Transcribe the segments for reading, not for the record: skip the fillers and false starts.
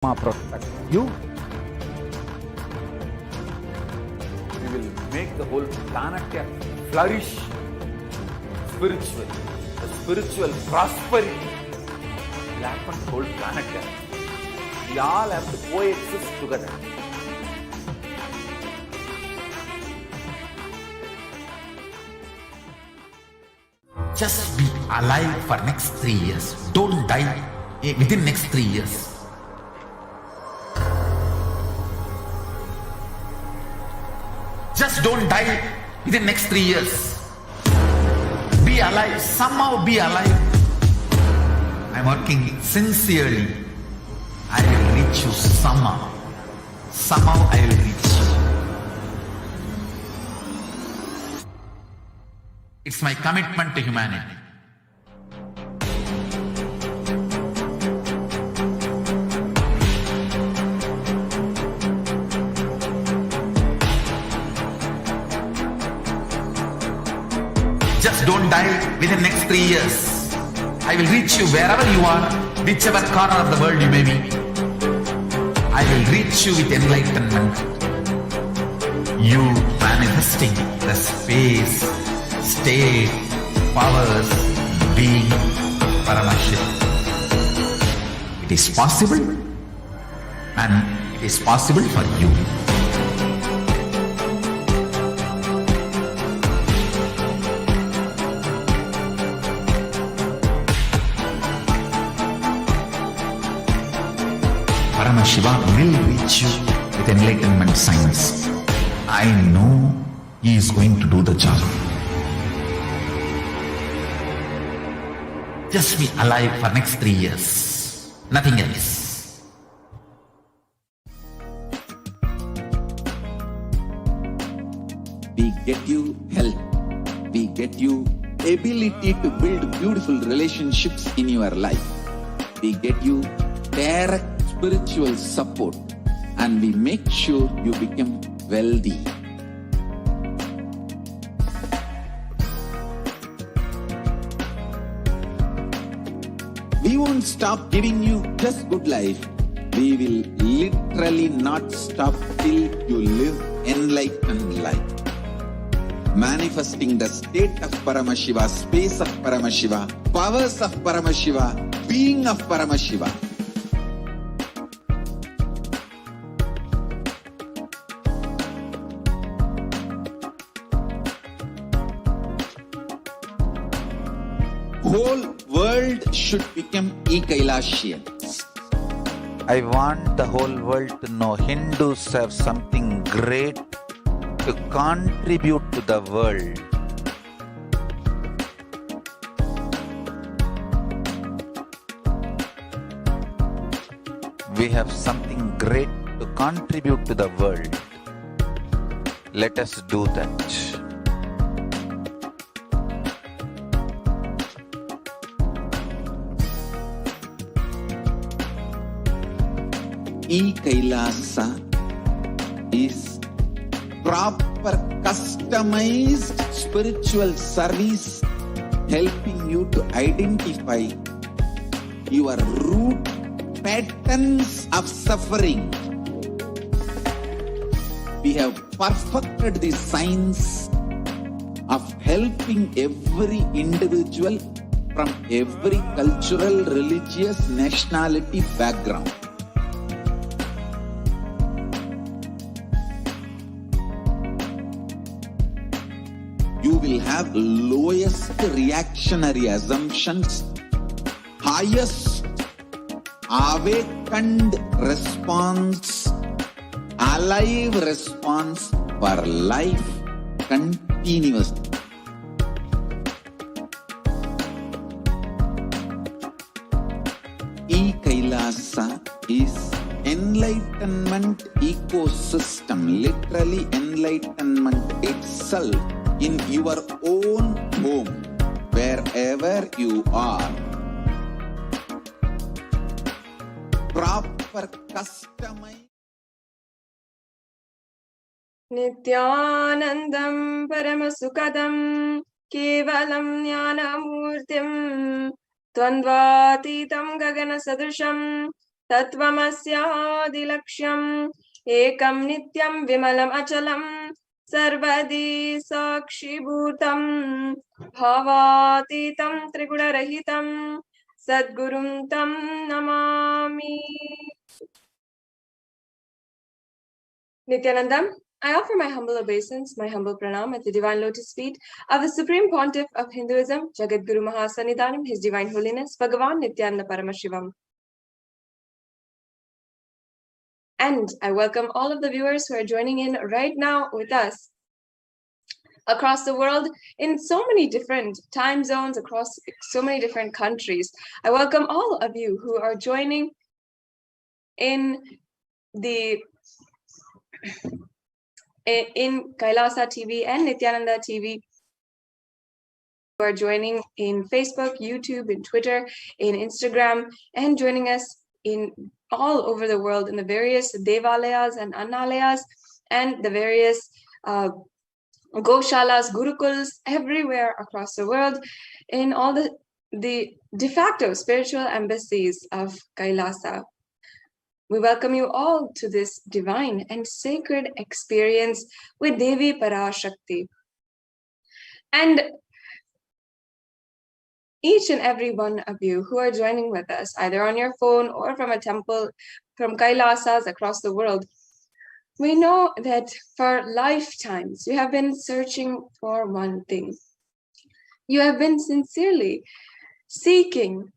protect you. We will make the whole planet flourish spiritually. The spiritual prosperity will happen the whole planet. We all have to coexist together. Just be alive for next 3 years. Don't die within next 3 years. Just don't die within next 3 years. Be alive. Somehow be alive. I'm working sincerely. I will reach you somehow. Somehow I will reach you. It's my commitment to humanity. Just don't die within next 3 years. I will reach you wherever you are, whichever corner of the world you may be. I will reach you with enlightenment. You manifesting the space, state, powers, being Paramashivoham. It is possible, and it is possible for you. Paramashivoham will reach you with enlightenment science. I know he is going to do the job. Just be alive for next 3 years. Nothing else. We get you health. We get you ability to build beautiful relationships in your life. We get you direct spiritual support, and we make sure you become wealthy. We won't stop giving you just good life. We will literally not stop till you live enlightened life. Manifesting the state of Paramashiva, space of Paramashiva, powers of Paramashiva, being of Paramashiva. Whole world should become Ekailashian. I want the whole world to know Hindus have something great to contribute to the world. We have something great to contribute to the world. Let us do that. E-Kailasa is proper customized spiritual service helping you to identify your root patterns of suffering. We have perfected the science of helping every individual from every cultural, religious, nationality background. You will have lowest reactionary assumptions, highest awakened response, alive response for life continuously. E-Kailasa is enlightenment ecosystem, literally enlightenment itself in your own home, wherever you are. Proper customized. Nithyanandam Paramasukadam Kevalam Jnanamurtim Tvandvatitam Gagana Sadrisham Tatvamasya ekam nityam vimalam achalam sarvadi sakshi bhutam bhavatitam triguna sadgurum tam namami. Nithyanandam, I offer my humble obeisance, my humble pranam at the divine lotus feet of the Supreme Pontiff of Hinduism, Jagadguru Mahasannidhanam, His Divine Holiness, Bhagavan Nithyananda Paramashivam. And I welcome all of the viewers who are joining in right now with us across the world in so many different time zones, across so many different countries. I welcome all of you who are joining in Kailasa TV and Nithyananda TV, who are joining in Facebook, YouTube, in Twitter, in Instagram, and joining us in all over the world in the various devalayas and annalayas and the various goshalas, gurukuls, everywhere across the world, in all the de facto spiritual embassies of Kailasa. We welcome you all to this divine and sacred experience with Devi Parashakti. And each and every one of you who are joining with us, either on your phone or from a temple, from Kailasas across the world, we know that for lifetimes you have been searching for one thing. You have been sincerely seeking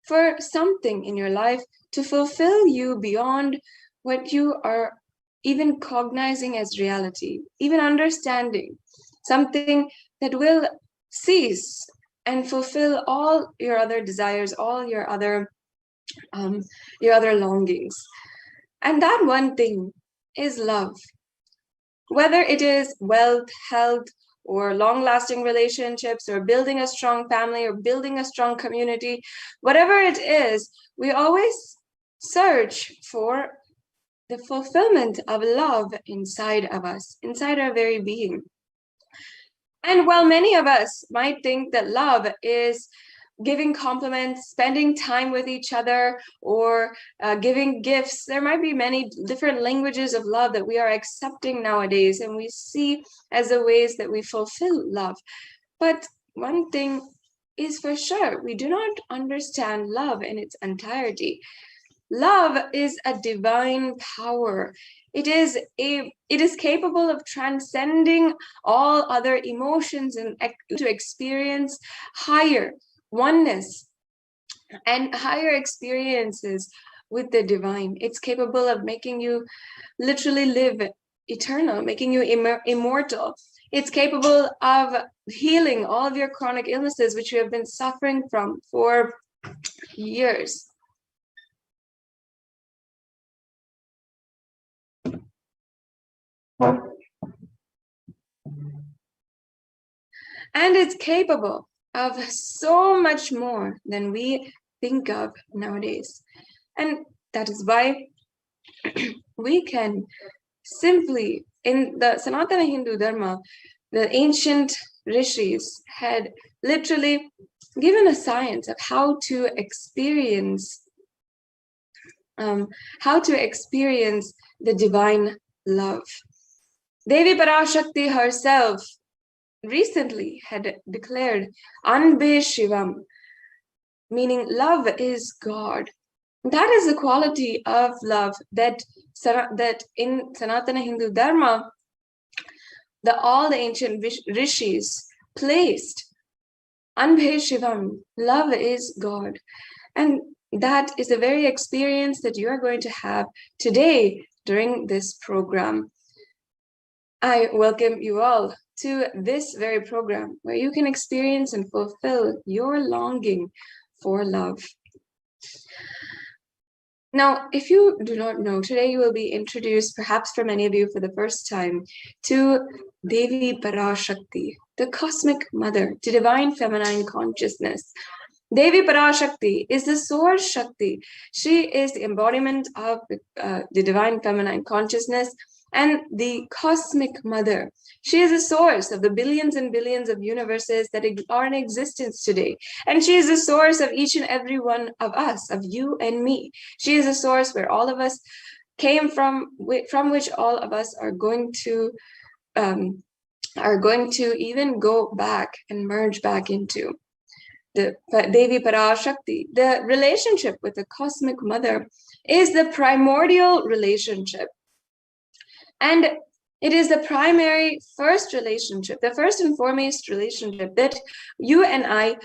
for something in your life to fulfill you beyond what you are even cognizing as reality, even understanding, something that will cease and fulfill all your other desires, all your other longings. And that one thing is love. Whether it is wealth, health, or long-lasting relationships, or building a strong family, or building a strong community, whatever it is, we always search for the fulfillment of love inside of us, inside our very being. And while many of us might think that love is giving compliments, spending time with each other, or giving gifts, there might be many different languages of love that we are accepting nowadays, and we see as the ways that we fulfill love. But one thing is for sure, we do not understand love in its entirety. Love is a divine power. It is capable of transcending all other emotions and to experience higher oneness and higher experiences with the divine. It's capable of making you literally live eternal, making you immortal. It's capable of healing all of your chronic illnesses, which you have been suffering from for years. And it's capable of so much more than we think of nowadays. And that is why we can simply, in the Sanatana Hindu Dharma, the ancient rishis had literally given a science of how to experience the divine love. Devi Parashakti herself recently had declared Anbe Shivam, meaning love is God. That is the quality of love that in Sanatana Hindu Dharma, all the ancient rishis placed. Anbe Shivam, love is God. And that is the very experience that you are going to have today during this program. I welcome you all to this very program where you can experience and fulfill your longing for love. Now, if you do not know, today you will be introduced, perhaps for many of you for the first time, to Devi Parashakti, the cosmic mother, to divine feminine consciousness. Devi Parashakti is the source Shakti. She is the embodiment of the divine feminine consciousness, and the cosmic mother. She is the source of the billions and billions of universes that are in existence today. And she is the source of each and every one of us, of you and me. She is the source where all of us came from which all of us are going to even go back and merge back into. The Devi Parashakti, the relationship with the cosmic mother, is the primordial relationship. And it is the primary first relationship, the first and foremost relationship that you and I,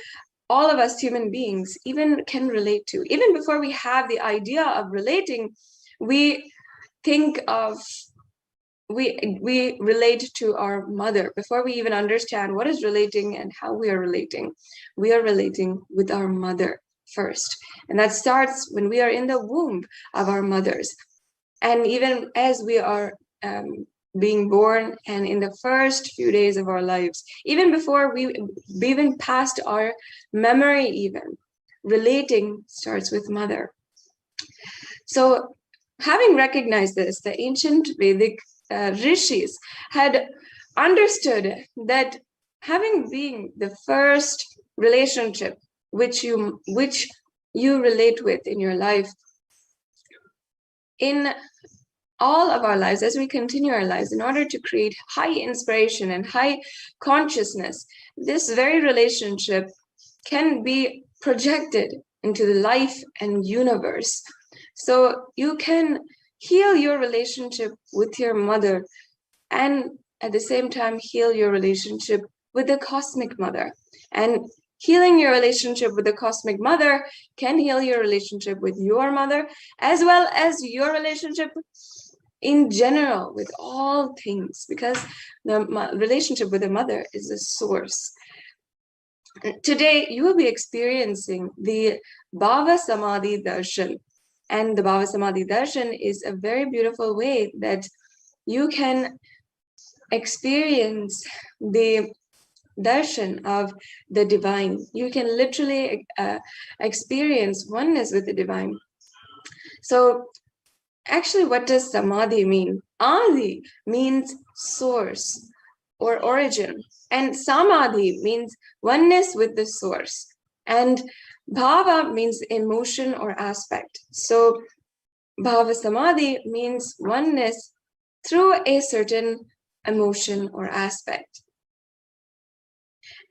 all of us human beings, even can relate to. Even before we have the idea of relating, we think of, we relate to our mother. Before we even understand what is relating and how we are relating with our mother first. And that starts when we are in the womb of our mothers. And even as we are being born and in the first few days of our lives, even before we even past our memory, even relating starts with mother. So having recognized this, the ancient Vedic rishis had understood that having been the first relationship which you relate with in your life, in all of our lives, as we continue our lives, in order to create high inspiration and high consciousness, this very relationship can be projected into the life and universe. So you can heal your relationship with your mother and at the same time heal your relationship with the cosmic mother. And healing your relationship with the cosmic mother can heal your relationship with your mother, as well as your relationship in general with all things, because the relationship with the mother is the source. Today, you will be experiencing the Bhava Samadhi Darshan. And the Bhava Samadhi Darshan is a very beautiful way that you can experience the darshan of the divine. You can literally experience oneness with the divine. So actually, what does Samadhi mean? Adi means source or origin, and Samadhi means oneness with the source, and Bhava means emotion or aspect. So Bhava Samadhi means oneness through a certain emotion or aspect.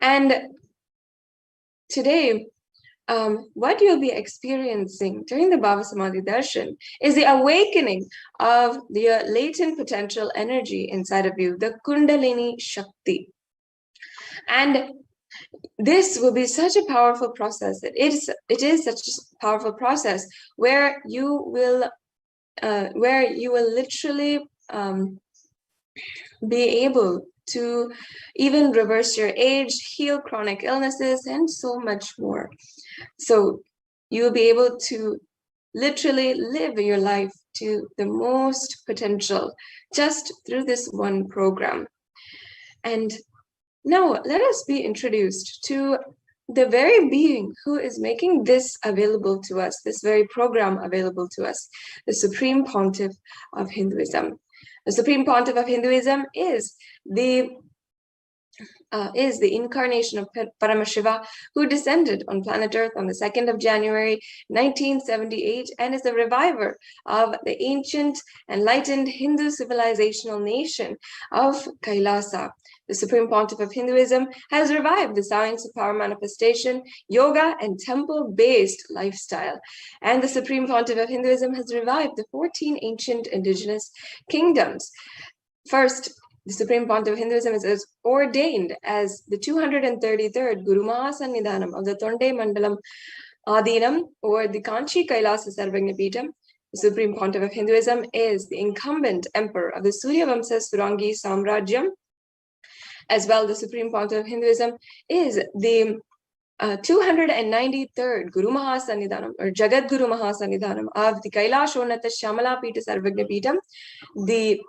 And today, what you'll be experiencing during the Bhava Samadhi Darshan is the awakening of the latent potential energy inside of you, the Kundalini Shakti. And this will be such a powerful process. It is such a powerful process where you will literally be able to even reverse your age, heal chronic illnesses, and so much more. So you'll be able to literally live your life to the most potential just through this one program. And now let us be introduced to the very being who is making this available to us, this very program available to us, the Supreme Pontiff of Hinduism. The Supreme Pontiff of Hinduism is the incarnation of Paramashiva, who descended on planet Earth on the 2nd of January, 1978, and is the reviver of the ancient, enlightened Hindu civilizational nation of Kailasa. The Supreme Pontiff of Hinduism has revived the science of power manifestation, yoga, and temple-based lifestyle. And the Supreme Pontiff of Hinduism has revived the 14 ancient indigenous kingdoms. First, the Supreme Pontiff of Hinduism is ordained as the 233rd Guru Mahasannidhanam of the Tonde Mandalam Adinam, or the Kanchi Kailasa Sarvagna Peetham. The Supreme Pontiff of Hinduism is the incumbent emperor of the Surya Vamsa Surangi Samrajyam. As well, the Supreme Pontiff of Hinduism is the 293rd Guru Mahasannidhanam, or Jagat Guru Mahasannidhanam of the Kailashonata Shamala Peetha Sarvagna Peetham, the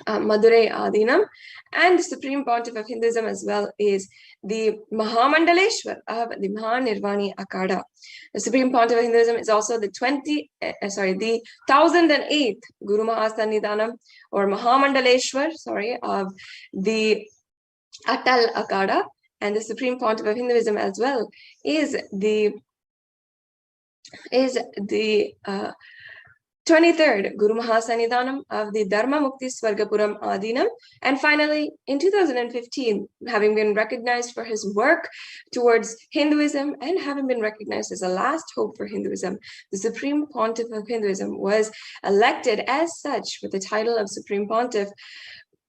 Madurai Adinam, and the Supreme Pontiff of Hinduism as well is the Mahamandaleshwar of the Mahanirvani Akada. The Supreme Pontiff of Hinduism is also the 1008th Guru Mahasannidhanam or Mahamandaleshwar, of the Atal Akada, and the Supreme Pontiff of Hinduism as well is the 23rd Guru Mahasannidhanam of the Dharma Mukti Swargapuram Adinam. And finally, in 2015, having been recognized for his work towards Hinduism and having been recognized as a last hope for Hinduism, the Supreme Pontiff of Hinduism was elected as such with the title of Supreme Pontiff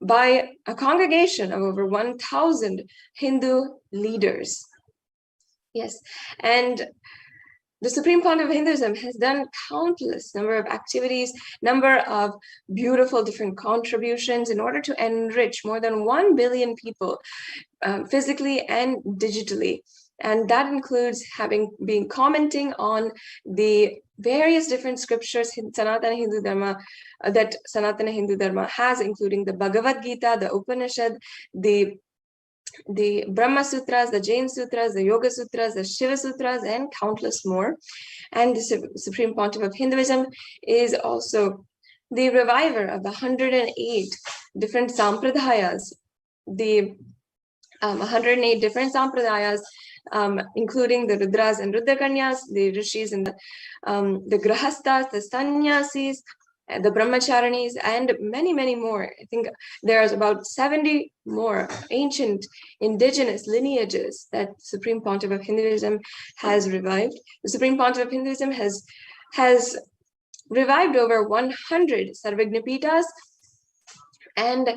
by a congregation of over 1,000 Hindu leaders. Yes, and the Supreme Pontiff of Hinduism has done countless number of activities, number of beautiful different contributions in order to enrich more than 1 billion people physically and digitally. And that includes been commenting on the various different scriptures Sanatana Hindu Dharma that Sanatana Hindu Dharma has, including the Bhagavad Gita, the Upanishad, the Brahma Sutras, the Jain Sutras, the Yoga Sutras, the Shiva Sutras, and countless more. And the Supreme Pontiff of Hinduism is also the reviver of the 108 different sampradayas, the 108 different sampradayas, including the Rudras and Rudrakanyas, the Rishis and the Grahastas, the Sannyasis, the Brahmacharinis, and many, many more. I think there's about 70 more ancient indigenous lineages that Supreme Pontiff of Hinduism has revived. The Supreme Pontiff of Hinduism has revived over 100 Sarvagnapitas, and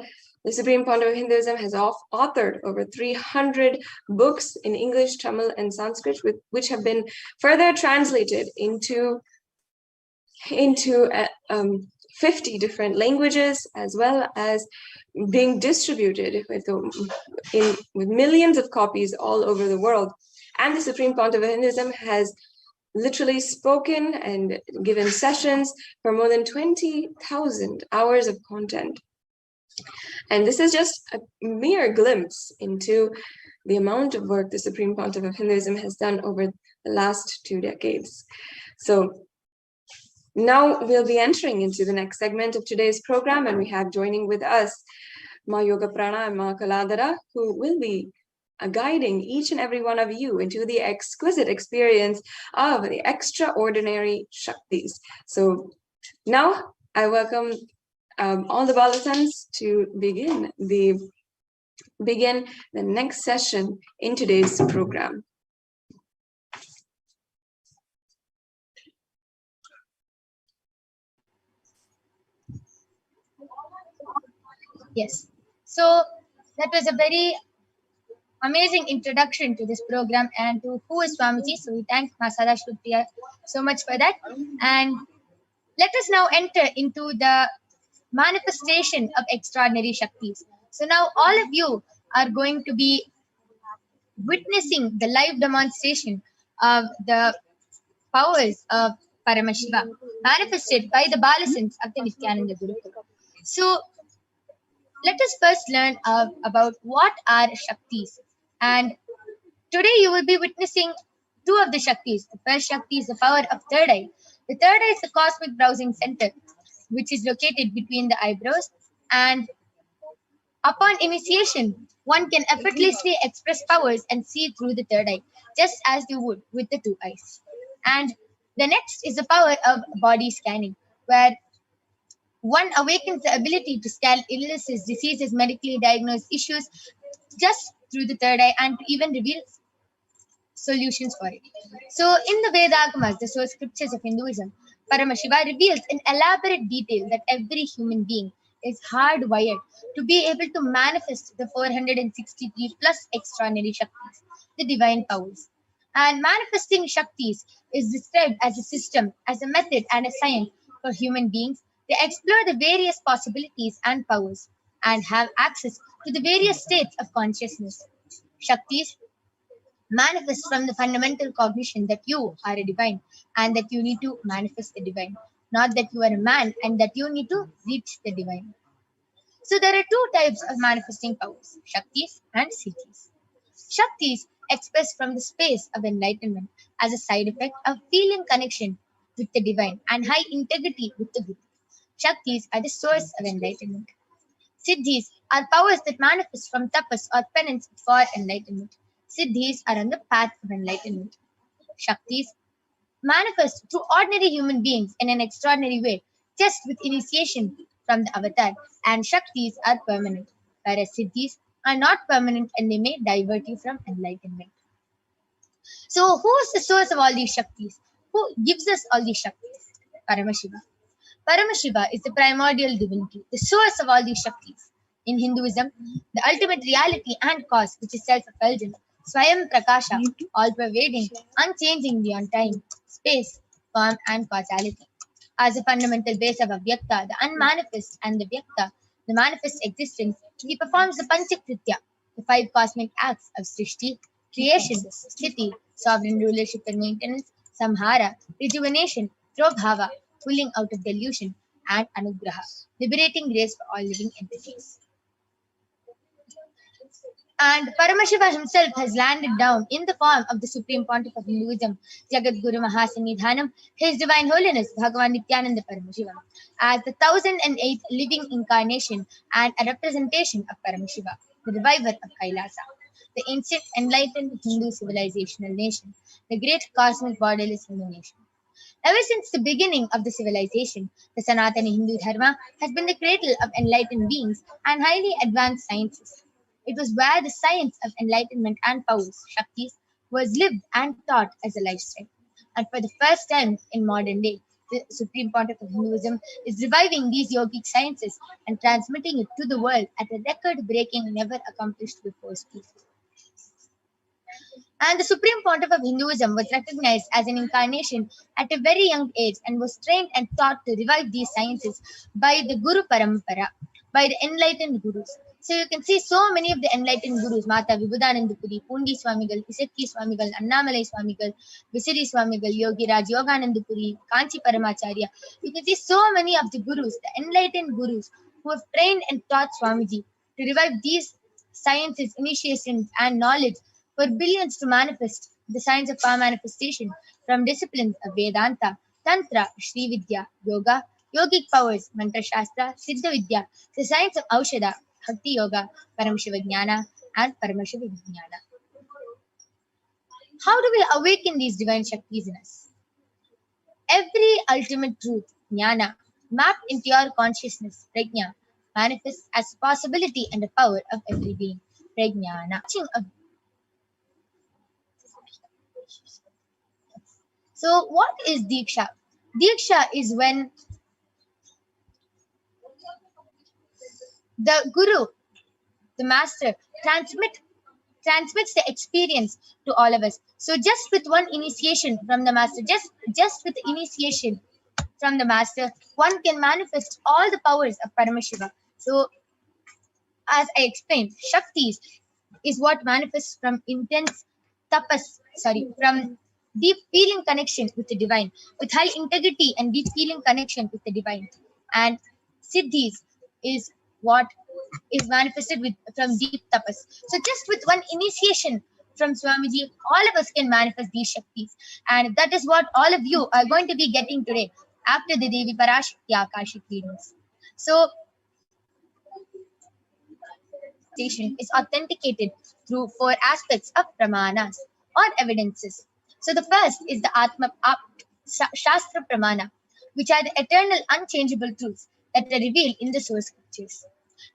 the Supreme Pontiff of Hinduism has authored over 300 books in English, Tamil, and Sanskrit, which have been further translated into 50 different languages, as well as being distributed with millions of copies all over the world. And the Supreme Pontiff of Hinduism has literally spoken and given sessions for more than 20,000 hours of content. And this is just a mere glimpse into the amount of work the Supreme Pontiff of Hinduism has done over the last 2 decades. So now we'll be entering into the next segment of today's program, and we have joining with us Ma Yoga Prana and Ma Kaladara, who will be guiding each and every one of you into the exquisite experience of the extraordinary Shaktis. So now I welcome all the Balasans to begin the next session in today's program. Yes. So that was a very amazing introduction to this program and to who is Swamiji. So we thank Masada Shrutriya so much for that. And let us now enter into the manifestation of extraordinary Shaktis. So now all of you are going to be witnessing the live demonstration of the powers of Paramashiva manifested by the Balasans of the Nithyananda Gurukul. So let us first learn about what are Shaktis. And today you will be witnessing 2 of the Shaktis. The first Shakti is the power of third eye. The third eye is the cosmic browsing center, which is located between the eyebrows. And upon initiation, one can effortlessly express powers and see through the third eye, just as you would with the 2 eyes. And the next is the power of body scanning, where one awakens the ability to scan illnesses, diseases, medically diagnosed issues just through the third eye, and to even reveal solutions for it. So in the Vedagamas, the source scriptures of Hinduism, Paramashiva reveals in elaborate detail that every human being is hardwired to be able to manifest the 463 plus extraordinary Shaktis, the divine powers. And manifesting Shaktis is described as a system, as a method, and a science for human beings. They explore the various possibilities and powers and have access to the various states of consciousness. Shaktis manifest from the fundamental cognition that you are a divine and that you need to manifest the divine, not that you are a man and that you need to reach the divine. So there are two types of manifesting powers, Shaktis and Siddhis. Shaktis express from the space of enlightenment as a side effect of feeling connection with the divine and high integrity with the Guru. Shaktis are the source of enlightenment. Siddhis are powers that manifest from tapas or penance for enlightenment. Siddhis are on the path of enlightenment. Shaktis manifest through ordinary human beings in an extraordinary way, just with initiation from the avatar, and Shaktis are permanent, whereas Siddhis are not permanent and they may divert you from enlightenment. So, who is the source of all these Shaktis? Who gives us all these Shaktis? Paramashiva. Paramashiva is the primordial divinity, the source of all these Shaktis. In Hinduism, the ultimate reality and cause, which is self-effulgent, Swayam Prakasha, all-pervading, unchanging beyond time, space, form, and causality. As a fundamental base of Avyakta, the unmanifest, and the Vyakta, the manifest existence, he performs the Panchakritya, the five cosmic acts of Srishti, creation, Sthiti, sovereign rulership and maintenance, Samhara, rejuvenation, Prabhava, pulling out of delusion, and Anugraha, liberating grace for all living entities. And Paramashiva himself has landed down in the form of the Supreme Pontiff of Hinduism, Jagat Guru Mahasanidhanam, His Divine Holiness Bhagavan Nithyananda Paramashivam, as the 1008th living incarnation and a representation of Paramashiva, the reviver of Kailasa, the ancient enlightened Hindu civilizational nation, the great cosmic borderless Hindu nation. Ever since the beginning of the civilization, the Sanatana Hindu Dharma has been the cradle of enlightened beings and highly advanced sciences. It was where the science of enlightenment and powers, Shaktis, was lived and taught as a lifestyle. And for the first time in modern day, the Supreme Pontiff of Hinduism is reviving these yogic sciences and transmitting it to the world at a record-breaking, never accomplished before speed. And the Supreme Pontiff of Hinduism was recognized as an incarnation at a very young age and was trained and taught to revive these sciences by the Guru Parampara, by the enlightened Gurus. So you can see so many of the enlightened Gurus, Mata Vibhudanandapuri, Pundi Swamigal, Isakki Swamigal, Annamalai Swamigal, Visiri Swamigal, Yogi Raj Yoganandapuri, Kanchi Paramacharya. You can see so many of the Gurus, the enlightened Gurus, who have trained and taught Swamiji to revive these sciences, initiations, and knowledge for billions to manifest the science of power manifestation from disciplines of Vedanta, Tantra, Shri Vidya, Yoga, Yogic powers, Mantra Shastra, Siddha Vidya, the science of Aushadha, Bhakti Yoga, Paramashiva and Paramashiva Vijnana. How do we awaken these divine Shaktis in us? Every ultimate truth, Jnana, mapped into your consciousness, Prajna, manifests as possibility and the power of every being, Prajnana. So, what is Diksha? Diksha is when the Guru, the Master, transmits the experience to all of us. So, just with one initiation from the Master, just with the initiation from the Master, one can manifest all the powers of Paramashiva. So, as I explained, Shaktis is what manifests from intense from deep feeling connection with the divine, with high integrity and deep feeling connection with the divine. And Siddhis is what is manifested from deep tapas. So just with one initiation from Swamiji, all of us can manifest these Shaktis. And that is what all of you are going to be getting today after the Devi Parashakti Akashic readings. So is authenticated through four aspects of pramanas or evidences. So the first is the Atma Shastra Pramana, which are the eternal unchangeable truths that are revealed in the source scriptures.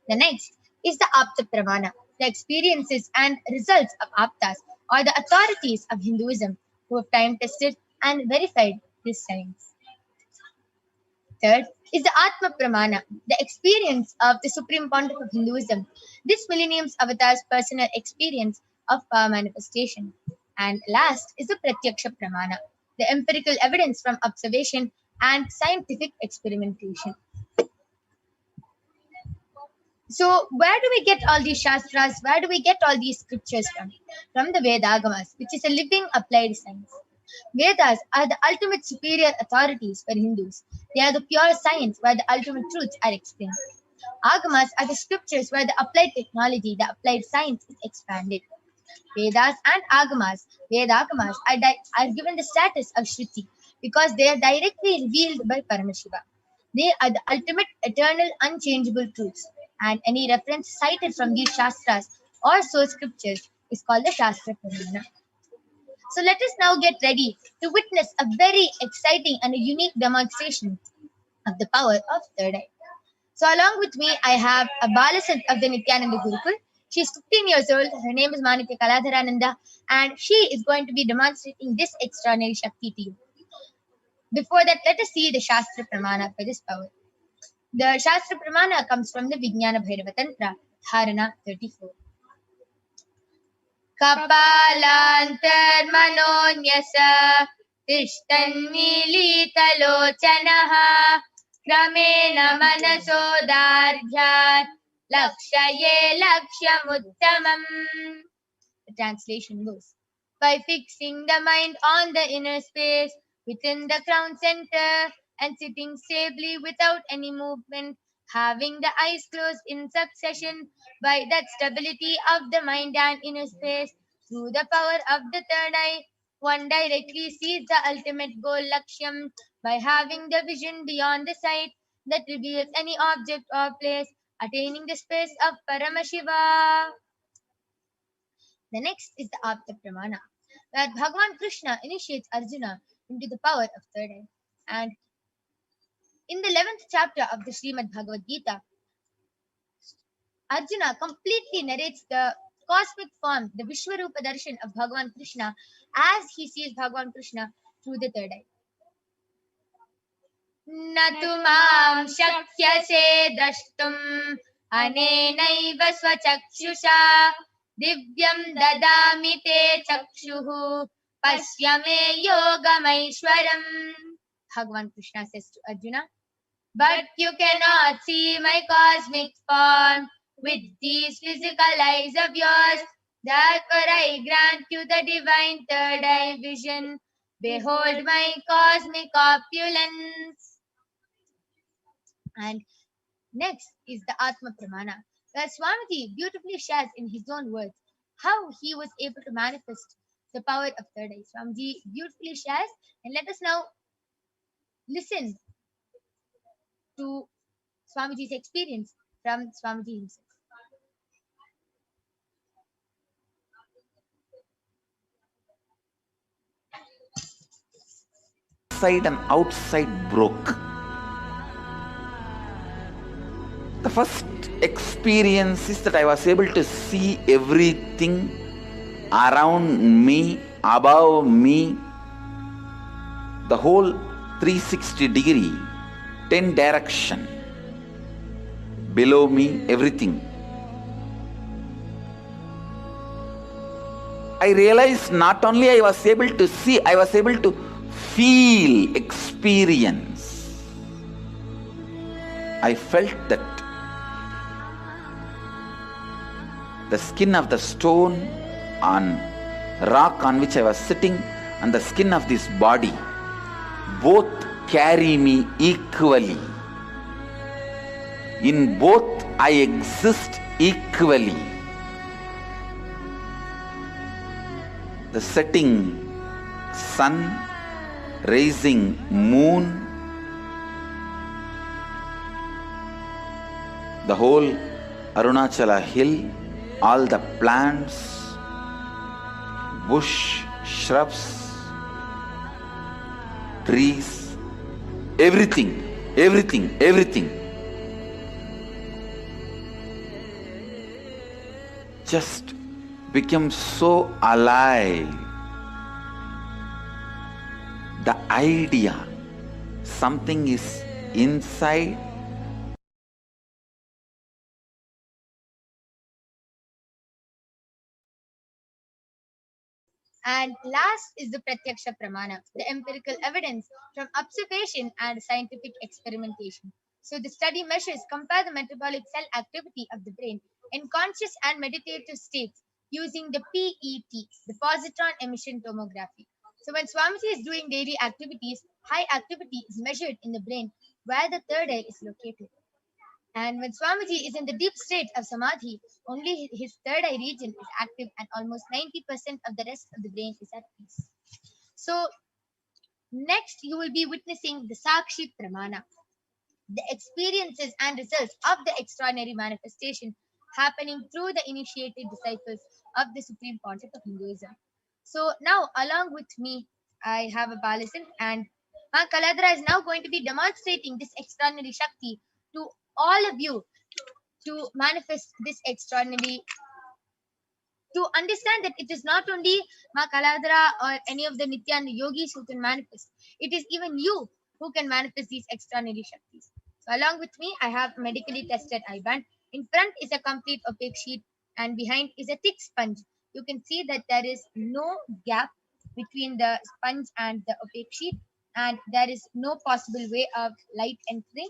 The next is the Apta Pramana, the experiences and results of Aptas or the authorities of Hinduism who have time tested and verified this science. Third is the Atma Pramana, the experience of the Supreme Pontiff of Hinduism, this millennium's avatar's personal experience of power manifestation. And last is the Pratyaksha Pramana, the empirical evidence from observation and scientific experimentation. So where do we get all these Shastras? Where do we get all these scriptures from? From the Vedagamas, which is a living applied science. Vedas are the ultimate superior authorities for Hindus. They are the pure science where the ultimate truths are explained. Agamas are the scriptures where the applied technology, the applied science is expanded. Vedas and Agamas, Vedagamas are given the status of Shruti because they are directly revealed by Paramashiva. They are the ultimate, eternal, unchangeable truths, and any reference cited from these Shastras or source scriptures is called the Shastra Pramana. So let us now get ready to witness a very exciting and a unique demonstration of the power of third eye. So along with me, I have a Balasant of the Nithyananda Gurukul. She's 15 years old. Her name is Manitya Kaladharananda, and she is going to be demonstrating this extraordinary Shakti to you. Before that, let us see the Shastra Pramana for this power. The Shastra Pramana comes from the Vijnana Bhairava Tantra, Dharana 34. Kapalantarmanonyasa tishtannilitalochanaha Kramena manasodardhyat lakshaye lakshamuttamam. The translation goes, by fixing the mind on the inner space within the crown center and sitting stably without any movement, having the eyes closed in succession, by that stability of the mind and inner space, through the power of the third eye, one directly sees the ultimate goal Lakshyam by having the vision beyond the sight that reveals any object or place, attaining the space of Paramashiva. The next is the Apta Pramana, where Bhagavan Krishna initiates Arjuna into the power of third eye. And in the 11th chapter of the Srimad Bhagavad Gita, Arjuna completely narrates the cosmic form, the Vishwarupa Darshan of Bhagavan Krishna as he sees Bhagavan Krishna through the third eye. Natu mam shakyase drashtum anenaiva swachakshusha divyam dadami te chakshuhu pasyame yogamaishwaram. Bhagavan Krishna says to Arjuna, but you cannot see my cosmic form with these physical eyes of yours. Therefore I grant you the divine third eye vision. Behold my cosmic opulence. And next is the Atma Pramana, where Swamiji beautifully shares in his own words how he was able to manifest the power of third eye. Swamiji beautifully shares, and let us now listen to Swamiji's experience from Swamiji himself. Inside and outside broke. The first experience is that I was able to see everything around me, above me, the whole 360 degree, 10 direction, below me, everything. I realized not only I was able to see, I was able to feel, experience. I felt that the skin of the stone on rock on which I was sitting and the skin of this body both carry me equally. In both I exist equally. The setting sun, rising moon, the whole Arunachala hill, all the plants, bush, shrubs, trees, everything just became so alive. The idea, something is inside. And last is the Pratyaksha Pramana, the empirical evidence from observation and scientific experimentation. So the study measures compare the metabolic cell activity of the brain in conscious and meditative states using the PET, the positron emission tomography. So when Swamiji is doing daily activities, high activity is measured in the brain where the third eye is located. And when Swamiji is in the deep state of Samadhi, only his third eye region is active and almost 90% of the rest of the brain is at peace. So, next you will be witnessing the Sakshi Pramana, the experiences and results of the extraordinary manifestation happening through the initiated disciples of the supreme concept of Hinduism. So now, along with me, I have a Balasan, and Ma Kaladra is now going to be demonstrating this extraordinary Shakti to all of you to manifest this extraordinary, to understand that it is not only Ma Kaladra or any of the Nithyananda yogis who can manifest, it is even you who can manifest these extraordinary Shaktis. So, along with me, I have medically tested eye band. In front is a complete opaque sheet, and behind is a thick sponge. You can see that there is no gap between the sponge and the opaque sheet, and there is no possible way of light entering.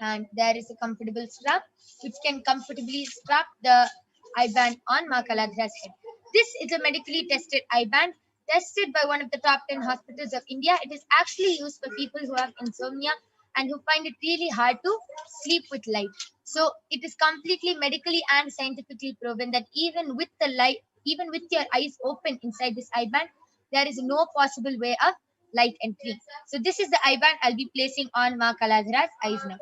And there is a comfortable strap which can comfortably strap the eye band on Ma Kaladra's head. This is a medically tested eye band tested by one of the top 10 hospitals of India. It is actually used for people who have insomnia and who find it really hard to sleep with light. So it is completely medically and scientifically proven that even with the light, even with your eyes open inside this eye band, there is no possible way of light entry. So this is the eye band I'll be placing on Ma Kaladra's eyes now.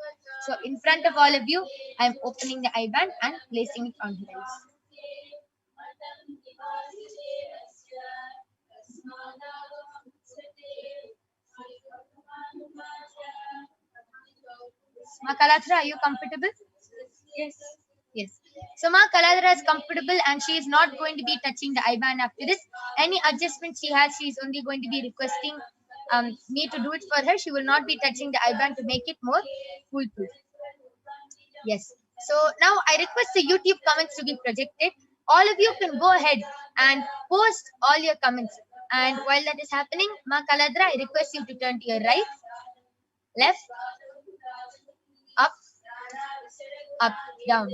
So in front of all of you, I'm opening the eye band and placing it on her eyes. Ma Kaladra, are you comfortable? Yes. Yes. So Ma Kaladra is comfortable and she is not going to be touching the eye band after this. Any adjustment she has, she is only going to be requesting me to do it for her. She will not be touching the eye band to make it more foolproof. Yes. So now I request the YouTube comments to be projected. All of you can go ahead and post all your comments. And while that is happening, Ma Kaladra, I request you to turn to your right, left, up, up, down.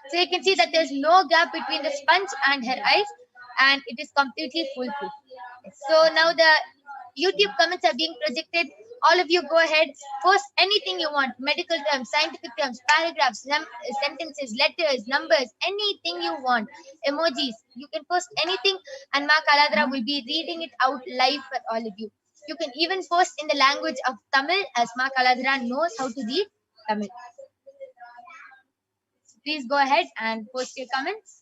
So you can see that there's no gap between the sponge and her eyes, and it is completely foolproof. So now the YouTube comments are being projected. All of you go ahead, post anything you want, medical terms, scientific terms, paragraphs, sentences, letters, numbers, anything you want, emojis. You can post anything and Ma Kaladra will be reading it out live for all of you. You can even post in the language of Tamil as Ma Kaladra knows how to read Tamil. So please go ahead and post your comments.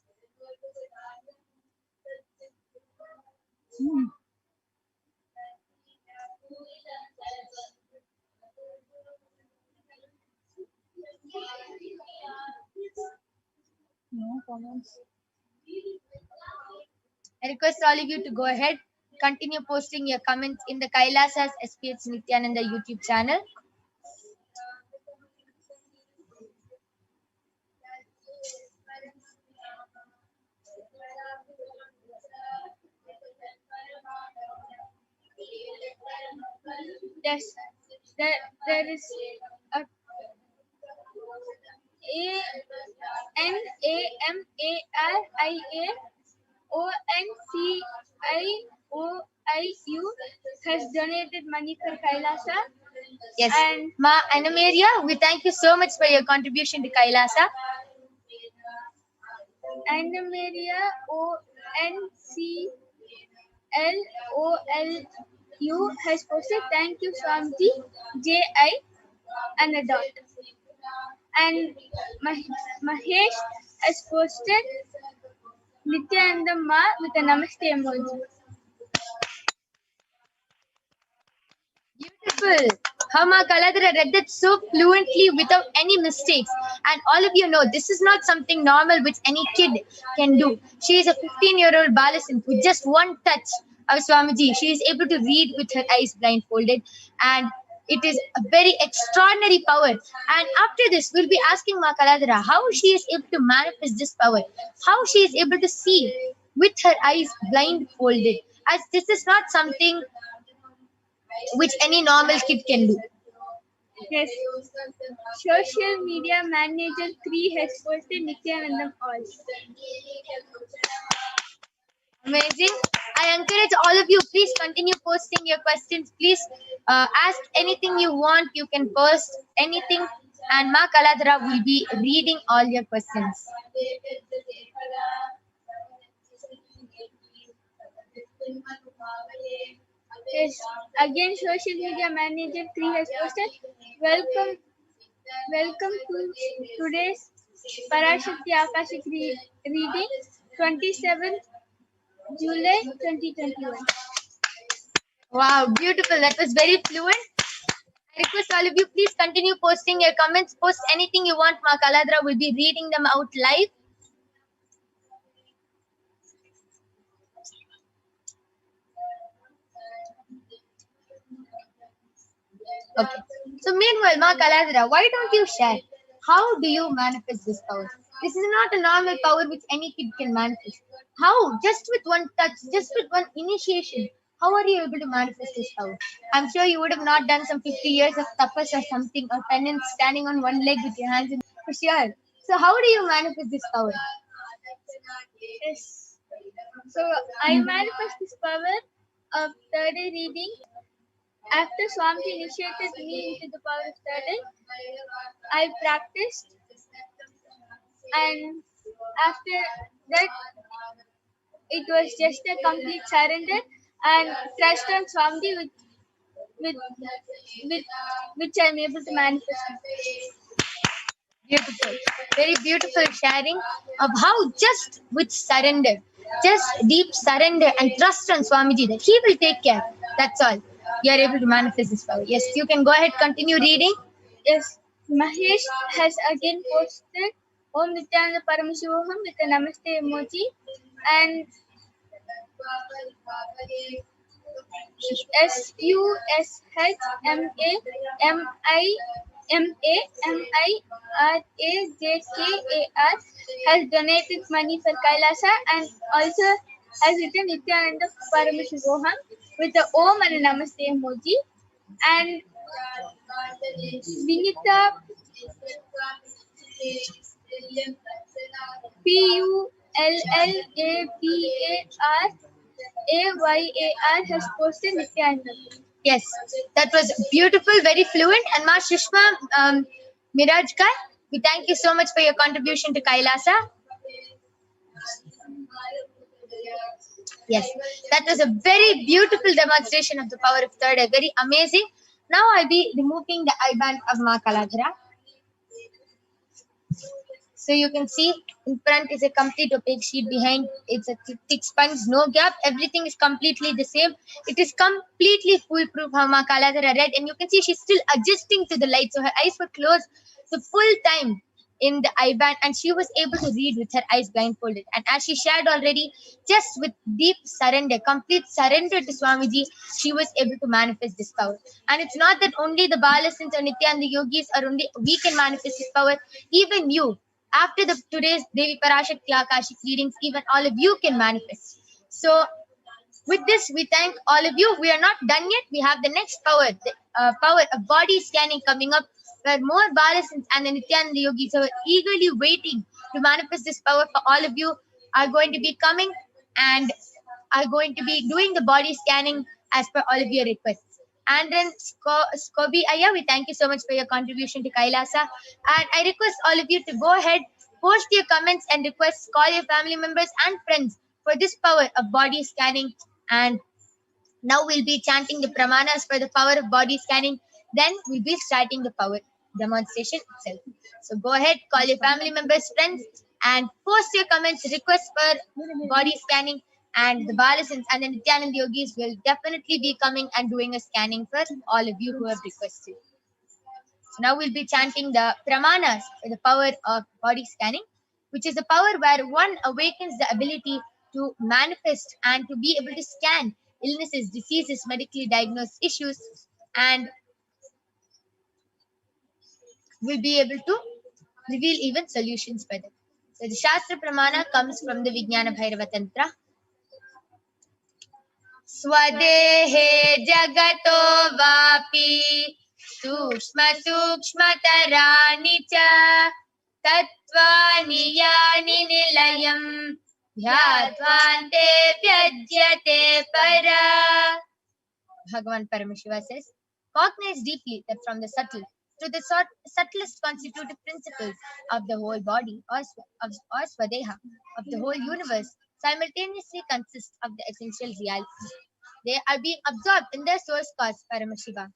No comments. I request all of you to go ahead, continue posting your comments in the Kailasa's HDH Nithyananda YouTube channel. Yes, there is a NAMARIAONCIOIU has donated money for Kailasa. Yes, and Ma Anamaria, we thank you so much for your contribution to Kailasa. Anamaria ONCLOLU has posted, thank you Swamiji JI and a dot. And Mahesh has posted Nithyananda Ma with a namaste emoji. Beautiful. How Ma Kaladra read that so fluently without any mistakes. And all of you know this is not something normal which any kid can do. She is a 15-year-old Balasan with just one touch of Swamiji. She is able to read with her eyes blindfolded. And it is a very extraordinary power. And after this, we'll be asking Ma Kaladra how she is able to manifest this power. How she is able to see with her eyes blindfolded. As this is not something which any normal kid can do. Yes. Social media manager 3 has posted Nithyanandam all. Amazing. I encourage all of you, please continue posting your questions. Please ask anything you want. You can post anything, and Ma Kaladhara will be reading all your questions. Yes, again, social media manager 3 has posted. Welcome to today's Parashakti Akashic reading, 27th July 2021. Wow, beautiful. That was very fluent. I request all of you, please continue posting your comments. Post anything you want. Ma Kaladhara will be reading them out live. Okay. So meanwhile, Ma Kaladhara, why don't you share? How do you manifest this power? This is not a normal power which any kid can manifest. How? Just with one touch, just with one initiation. How are you able to manifest this power? I'm sure you would have not done some 50 years of tapas or something, or penance, standing on one leg with your hands in, for sure. So how do you manifest this power? Yes. So I manifest this power of third eye reading. After Swami initiated me into the power of third eye, I practiced, and after that, it was just a complete surrender and trust on Swami, with which I'm able to manifest. Beautiful. Very beautiful sharing of how just with surrender, just deep surrender and trust on Swamiji that he will take care. That's all. You are able to manifest this power. Yes, you can go ahead, continue reading. Yes, Mahesh has again posted Om Nithyananda Paramashivoham with a Namaste emoji, and SUSHMAMIRAJKAR has donated money for Kailasa, and also has written Nithyananda Paramashivoham with the Om and a Namaste emoji. And Vinita PULLABARAYAR has posted Nithyananda. Yes, that was beautiful, very fluent. And Ma Shrishma Mirajkar, we thank you so much for your contribution to Kailasa. Yes, that was a very beautiful demonstration of the power of third eye. Very amazing. Now I'll be removing the eye band of Ma Kaladhara. So you can see in front is a complete opaque sheet, behind it's a thick sponge, no gap. Everything is completely the same. It is completely foolproof how Ma Kaladhara read, and you can see she's still adjusting to the light. So her eyes were closed the full time in the eye band, and she was able to read with her eyes blindfolded. And as she shared already, just with deep surrender, complete surrender to Swamiji, she was able to manifest this power. And it's not that only the Balasins or Nithyananda yogis are only we can manifest this power. Even you, after today's Devi Parashakti Akashic readings, even all of you can manifest. So with this, we thank all of you. We are not done yet. We have the next power, the power of body scanning coming up, where more Balasins and the Nithyananda yogis who are eagerly waiting to manifest this power for all of you are going to be coming and are going to be doing the body scanning as per all of your requests. And then Skobi Aya, we thank you so much for your contribution to Kailasa. And I request all of you to go ahead, post your comments and requests, call your family members and friends for this power of body scanning. And now we'll be chanting the pramanas for the power of body scanning. Then we'll be starting the power demonstration itself. So go ahead, call your family members, friends, and post your comments, requests for body scanning. And the Balasins and the Nithyananda yogis will definitely be coming and doing a scanning for all of you who have requested. So now we'll be chanting the pramanas for the power of body scanning, which is a power where one awakens the ability to manifest and to be able to scan illnesses, diseases, medically diagnosed issues, and will be able to reveal even solutions for them. So the Shastra Pramana comes from the Vijnana Bhairava Tantra. Swadehe jagato vapi sukshma sukshmatarani cha tattvani yani nilayam ध्यात्वान्ते vyajyate para. Bhagavan Paramashiva says, cognize deeply that from the subtle to the subtlest constitutive principles of the whole body or swadeha, of the whole universe, simultaneously consist of the essential reality. They are being absorbed in their source cause, Paramashiva.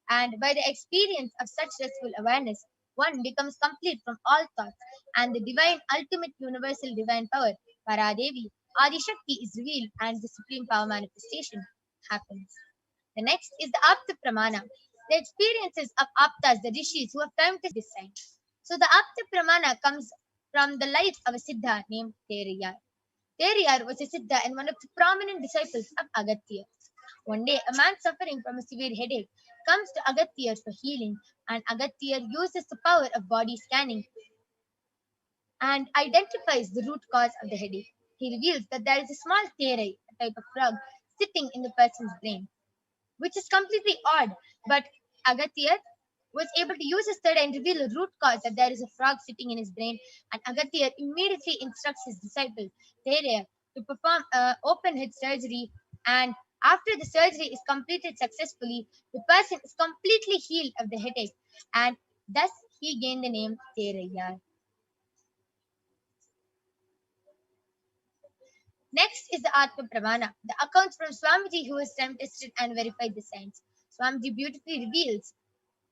And by the experience of such restful awareness, one becomes complete from all thoughts, and the divine, ultimate, universal divine power, Paradevi, Adi-Shakti, is revealed, and the supreme power manifestation happens. The next is the Apta Pramana, the experiences of Aptas, the rishis who have come to this side. So the Apta Pramana comes from the life of a Siddha named Teriyar. Teriyar was a Siddha and one of the prominent disciples of Agatya. One day, a man suffering from a severe headache comes to Agatya for healing, and Agatya uses the power of body scanning and identifies the root cause of the headache. He reveals that there is a small terai, a type of frog, sitting in the person's brain, which is completely odd. But Agatya was able to use his third and reveal the root cause that there is a frog sitting in his brain. And Agatya immediately instructs his disciple, Thereya, to perform open head surgery. And after the surgery is completed successfully, the person is completely healed of the headache. And thus he gained the name Thereya. Next is the Atma Pramana, the accounts from Swamiji who has time tested and verified the science. Swamiji beautifully reveals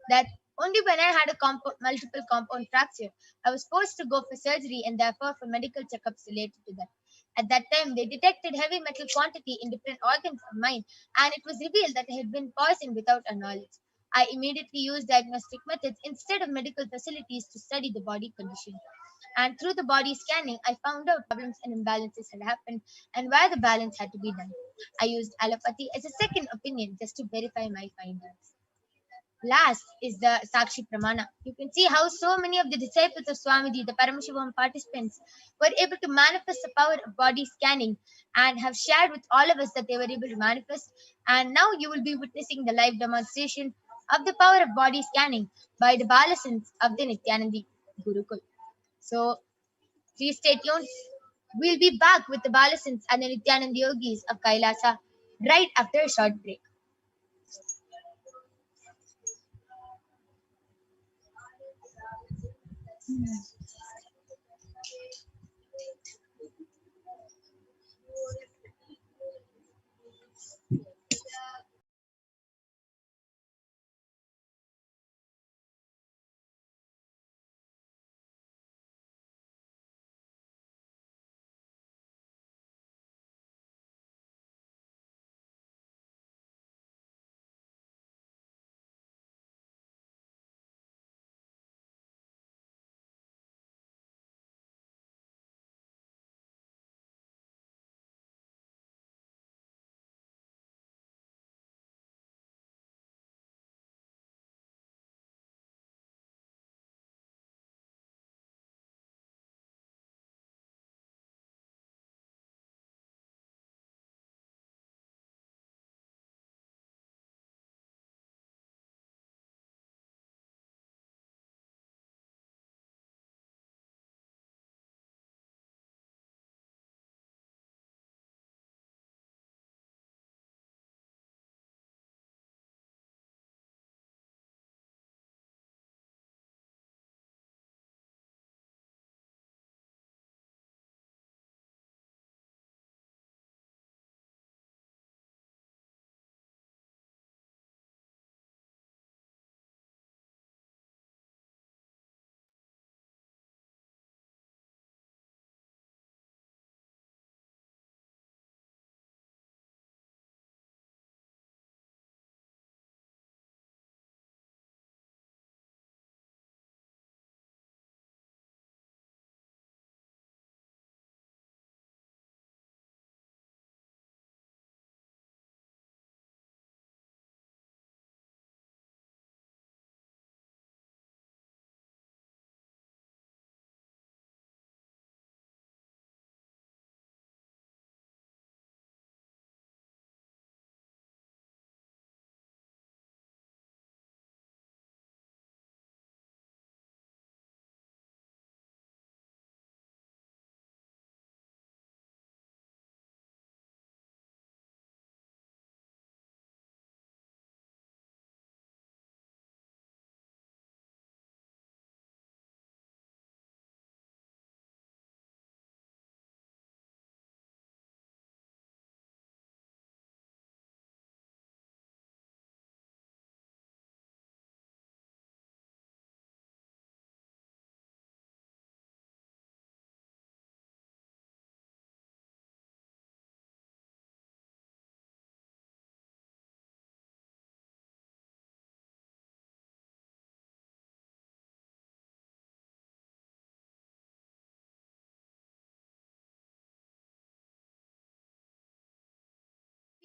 that only when I had a multiple compound fracture, I was forced to go for surgery and therefore for medical checkups related to that. At that time, they detected heavy metal quantity in different organs of mine, and it was revealed that I had been poisoned without our knowledge. I immediately used diagnostic methods instead of medical facilities to study the body condition. And through the body scanning, I found out problems and imbalances had happened and where the balance had to be done. I used allopathy as a second opinion just to verify my findings. Last is the Sakshi Pramana. You can see how so many of the disciples of Swamiji, the Paramashivoham participants, were able to manifest the power of body scanning and have shared with all of us that they were able to manifest. And now you will be witnessing the live demonstration of the power of body scanning by the Balasans of the Nithyananda Gurukul. So please stay tuned. We'll be back with the Balasans and the Nithyananda Yogis of Kailasa right after a short break.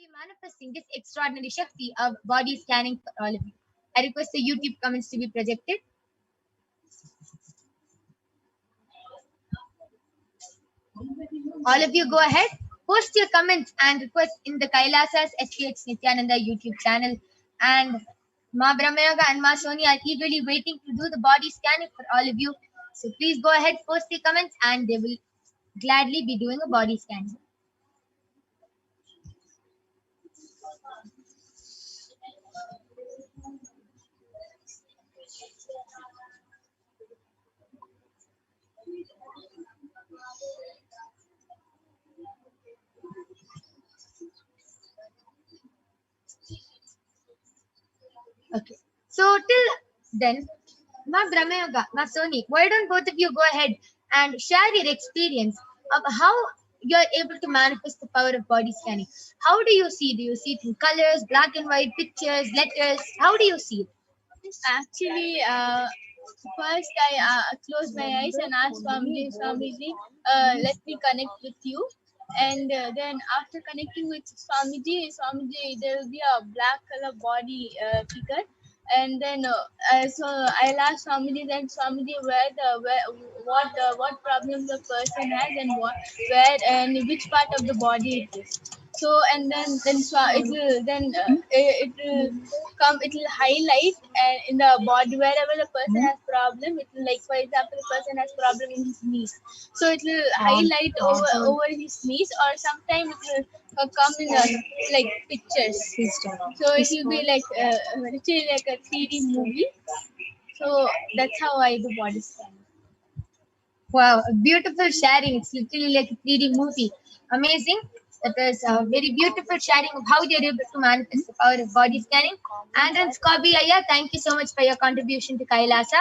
be manifesting this extraordinary Shakti of body scanning for all of you. I request the YouTube comments to be projected. All of you go ahead, post your comments and requests in the Kailasa's HDH Nithyananda YouTube channel. And Ma Brahmayoga and Ma Soni are eagerly waiting to do the body scanning for all of you. So please go ahead, post your comments, and they will gladly be doing a body scan. Okay. So till then, Ma Brahmayoga, Ma Soni, why don't both of you go ahead and share your experience of how you're able to manifest the power of body scanning? How do you see? Do you see it in colors, black and white, pictures, letters? How do you see it? Actually, first I closed my eyes and asked Swamiji, let me connect with you. And then after connecting with Swamiji, there will be a black color body figure. And then so I'll ask Swamiji, then Swamiji, what problem the person has and where and which part of the body it is. So and then it will come. It will highlight in the body wherever the person has problem. It will, like, for example, the person has problem in his knees, so it will highlight over his knees, or sometimes it will come in like pictures. So it will be like literally like a 3D movie. So that's how I do body scanning. Wow, a beautiful sharing. It's literally like a 3D movie. Amazing. That was a very beautiful sharing of how you're able to manifest the power of body scanning. And then Skobi Aya, thank you so much for your contribution to Kailasa.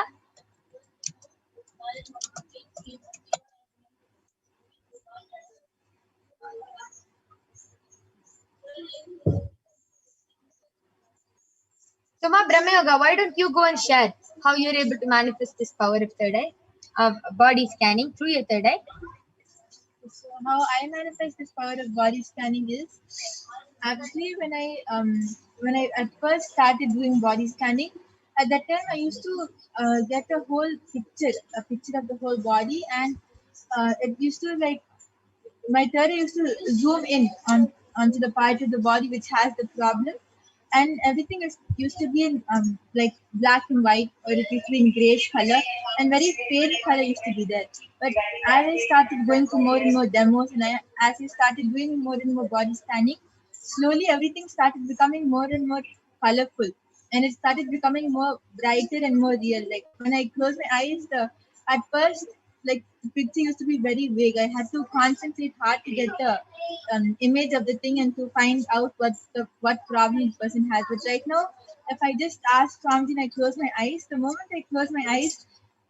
So Ma Brahmayoga, why don't you go and share how you're able to manifest this power of third eye, of body scanning through your third eye? So how I manifest this power of body scanning is actually when I at first started doing body scanning, at that time I used to get a picture of the whole body, and it used to, like, my third eye used to zoom in onto the part of the body which has the problem, and everything used to be in like black and white, or it used to be in grayish color, and very pale color used to be there. But as I started going for more and more demos, and as I started doing more and more body scanning, slowly everything started becoming more and more colorful, and it started becoming more brighter and more real. Like when I closed my eyes, at first, like, the picture used to be very vague. I had to concentrate hard to get the image of the thing and to find out what problem the person has. But right now, if I just ask something, I close my eyes. The moment I close my eyes,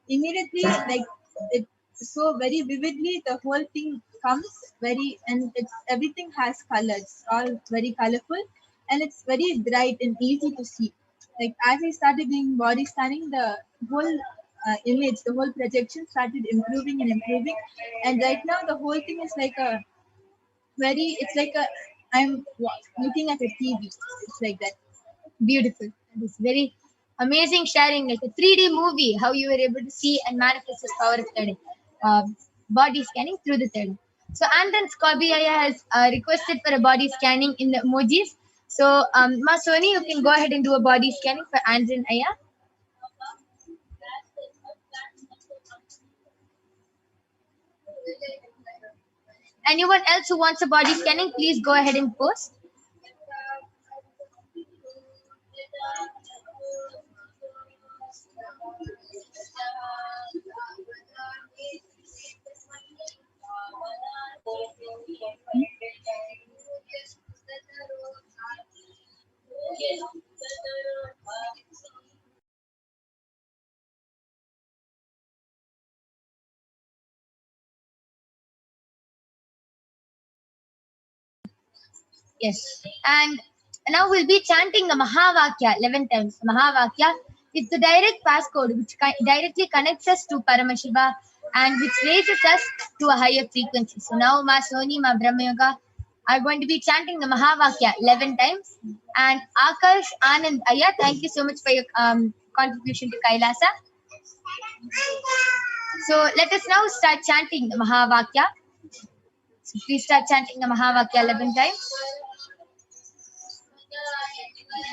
immediately, like, it so very vividly, the whole thing comes and everything has colors, all very colorful, and it's very bright and easy to see. Like as I started doing body scanning, the whole image, the whole projection started improving, and right now the whole thing is like I'm looking at a TV. It's like that. Beautiful. That is very amazing sharing, like a 3D movie, how you were able to see and manifest this power of third eye, body scanning through the third eye. So, and then Skobi Aya has requested for a body scanning in the emojis. So, Ma Soni, you can go ahead and do a body scanning for Andren Aya. Anyone else who wants a body scanning, please go ahead and post. Yes, and now we'll be chanting the Mahavakya 11 times. Mahavakya is the direct passcode which directly connects us to Paramashiva and which raises us to a higher frequency. So now, Ma Soni, Ma Brahmayoga, are going to be chanting the Mahavakya 11 times. And Akash Anand Aya, thank you so much for your contribution to Kailasa. So let us now start chanting the Mahavakya. So please start chanting the Mahavakya 11 times.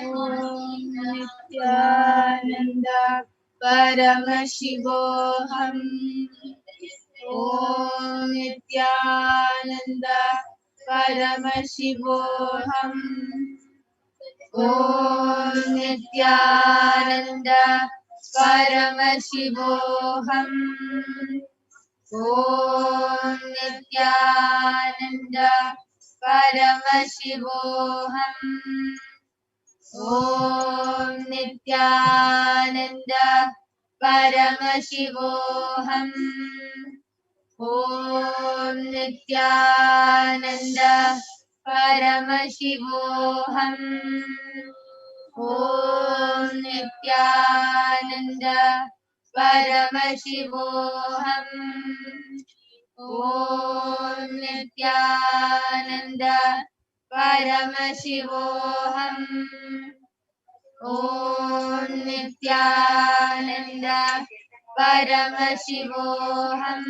Om Nithyananda Paramashivoham. Om Nithyananda Paramashivoham. Om Nithyananda Paramashivoham. Om Nithyananda Paramashivoham. Om Nithyananda Paramashivoham. Om Nithyananda Paramashivoham. Om Nithyananda Paramashivoham. Om Nithyananda Paramashivoham. Om Nithyananda Paramashivoham.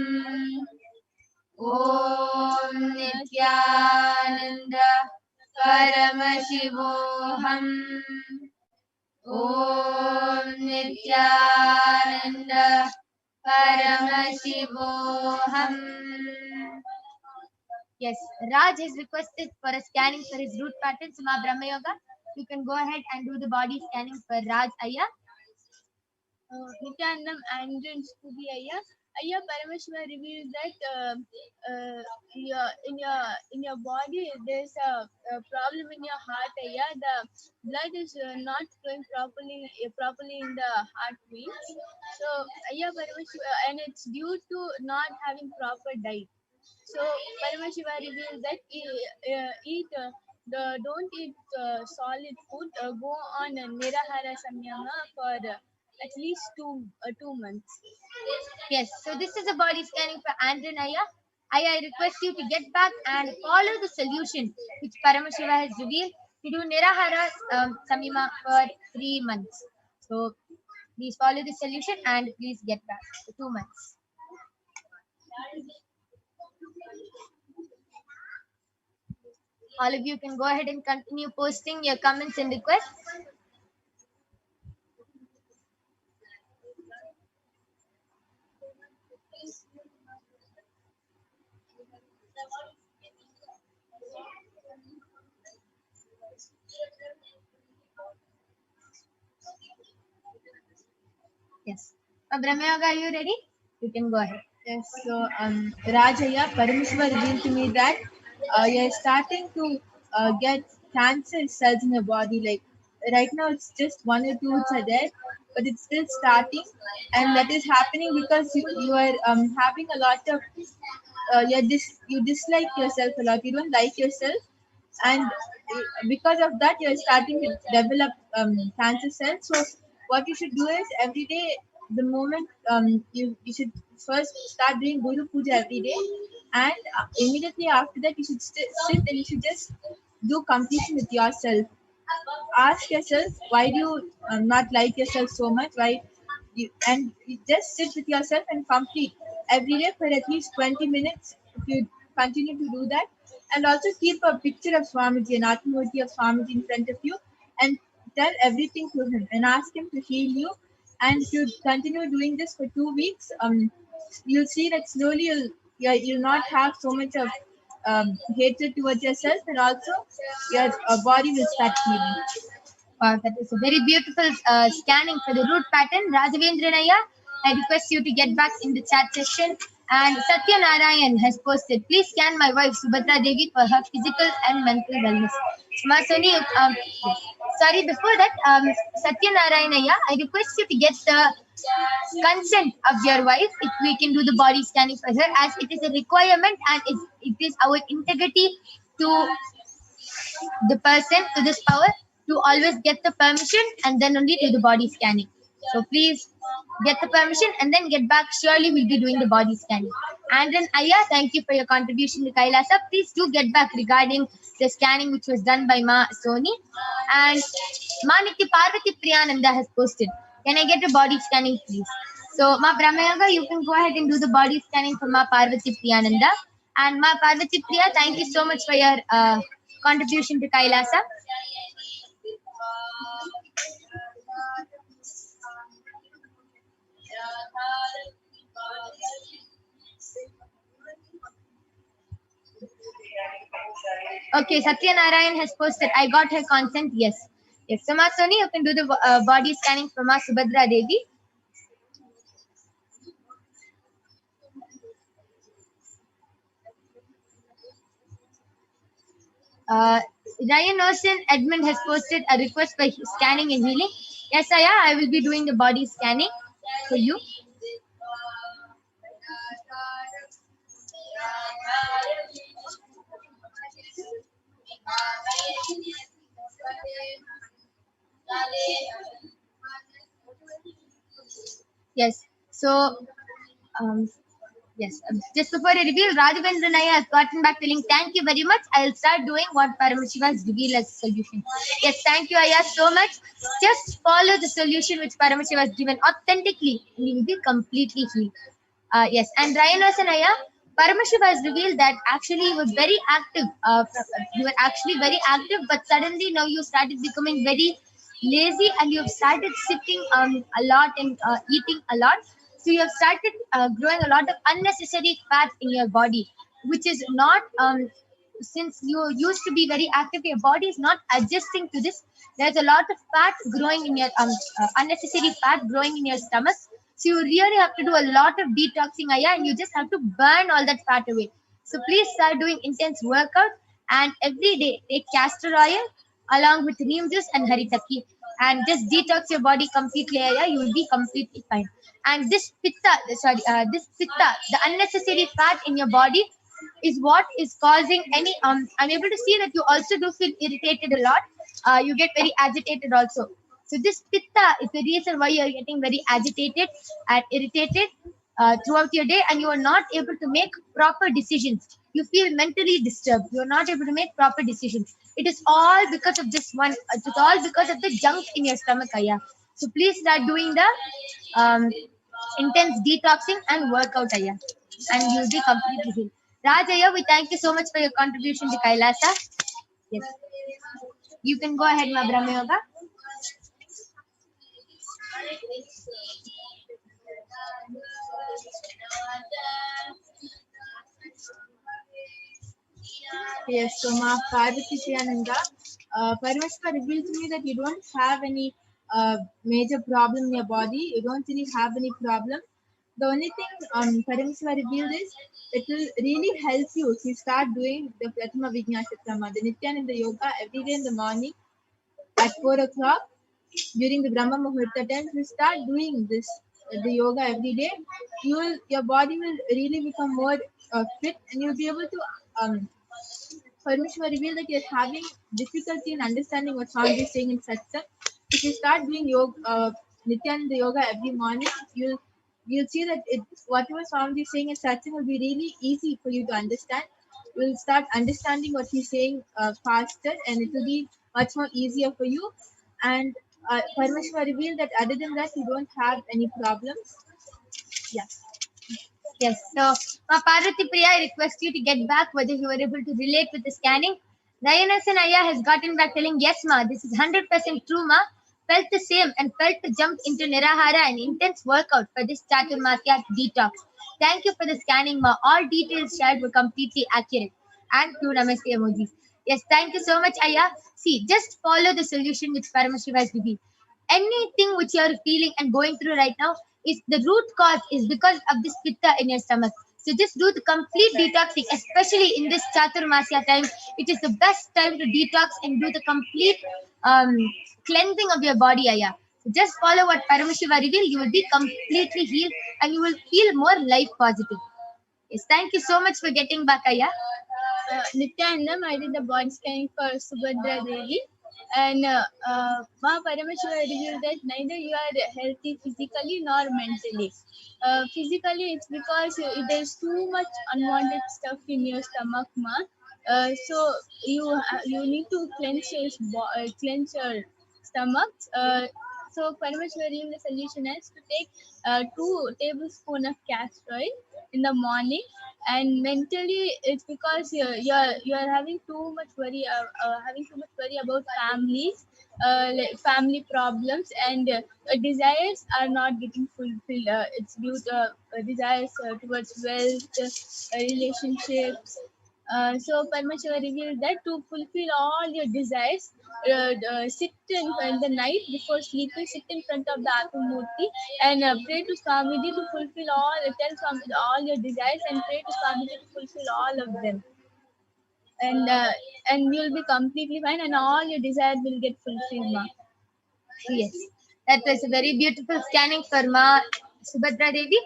Om Nithyananda Paramashivoham. Om Nithyananda Paramashivoham. Yes, Raj has requested for a scanning for his root pattern, Suma Brahma Yoga. You can go ahead and do the body scanning for Raj Aya. Nityanandam and Scooby Aya. Aya Paramashiva reveals that in your body there's a problem in your heart. Aya, the blood is not flowing properly in the heart veins. So Aya Paramashiva, and it's due to not having proper diet. So Paramashiva reveals that don't eat solid food. Go on a Nirahara Samyama for at least 2 months. Yes, so this is a body scanning for Andrew Aya. I request you to get back and follow the solution which Paramashiva has revealed to do Nirahara Samyama for 3 months. So please follow the solution and please get back for 2 months. All of you can go ahead and continue posting your comments and requests. Yes. Brahma Yoga, are you ready? You can go ahead. Yes, so Rajaya, Paramashiva revealed to me that you're starting to get cancer cells in your body. Like right now, it's just 1 or 2 which are there, but it's still starting, and that is happening because you are having a lot of you dislike yourself a lot. You don't like yourself, and because of that, you're starting to develop cancer cells. So what you should do is every day, the moment you should first start doing Guru Puja every day, and immediately after that you should sit and you should just do completion with yourself. Ask yourself, why do you not like yourself so much? You just sit with yourself and complete every day for at least 20 minutes if you continue to do that. And also keep a picture of Swamiji, an Atmamurti of Swamiji in front of you, and tell everything to him and ask him to heal you. And if you continue doing this for 2 weeks, you'll see that slowly you'll not have so much of hatred towards yourself, and also your body will start healing. Wow, that is a very beautiful scanning for the root pattern. Rajavendranaya, I request you to get back in the chat session. And Satya Narayan has posted, please scan my wife Subhadra Devi for her physical and mental wellness. Masoni, sorry, before that, Satya Narayanaya, I request you to get the consent of your wife if we can do the body scanning for her, as it is a requirement and it is our integrity to the person, to this power, to always get the permission and then only do the body scanning. So please get the permission and then get back. Surely we'll be doing the body scanning. And then Aya, thank you for your contribution to Kailasa. Please do get back regarding the scanning which was done by Ma Soni. And Ma Nitya Parvati Priyananda has posted, can I get a body scanning please? So Ma Brahmayoga, you can go ahead and do the body scanning for Ma Parvati Priyananda. And Ma Parvati Priya, thank you so much for your contribution to Kailasa. Okay, Satya Narayan has posted, I got her consent. Yes. Yes. So, Ma Soni, you can do the body scanning for Ma Subhadra Devi. Ryan Ocean Edmund has posted a request for scanning and healing. Yes, Aya, I will be doing the body scanning for you. Yes. So, yes. Just before I reveal, Raghavendra Naya has gotten back telling, thank you very much. I'll start doing what Paramashiva has revealed as a solution. Yes, thank you, Aya, so much. Just follow the solution which Paramashiva has given authentically, and you will be completely healed. Yes, and Ryan and Aya, Paramashiva has revealed that actually you were very active. You were actually very active, but suddenly now you started becoming very lazy and you have started sitting a lot and eating a lot. So you have started growing a lot of unnecessary fat in your body, which is not, since you used to be very active, your body is not adjusting to this. There's a lot of fat growing in your, unnecessary fat growing in your stomach. So you really have to do a lot of detoxing, Aya, and you just have to burn all that fat away. So please start doing intense workout and every day take castor oil along with neem juice and haritaki and just detox your body completely, Aya. You will be completely fine. And this pitta, the unnecessary fat in your body is what is causing any, I'm able to see that you also do feel irritated a lot. You get very agitated also. So this pitta is the reason why you are getting very agitated and irritated throughout your day, and you are not able to make proper decisions. You feel mentally disturbed. You are not able to make proper decisions. It is all because of this one. It is all because of the junk in your stomach, Aya. So please start doing the intense detoxing and workout, Aya, and you'll be completely healed. Raj, Aya, we thank you so much for your contribution to Kailasa. Yes. You can go ahead, Ma Brahma Yoga. Yes, so Ma Parvati Priyananda, Paramashiva revealed to me that you don't have any major problem in your body. You don't really have any problem. The only thing Paramashiva revealed is it will really help you if you start doing the Prathama Vijnashakrama, the Nithyananda Yoga every day in the morning at 4 o'clock during the Brahma Muhurta time. If you start doing this, the yoga every day, your body will really become more fit, and you'll be able to Parashakti revealed that you're having difficulty in understanding what Swami is saying in satsang. If you start doing yoga, Nithyananda yoga every morning, you'll see that whatever Swami is saying in satsang will be really easy for you to understand. You'll start understanding what he's saying faster, and it will be much more easier for you. And Parashakti revealed that other than that, you don't have any problems. Yeah. Yes. So, Ma Parvati Priya, I request you to get back whether you were able to relate with the scanning. Dayanasan Aya has gotten back telling, yes, Ma, this is 100% true, Ma. Felt the same and felt to jump into Nirahara and intense workout for this Chaturmasya detox. Thank you for the scanning, Ma. All details shared were completely accurate. And two namaste emojis. Yes, thank you so much, Aya. See, just follow the solution which Paramashiva has revealed. Anything which you are feeling and going through right now, is the root cause is because of this pitta in your stomach. So just do the complete detoxing, especially in this Chaturmasya time. It is the best time to detox and do the complete cleansing of your body, Aya. So just follow what Paramashiva revealed. You will be completely healed and you will feel more life positive. Yes, thank you so much for getting back, Aya. Nithyanandam, I did the body scanning for Subhadra Devi. And Ma Parameshwara revealed that neither you are healthy physically nor mentally. Physically, it's because there's too much unwanted stuff in your stomach, Ma. So you need to cleanse your stomach. So Parameshwara revealed the solution is to take 2 tablespoons of castor oil in the morning. And mentally it's because you're having too much worry, having too much worry about families, like family problems, and desires are not getting fulfilled. It's due to desires towards wealth, relationships. So Parmashiva revealed that to fulfill all your desires, sit in the night before sleeping, sit in front of the Atmamurti and pray to Swamiji to fulfill tell Swamiji all your desires and pray to Swamiji to fulfill all of them. And you'll be completely fine and all your desires will get fulfilled, Ma. Yes, that was a very beautiful scanning for Ma Subhadra Devi.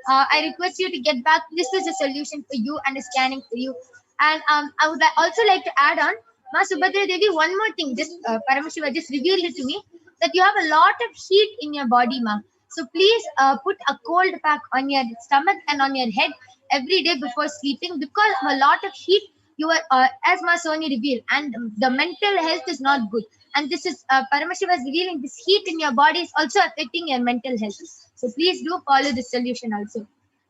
I request you to get back. This is a solution for you and a scanning for you. And I would also like to add on, Ma Subhadra Devi, one more thing. Just Paramashiva just revealed it to me that you have a lot of heat in your body, Ma. So please put a cold pack on your stomach and on your head every day before sleeping, because of a lot of heat you are, as Ma Soni revealed, and the mental health is not good. And this is Paramashiva is revealing this heat in your body is also affecting your mental health. So please do follow this solution also.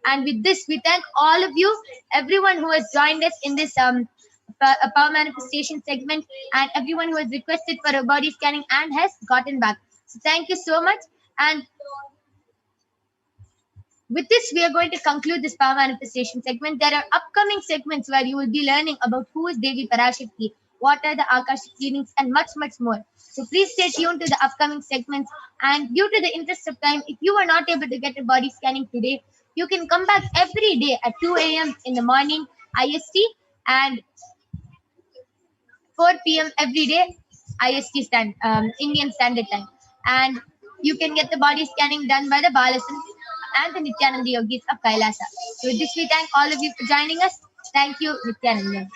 And with this, we thank all of you, everyone who has joined us in this power manifestation segment, and everyone who has requested for a body scanning and has gotten back. So thank you so much. And with this, we are going to conclude this power manifestation segment. There are upcoming segments where you will be learning about who is Devi Parashakti, what are the Akashic feelings, and much, much more. So please stay tuned to the upcoming segments. And due to the interest of time, if you are not able to get a body scanning today, you can come back every day at 2 a.m. in the morning, IST, and 4 p.m. every day, Indian Standard Time. And you can get the body scanning done by the Balasan and the Nithyananda Yogis of Kailasa. So with this, we thank all of you for joining us. Thank you, Nithyananda.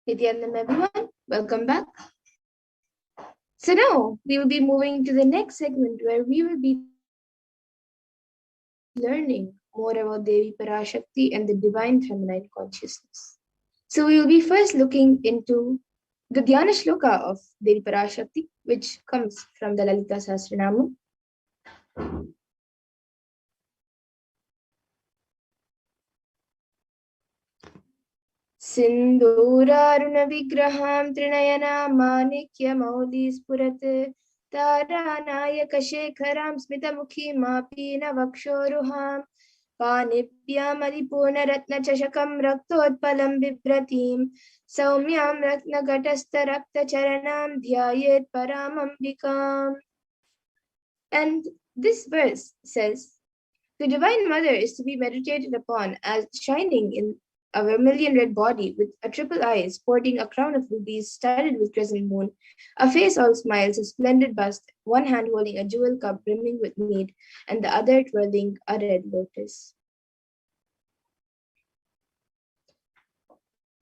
Nithyananda, everyone, welcome back. So now we will be moving to the next segment where we will be learning more about Devi Parashakti and the divine feminine consciousness. So we will be first looking into the Dhyana Shloka of Devi Parashakti, which comes from the Lalita Sahasranama. सिन्दूरारुणविग्रहां त्रिनयनां माणिक्यमौलिस्फुरत् तारानायकशेखरां स्मितमुखीमापीनवक्षोरुहां पाणिभ्यामलिपूर्णरत्नचषकं रक्तोत्पलं बिभ्रतीं सौम्यां रत्नघटस्थरक्तचरणां ध्यायेत् परामम्बिकाम्. And this verse says, the Divine Mother is to be meditated upon as shining in a vermilion red body with a triple eye, sporting a crown of rubies studded with crescent moon, a face all smiles, a splendid bust, one hand holding a jewel cup brimming with mead, and the other twirling a red lotus.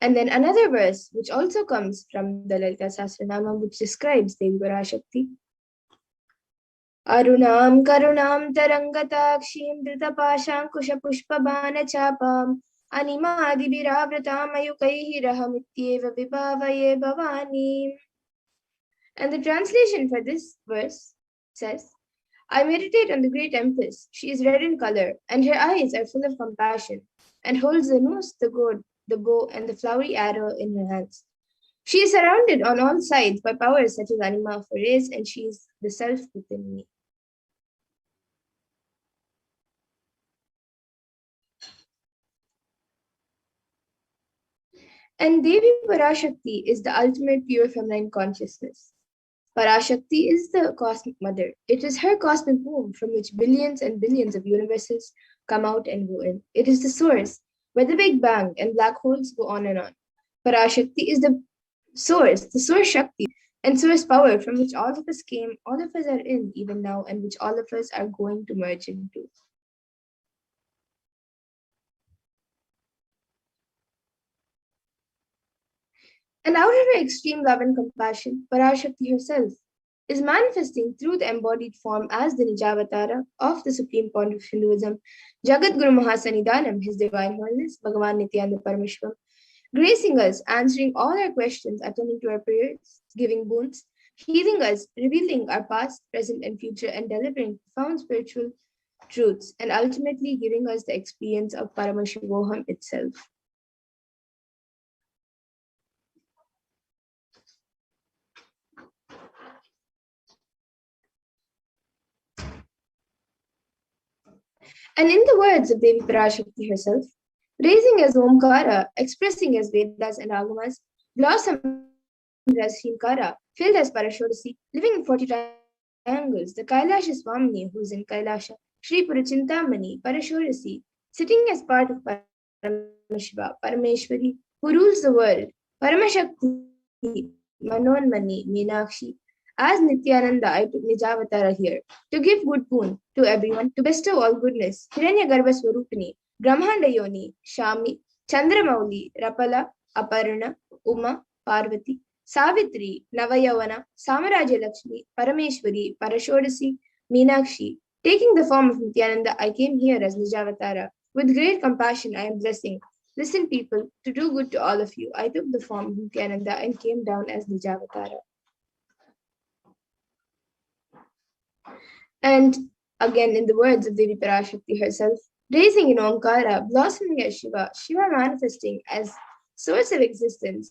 And then another verse, which also comes from the Lalita Sahasranama, which describes Devi Parashakti. Arunam karunam tarangatakshim dhritapaşankuşapuşpabanachapam animadibhiravratam ayukaihi rahamityeva vibhavaye bhavani. And the translation for this verse says, I meditate on the great empress. She is red in color, and her eyes are full of compassion, and holds the noose, the gourd, the bow, and the flowery arrow in her hands. She is surrounded on all sides by powers such as anima for rays, and she is the self within me. And Devi Parashakti is the ultimate pure feminine consciousness. Parashakti is the cosmic mother. It is her cosmic womb from which billions and billions of universes come out and go in. It is the source where the Big Bang and black holes go on and on. Parashakti is the source Shakti, and source power from which all of us came, all of us are in even now, and which all of us are going to merge into. And out of her extreme love and compassion, Parashakti herself is manifesting through the embodied form as the Nijavatara of the Supreme Point of Hinduism, Jagat Guru Mahasanidanam, His Divine Holiness, Bhagavan Nithyananda Paramashivam, gracing us, answering all our questions, attending to our prayers, giving boons, healing us, revealing our past, present, and future, and delivering profound spiritual truths, and ultimately giving us the experience of Paramashivoham itself. And in the words of Devi Parashakti herself, raising as Omkara, expressing as Vedas and Agamas, blossomed as Hinkara, filled as Parashodasi, living in 40 triangles, the Kailasha Swamini, who is in Kailasha, Sri Purachintamani, Parashodasi, sitting as part of Paramashiva, Parameshwari, who rules the world, Paramashakti, Manonmani, Meenakshi. As Nithyananda, I took Nijavatara here to give good boon to everyone, to bestow all goodness. Hiranyagarbha Swarupini, Brahmanda Yoni, Shami, Chandramauli, Rapala, Aparna, Uma, Parvati, Savitri, Navayavana, Samaraja Lakshmi, Parameshwari, Parashodasi, Meenakshi. Taking the form of Nithyananda, I came here as Nijavatara. With great compassion, I am blessing. Listen, people, to do good to all of you. I took the form of Nithyananda and came down as Nijavatara. And again, in the words of Devi Parashakti herself, raising in Omkara, blossoming as Shiva, Shiva manifesting as source of existence,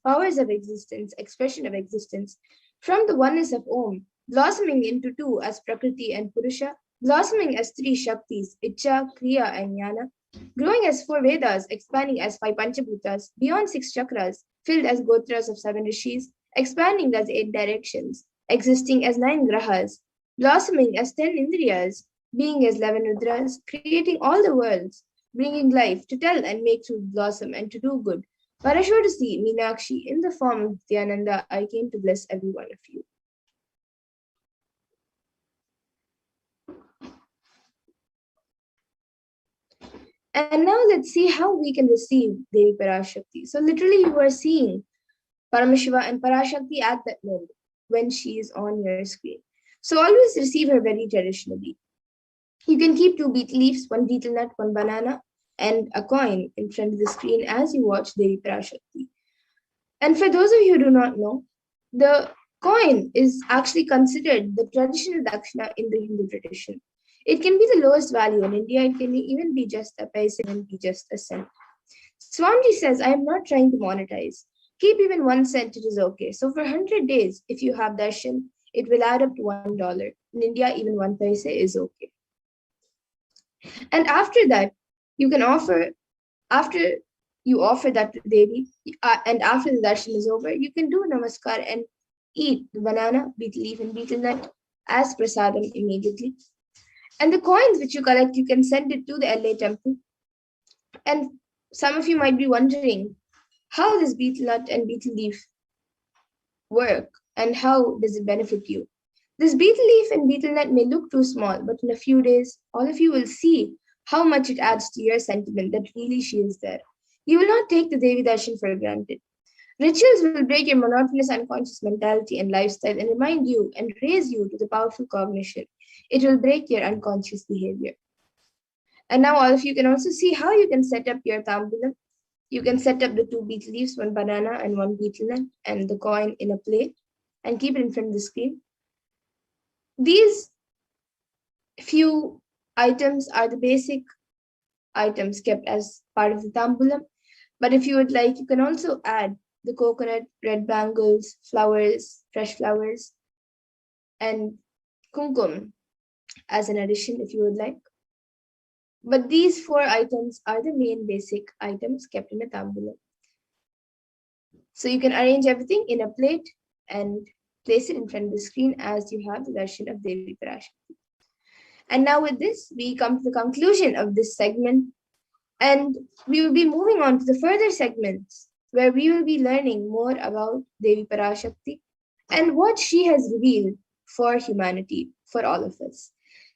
powers of existence, expression of existence, from the oneness of Om, blossoming into two as Prakriti and Purusha, blossoming as three Shaktis, Icha, Kriya, and Jnana, growing as four Vedas, expanding as five Panchabhutas, beyond six chakras, filled as Gotras of seven Rishis, expanding as 8 directions, existing as 9 Grahas, blossoming as 10 Indriyas, being as 11 Rudras, creating all the worlds, bringing life to tell and make truth blossom and to do good. Parashodasi, Meenakshi, in the form of Nithyananda, I came to bless every one of you. And now let's see how we can receive Devi Parashakti. So literally you are seeing Paramashiva and Parashakti at that moment when she is on your screen. So always receive her very traditionally. You can keep 2 betel leaves, 1 betel nut, 1 banana, and a coin in front of the screen as you watch Devi Parashakti. And for those of you who do not know, the coin is actually considered the traditional dakshina in the Hindu tradition. It can be the lowest value in India. It can even be just a paisa, it can be just a cent. Swamiji says, I am not trying to monetize. Keep even 1 cent, it is okay. So for 100 days, if you have darshan, it will add up to $1. In India, even 1 paisa is okay. And after that, you can offer, after you offer that to Devi, and after the darshan is over, you can do namaskar and eat the banana, betel leaf, and betel nut as prasadam immediately. And the coins which you collect, you can send it to the LA temple. And some of you might be wondering, how does betel nut and betel leaf work and how does it benefit you? This betel leaf and betel nut may look too small, but in a few days, all of you will see how much it adds to your sentiment that really she is there. You will not take the Devi Darshan for granted. Rituals will break your monotonous unconscious mentality and lifestyle and remind you and raise you to the powerful cognition. It will break your unconscious behavior. And now all of you can also see how you can set up your tambulam. You can set up the 2 betel leaves, 1 banana and 1 betel nut and the coin in a plate and keep it in front of the screen. These few items are the basic items kept as part of the tambulam. But if you would like, you can also add the coconut, red bangles, flowers, fresh flowers, and kumkum as an addition if you would like. But these 4 items are the main basic items kept in a tambulam. So you can arrange everything in a plate and place it in front of the screen as you have the darshan of Devi Parashakti. And now with this, we come to the conclusion of this segment. And we will be moving on to the further segments where we will be learning more about Devi Parashakti and what she has revealed for humanity, for all of us.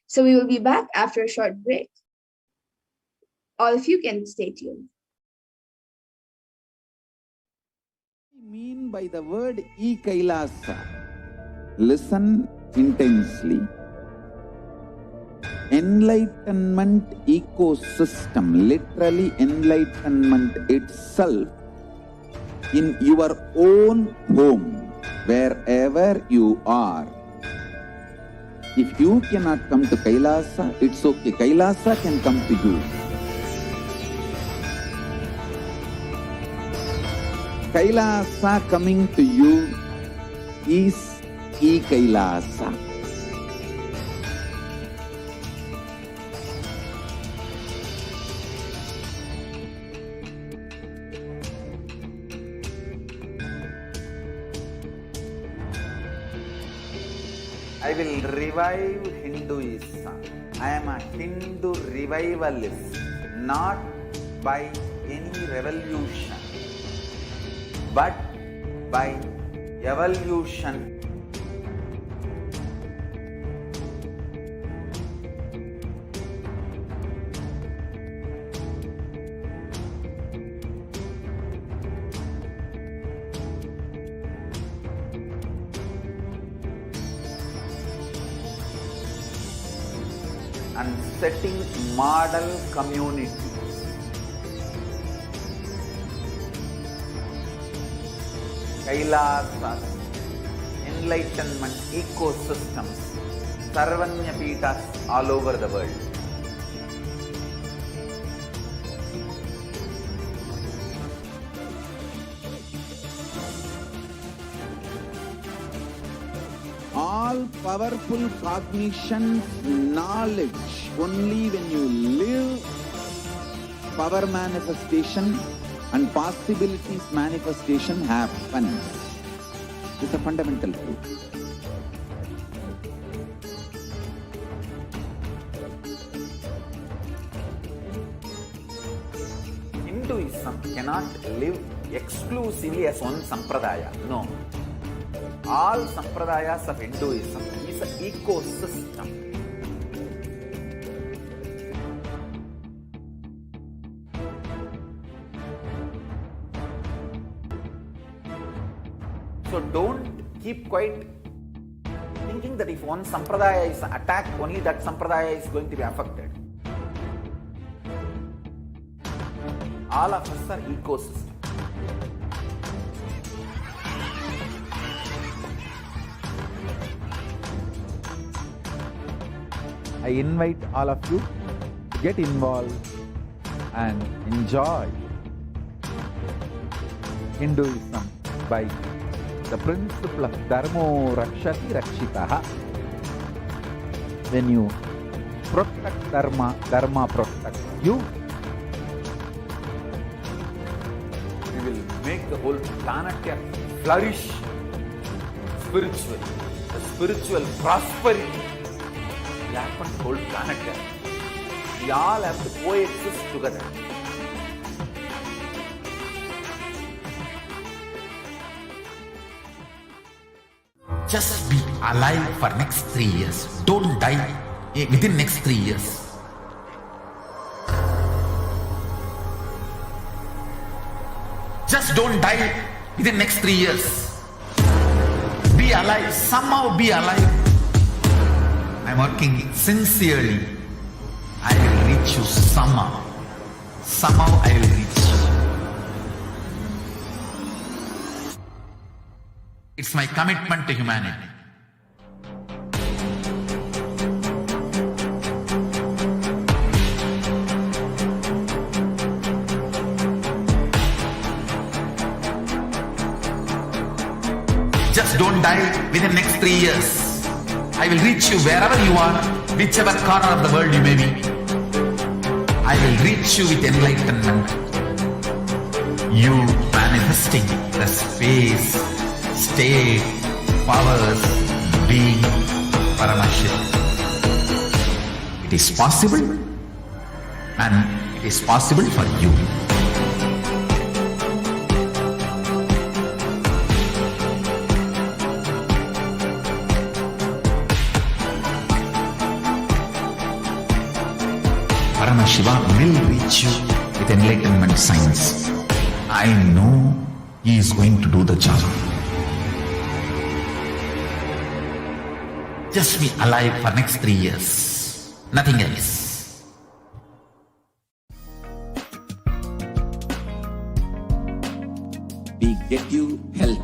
So we will be back after a short break. All of you can stay tuned. What I mean by the word e-Kailasa? Listen intensely. Enlightenment ecosystem, literally enlightenment itself, in your own home, wherever you are. If you cannot come to Kailasa, it's okay. Kailasa can come to you. Kailasa coming to you is e-Kailasa. I will revive Hinduism. I am a Hindu revivalist, not by any revolution, but by evolution. And setting model communities. Kailasas, enlightenment ecosystems, Sarvanya Pitas all over the world. All powerful cognition, knowledge, only when you live, power manifestation and possibilities manifestation happens. It's a fundamental truth. Hinduism cannot live exclusively as one sampradaya. No. All sampradayas of Hinduism is an ecosystem. So don't keep quiet thinking that if one sampradaya is attacked, only that sampradaya is going to be affected. All of us are ecosystem. I invite all of you to get involved and enjoy Hinduism by the principle of Dharmo Rakshati Rakshitaha. When you protect Dharma, Dharma protects you. We will make the whole planet flourish spiritually. The spiritual prosperity will happen to the whole planet. We all have to coexist together. Just be alive for next 3 years. Don't die within next 3 years. Just don't die within next 3 years. Be alive. Somehow be alive. I'm working sincerely. I will reach you somehow. Somehow I will reach you. It's my commitment to humanity. Just don't die within next 3 years. I will reach you wherever you are, whichever corner of the world you may be. I will reach you with enlightenment. You manifesting the space, state, powers, being Paramashivoham. It is possible, and it is possible for you. Paramashiva will reach you with enlightenment science. I know he is going to do the job. Just be alive for next 3 years. Nothing else. We get you health.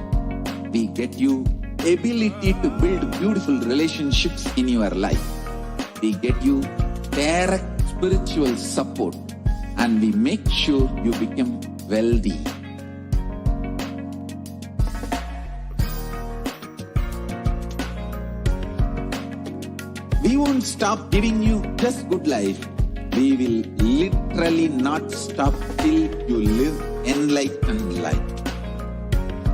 We get you ability to build beautiful relationships in your life. We get you direct spiritual support, and we make sure you become wealthy. We won't stop giving you just good life. We will literally not stop till you live enlightened life.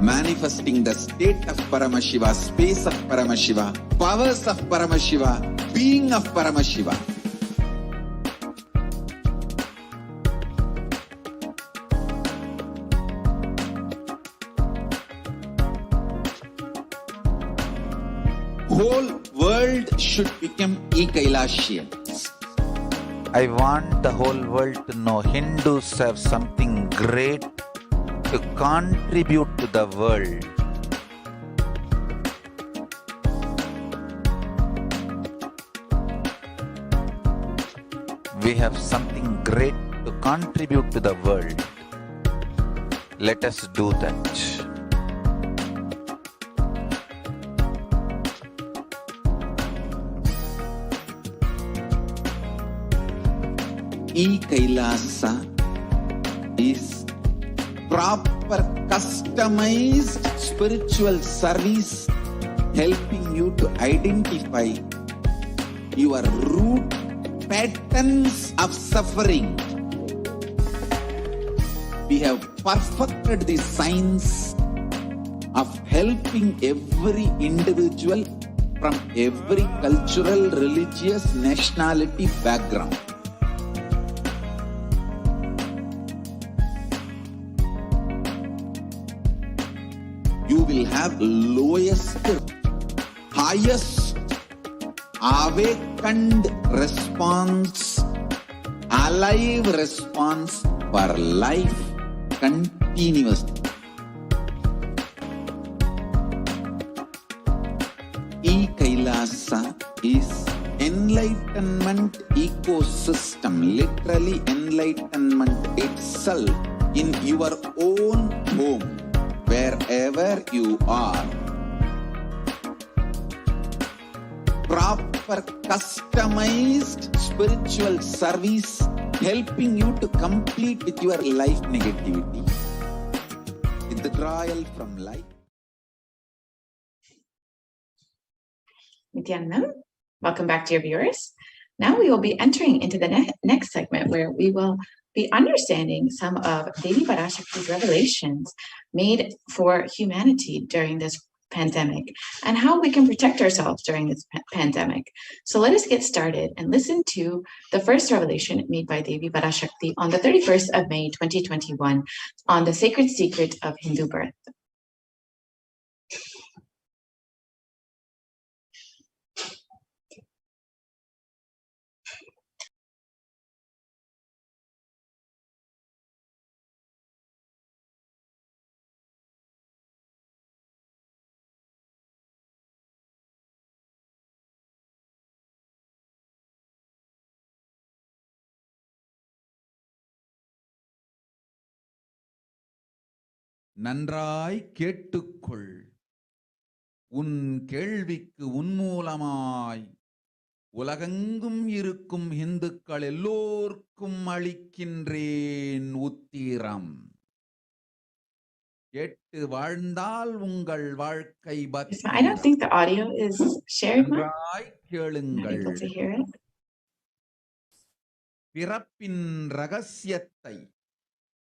Manifesting the state of Paramashiva, space of Paramashiva, powers of Paramashiva, being of Paramashiva. Whole world should become Ekailashians. I want the whole world to know Hindus have something great to contribute to the world. We have something great to contribute to the world. Let us do that. E-Kailasa is proper customized spiritual service helping you to identify your root patterns of suffering. We have perfected the science of helping every individual from every cultural, religious, nationality background. You will have lowest, highest, awakened response, alive response for life continuously. enlightenment ecosystem, literally enlightenment itself in your own home, wherever you are. Proper customized spiritual service helping you to complete with your life negativity, withdrawal from life. Nithyanandam, welcome back, dear viewers. Now we will be entering into the next segment where we will be understanding some of Devi Parashakti's revelations made for humanity during this pandemic and how we can protect ourselves during this pandemic. So let us get started and listen to the first revelation made by Devi Parashakti on the 31st of May 2021 on the sacred secret of Hindu birth. நன்றாய் கேட்டுக்கொள். உன் கேள்விக்கு உன்மூலமாய் உலகெங்கும் இருக்கும் இந்துக்கள் எல்லோர்க்கும் அளிக்கின்றேன் உத்திரம். கேட்டு வாழ்ந்தால் உங்கள் வாழ்க்கை I don't think the audio is shared. நன்றாய் கேளுங்கள். Able to hear it. பிறப்பின் ரகசியத்தை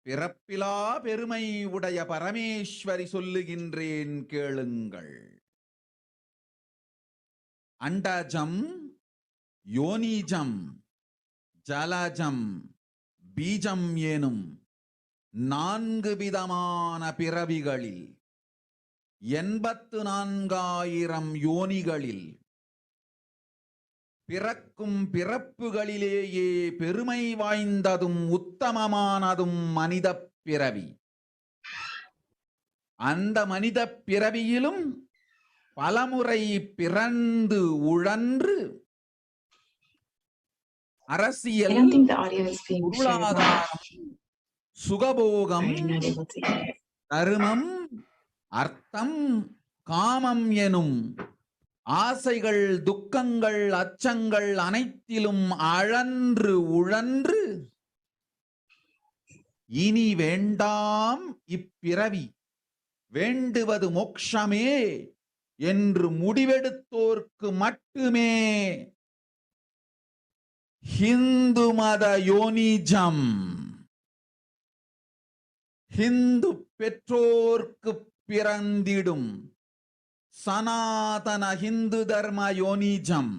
பிறப்பிலா பெருமை உடைய பரமேஸ்வரி சொல்லுகின்றேன் கேளுங்கள். அண்டஜம், யோனிஜம், ஜலஜம், பீஜம் எனும் 4 விதமான பிறவிகளில் 84,000 யோனிகளில் பிறக்கும் பிறப்புகளிலேயே பெருமை வாய்ந்ததும் உத்தமமானதும் மனித பிறவி. அந்த மனித பிறவியிலும் பலமுறை பிறந்து உழன்று அரசியல், பொருளாதாரம், சுகபோகம், தர்மம், அர்த்தம், காமம் எனும் ஆசைகள், துக்கங்கள், அச்சங்கள் அனைத்திலும் அழன்று உழன்று இனி வேண்டாம் இப்பிறவி, வேண்டுவது மோட்சமே என்று முடிவெடுத்தோர்க்கு மட்டுமே ஹிந்து மத யோனிஜம், ஹிந்து பெற்றோர்க்கு பிறந்திடும் சனாதன ஹிந்து தர்ம யோனிஜம்.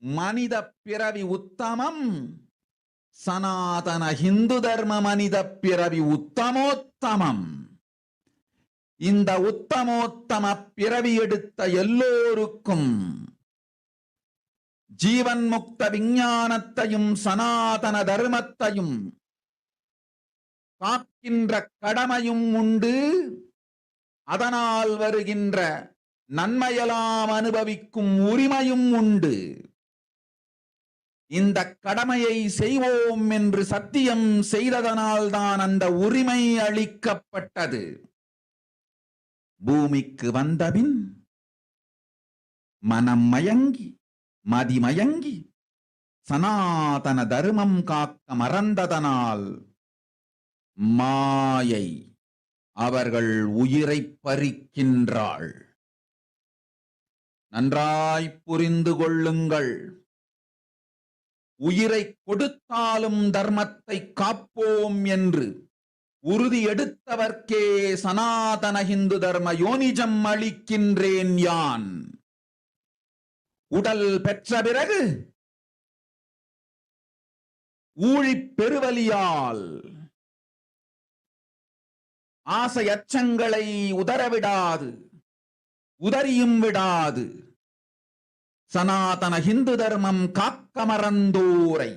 மனித பிறவி உத்தமம், சனாதன ஹிந்து தர்ம மனித பிறவி உத்தமோத்தமம். இந்த உத்தமோத்தம பிறவி எடுத்த எல்லோருக்கும் ஜீவன் முக்த விஞ்ஞானத்தையும் சனாதன தர்மத்தையும் காக்கின்ற கடமையும் உண்டு. அதனால் வருகின்ற நன்மையெல்லாம் அனுபவிக்கும் உரிமையும் உண்டு. இந்த கடமையை செய்வோம் என்று சத்தியம் செய்ததனால்தான் அந்த உரிமை அளிக்கப்பட்டது. பூமிக்கு வந்தபின் மனம் மயங்கி மதிமயங்கி சனாதன தர்மம் காக்க மறந்ததனால் மாயை அவர்கள் உயிரை பறிக்கின்றாள். நன்றாய் புரிந்து கொள்ளுங்கள். உயிரை கொடுத்தாலும் தர்மத்தை காப்போம் என்று உறுதி எடுத்தவர்க்கே சனாதன ஹிந்து தர்ம யோனிஜம் அளிக்கின்றேன் யான். உடல் பெற்ற பிறகு ஊழிப் பெருவலியால் ஆசை அச்சங்களை உதறவிடாது, உதறியும் விடாது சனாதன ஹிந்து தர்மம் காக்க மறந்தோரை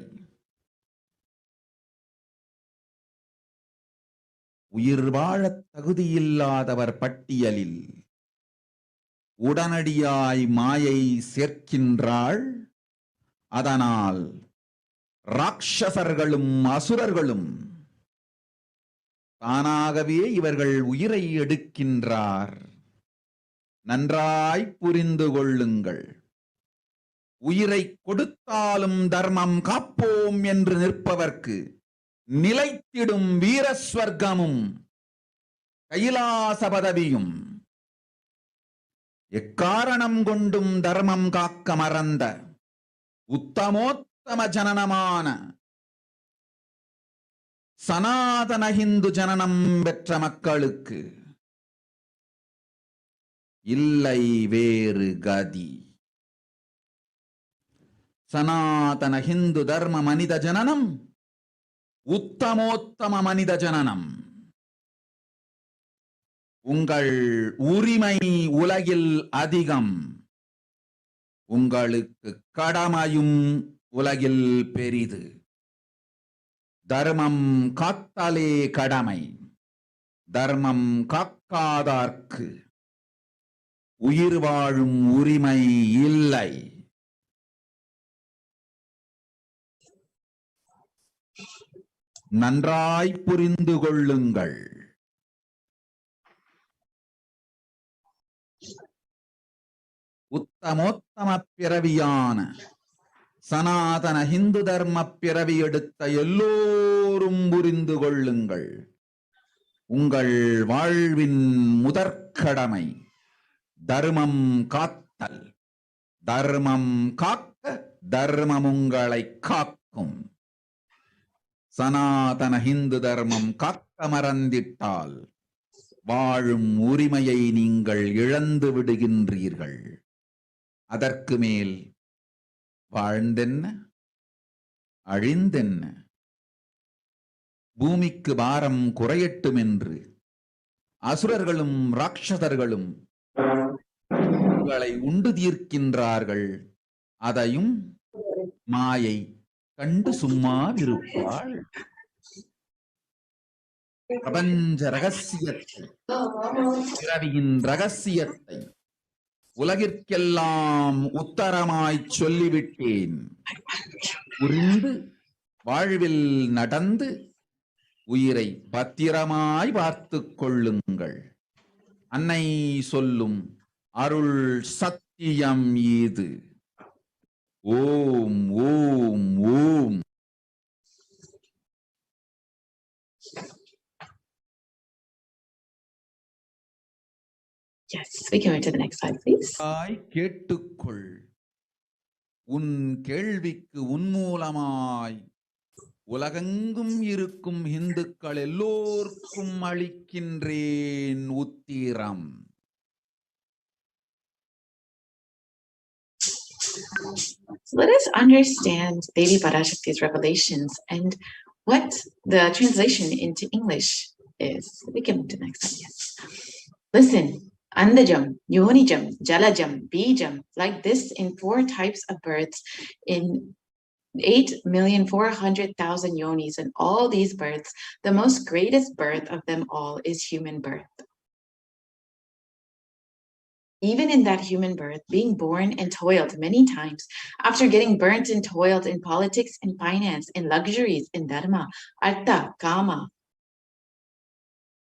உயிர் வாழத் தகுதியில்லாதவர் பட்டியலில் உடனடியாய் மாயை சேர்க்கின்றாள். அதனால் ராட்சசர்களும் அசுரர்களும் தானாகவே இவர்கள் உயிரை எடுக்கின்றார். நன்றாய் புரிந்து கொள்ளுங்கள். உயிரை கொடுத்தாலும் தர்மம் காப்போம் என்று நிற்பவர்க்கு நிலைத்திடும் வீரஸ்வர்க்கமும் கைலாச பதவியும், எக்காரணம் கொண்டும் தர்மம் காக்க மறந்த உத்தமோத்தம ஜனனமான சனாதன ஹிந்து ஜனனம் பெற்ற மக்களுக்கு இல்லை வேறு கதி. சனாதன ஹிந்து தர்ம மனித ஜனனம் உத்தமோத்தம மனித ஜனனம். உங்கள் உரிமை உலகில் அதிகம், உங்களுக்கு கடமையும் உலகில் பெரிது. தர்மம் காத்தாலே கடமை, தர்மம் காக்காதார்க்கு உயிர் வாழும் உரிமை இல்லை. நன்றாய் புரிந்து கொள்ளுங்கள். உத்தமோத்தம பிறவியான சனாதன ஹிந்து தர்ம பிறவி எடுத்த எல்லோரும் புரிந்து கொள்ளுங்கள். உங்கள் வாழ்வின் முதற்கடமை தர்மம் காத்தல். தர்மம் காக்க தர்மம் உங்களை காக்கும். சனாதன ஹிந்து தர்மம் காக்க மறந்திட்டால் வாழும் உரிமையை நீங்கள் இழந்து விடுகின்றீர்கள். அதற்கு மேல் வாழ்ந்தென்ன அழிந்தென்ன? பூமிக்கு பாரம் குறையட்டும் என்று அசுரர்களும் ராட்சதர்களும் உங்களை உண்டு தீர்க்கின்றார்கள். அதையும் மாயை கண்டு சும்மாவிருப்பாள். பிரபஞ்ச ரகசியத்தை, பிறவியின் ரகசியத்தை உலகிற்கெல்லாம் உத்தரமாய் சொல்லிவிட்டேன். புரிந்து வாழ்வில் நடந்து உயிரை பத்திரமாய் பார்த்துக் கொள்ளுங்கள். அன்னை சொல்லும் அருள் சத்தியம் இது. ஓம் ஓம் ஓம். Yes, we can move to the next slide, please. கேட்டுக்கொள். உன் கேள்விக்கு உன்மூலமாய் உலகெங்கும் இருக்கும் இந்துக்கள் எல்லோருக்கும் அளிக்கின்றேன் உத்திரம். So let us understand Devi Parashakti's revelations and what the translation into English is. We can move to the next slide. Yes. Listen. Andajam, Yonijam, Jalajam, Bijam, like this in 4 types of births in 8,400,000 yonis, and all these births, the most greatest birth of them all is human birth. Even in that human birth, being born and toiled many times, after getting burnt and toiled in politics and finance, in luxuries, in dharma, artha, kama,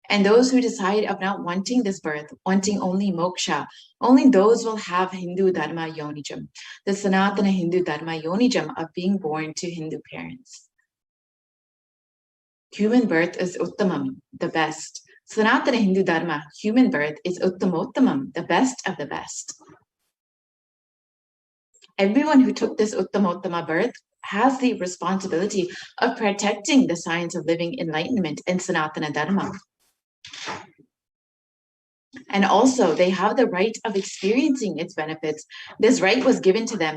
and those who decide of not wanting this birth, wanting only moksha, only those will have Hindu Dharma Yonijam, the Sanatana Hindu Dharma Yonijam of being born to Hindu parents. Human birth is Uttamam, the best. Sanatana Hindu Dharma, human birth, is Uttamottamam, the best of the best. Everyone who took this Uttamottama birth has the responsibility of protecting the science of living enlightenment in Sanatana Dharma. And also, they have the right of experiencing its benefits. This right was given to them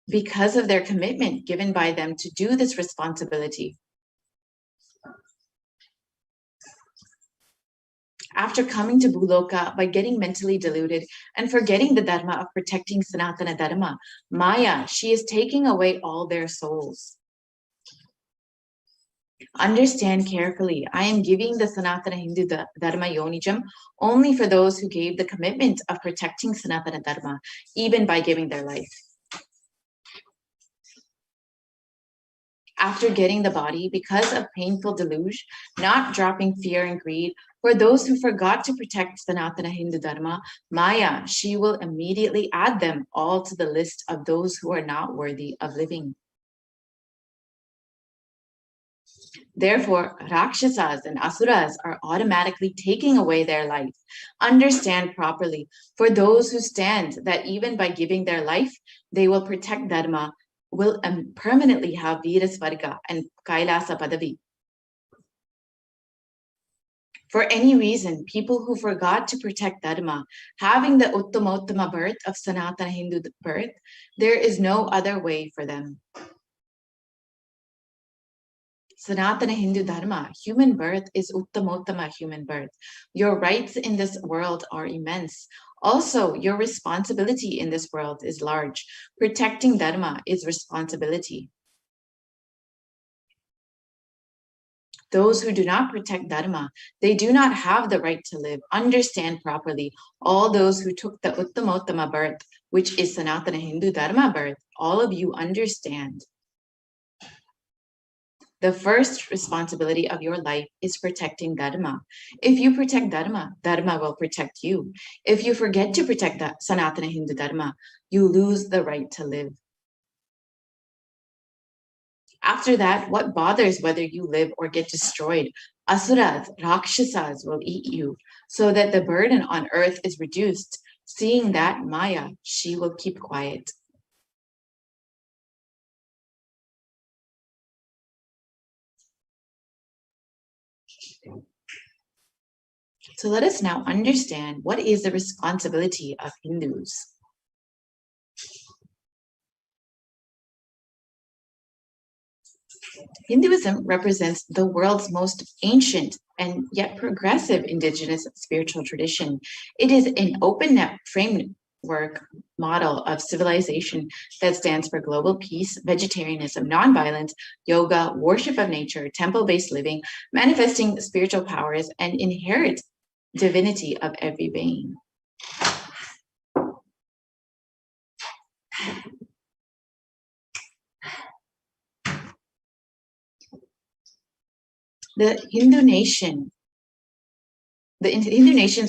because of their commitment given by them to do this responsibility. After coming to Bhuloka by getting mentally deluded and forgetting the dharma of protecting Sanatana Dharma, Maya, she is taking away all their souls. Understand carefully. I am giving the Sanatana Hindu Dharma Yonijam only for those who gave the commitment of protecting Sanatana Dharma, even by giving their life. After getting the body, because of painful deluge, not dropping fear and greed, for those who forgot to protect Sanatana Hindu Dharma, Maya, she will immediately add them all to the list of those who are not worthy of living. Therefore, Rakshasas and Asuras are automatically taking away their life. Understand properly, for those who stand that even by giving their life, they will protect Dharma, will permanently have Virasvarga and Kailasa Padavi. For any reason, people who forgot to protect Dharma, having the Uttamottama birth of Sanatana Hindu birth, there is no other way for them. Sanatana Hindu Dharma, human birth is Uttamottama human birth. Your rights in this world are immense. Also, your responsibility in this world is large. Protecting Dharma is responsibility. Those who do not protect Dharma, they do not have the right to live. Understand properly. All those who took the Uttamottama birth, which is Sanatana Hindu Dharma birth, all of you understand. The first responsibility of your life is protecting Dharma. If you protect Dharma, Dharma will protect you. If you forget to protect the Sanatana Hindu Dharma, you lose the right to live. After that, what bothers whether you live or get destroyed? Asuras, Rakshasas will eat you, so that the burden on earth is reduced. Seeing that, Maya, she will keep quiet. So let us now understand what is the responsibility of Hindus. Hinduism represents the world's most ancient and yet progressive indigenous spiritual tradition. It is an open framework model of civilization that stands for global peace, vegetarianism, nonviolence, yoga, worship of nature, temple-based living, manifesting spiritual powers, and inherent divinity of every being. The Hindu nations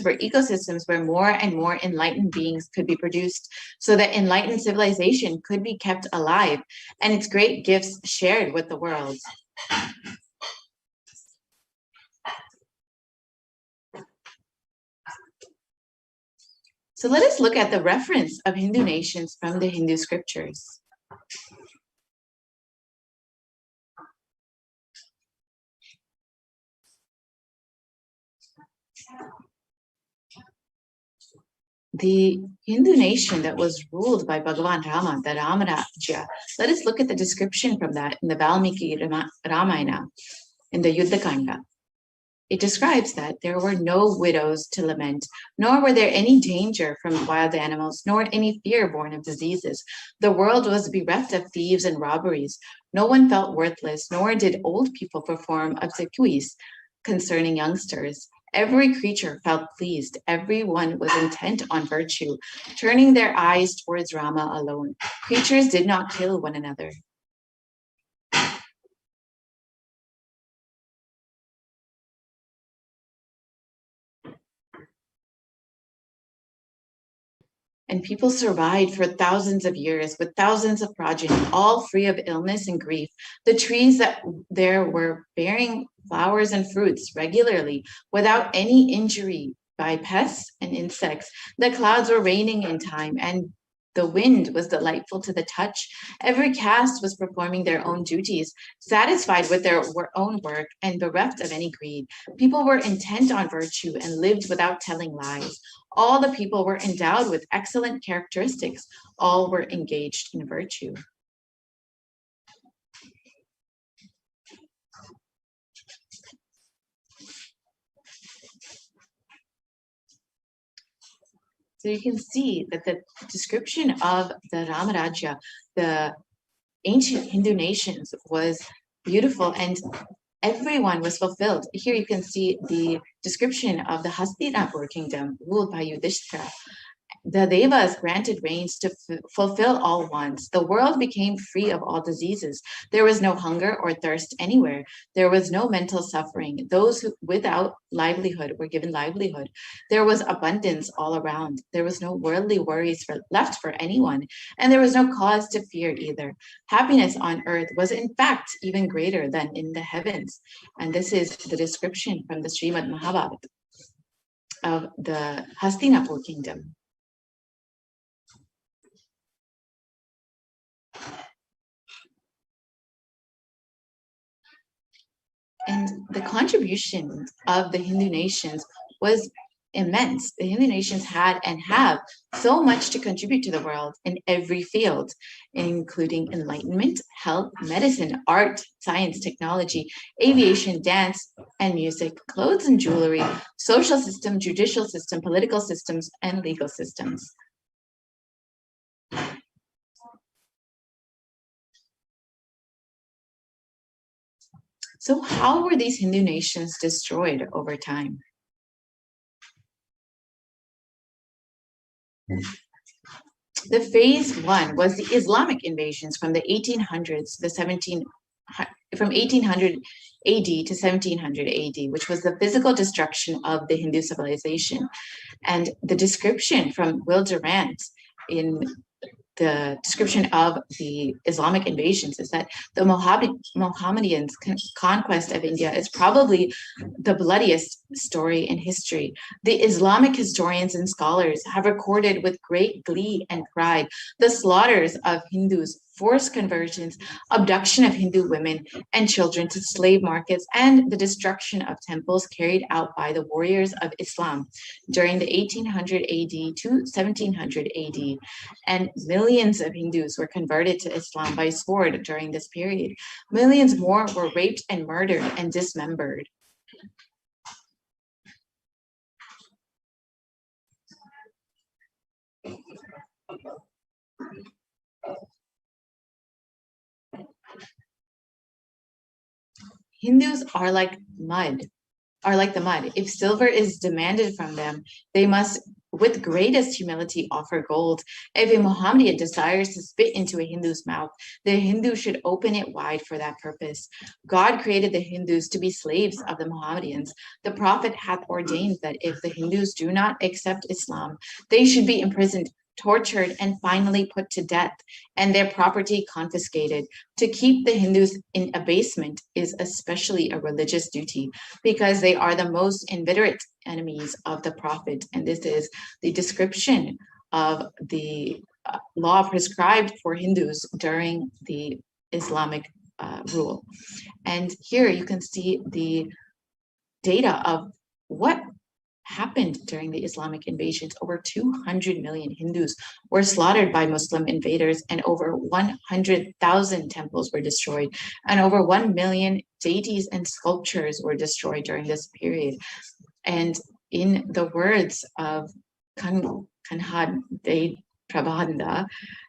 were ecosystems where more and more enlightened beings could be produced, so that enlightened civilization could be kept alive and its great gifts shared with the world. So let us look at the reference of Hindu nations from the Hindu scriptures. The Hindu nation that was ruled by Bhagavan Rama, the Ramarajya, let us look at the description from that in the Valmiki Ramayana, in the Yuddha Kanda. It describes that there were no widows to lament, nor were there any danger from wild animals, nor any fear born of diseases. The world was bereft of thieves and robberies. No one felt worthless, nor did old people perform obsequies concerning youngsters. Every creature felt pleased. Everyone was intent on virtue, turning their eyes towards Rama alone. Creatures did not kill one another. And people survived for thousands of years with thousands of progeny, all free of illness and grief. The trees that there were bearing flowers and fruits regularly without any injury by pests and insects. The clouds were raining in time, and the wind was delightful to the touch. Every caste was performing their own duties, satisfied with their own work and bereft of any greed. People were intent on virtue and lived without telling lies. All the people were endowed with excellent characteristics. All were engaged in virtue. So you can see that the description of the Ramarajya, the ancient Hindu nations, was beautiful, and everyone was fulfilled. Here you can see the description of the Hastinapur kingdom ruled by Yudhishthira. The Devas granted rains to fulfill all wants. The world became free of all diseases. There was no hunger or thirst anywhere. There was no mental suffering. Those without livelihood were given livelihood. There was abundance all around. There was no worldly worries left for anyone, and there was no cause to fear either. Happiness on earth was in fact even greater than in the heavens. And this is the description from the Srimad Mahabharata of the Hastinapur kingdom. And the contribution of the Hindu nations was immense. The Hindu nations had and have so much to contribute to the world in every field, including enlightenment, health, medicine, art, science, technology, aviation, dance, and music, clothes and jewelry, social system, judicial system, political systems, and legal systems. So how were these Hindu nations destroyed over time? The phase one was the Islamic invasions from the 1800s to from 1800 AD to 1700 AD, which was the physical destruction of the Hindu civilization. And the description from Will Durant in the description of the Islamic invasions is that the Mohammedans' conquest of India is probably the bloodiest story in history. The Islamic historians and scholars have recorded with great glee and pride the slaughters of Hindus, forced conversions, abduction of Hindu women and children to slave markets, and the destruction of temples carried out by the warriors of Islam during the 1800 AD to 1700 AD. And millions of Hindus were converted to Islam by sword during this period. Millions more were raped and murdered and dismembered. Hindus are like the mud. If silver is demanded from them, they must, with greatest humility, offer gold. If a Mohammedan desires to spit into a Hindu's mouth, the Hindu should open it wide for that purpose. God created the Hindus to be slaves of the Mohammedans. The Prophet hath ordained that if the Hindus do not accept Islam, they should be imprisoned, tortured, and finally put to death, and their property confiscated. To keep the Hindus in abasement is especially a religious duty, because they are the most inveterate enemies of the Prophet. And this is the description of the law prescribed for Hindus during the Islamic rule. And here you can see the data of what happened during the Islamic invasions. Over 200 million Hindus were slaughtered by Muslim invaders, and over 100,000 temples were destroyed, and over 1 million deities and sculptures were destroyed during this period. And in the words of Kanhad De Prabhanda,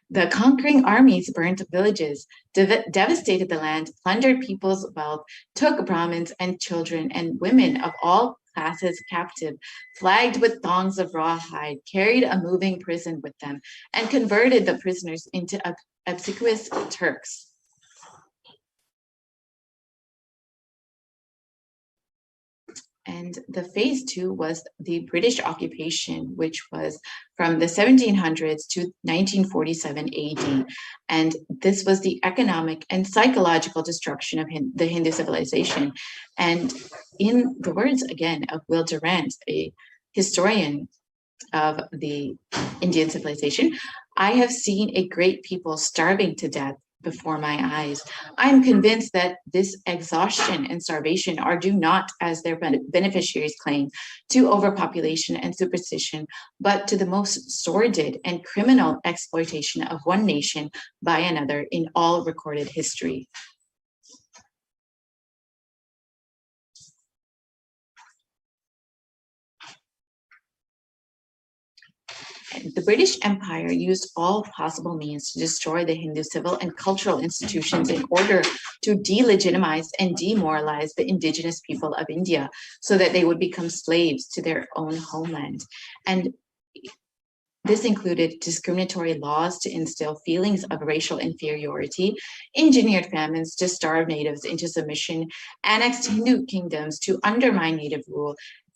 the conquering armies burnt villages, devastated the land, plundered people's wealth, took Brahmins and children and women of all classes captive, flagged with thongs of rawhide, carried a moving prison with them, and converted the prisoners into obsequious Turks. And the phase two was the British occupation, which was from the 1700s to 1947 AD. And this was the economic and psychological destruction of the Hindu civilization. And in the words, again, of Will Durant, a historian of the Indian civilization, I have seen a great people starving to death before my eyes. I'm convinced that this exhaustion and starvation are due not, as their beneficiaries claim, to overpopulation and superstition, but to the most sordid and criminal exploitation of one nation by another in all recorded history. The British Empire used all possible means to destroy the Hindu civil and cultural institutions in order to delegitimize and demoralize the indigenous people of India so that they would become slaves to their own homeland. And this included discriminatory laws to instill feelings of racial inferiority, engineered famines to starve natives into submission, annexed Hindu kingdoms to undermine native rule,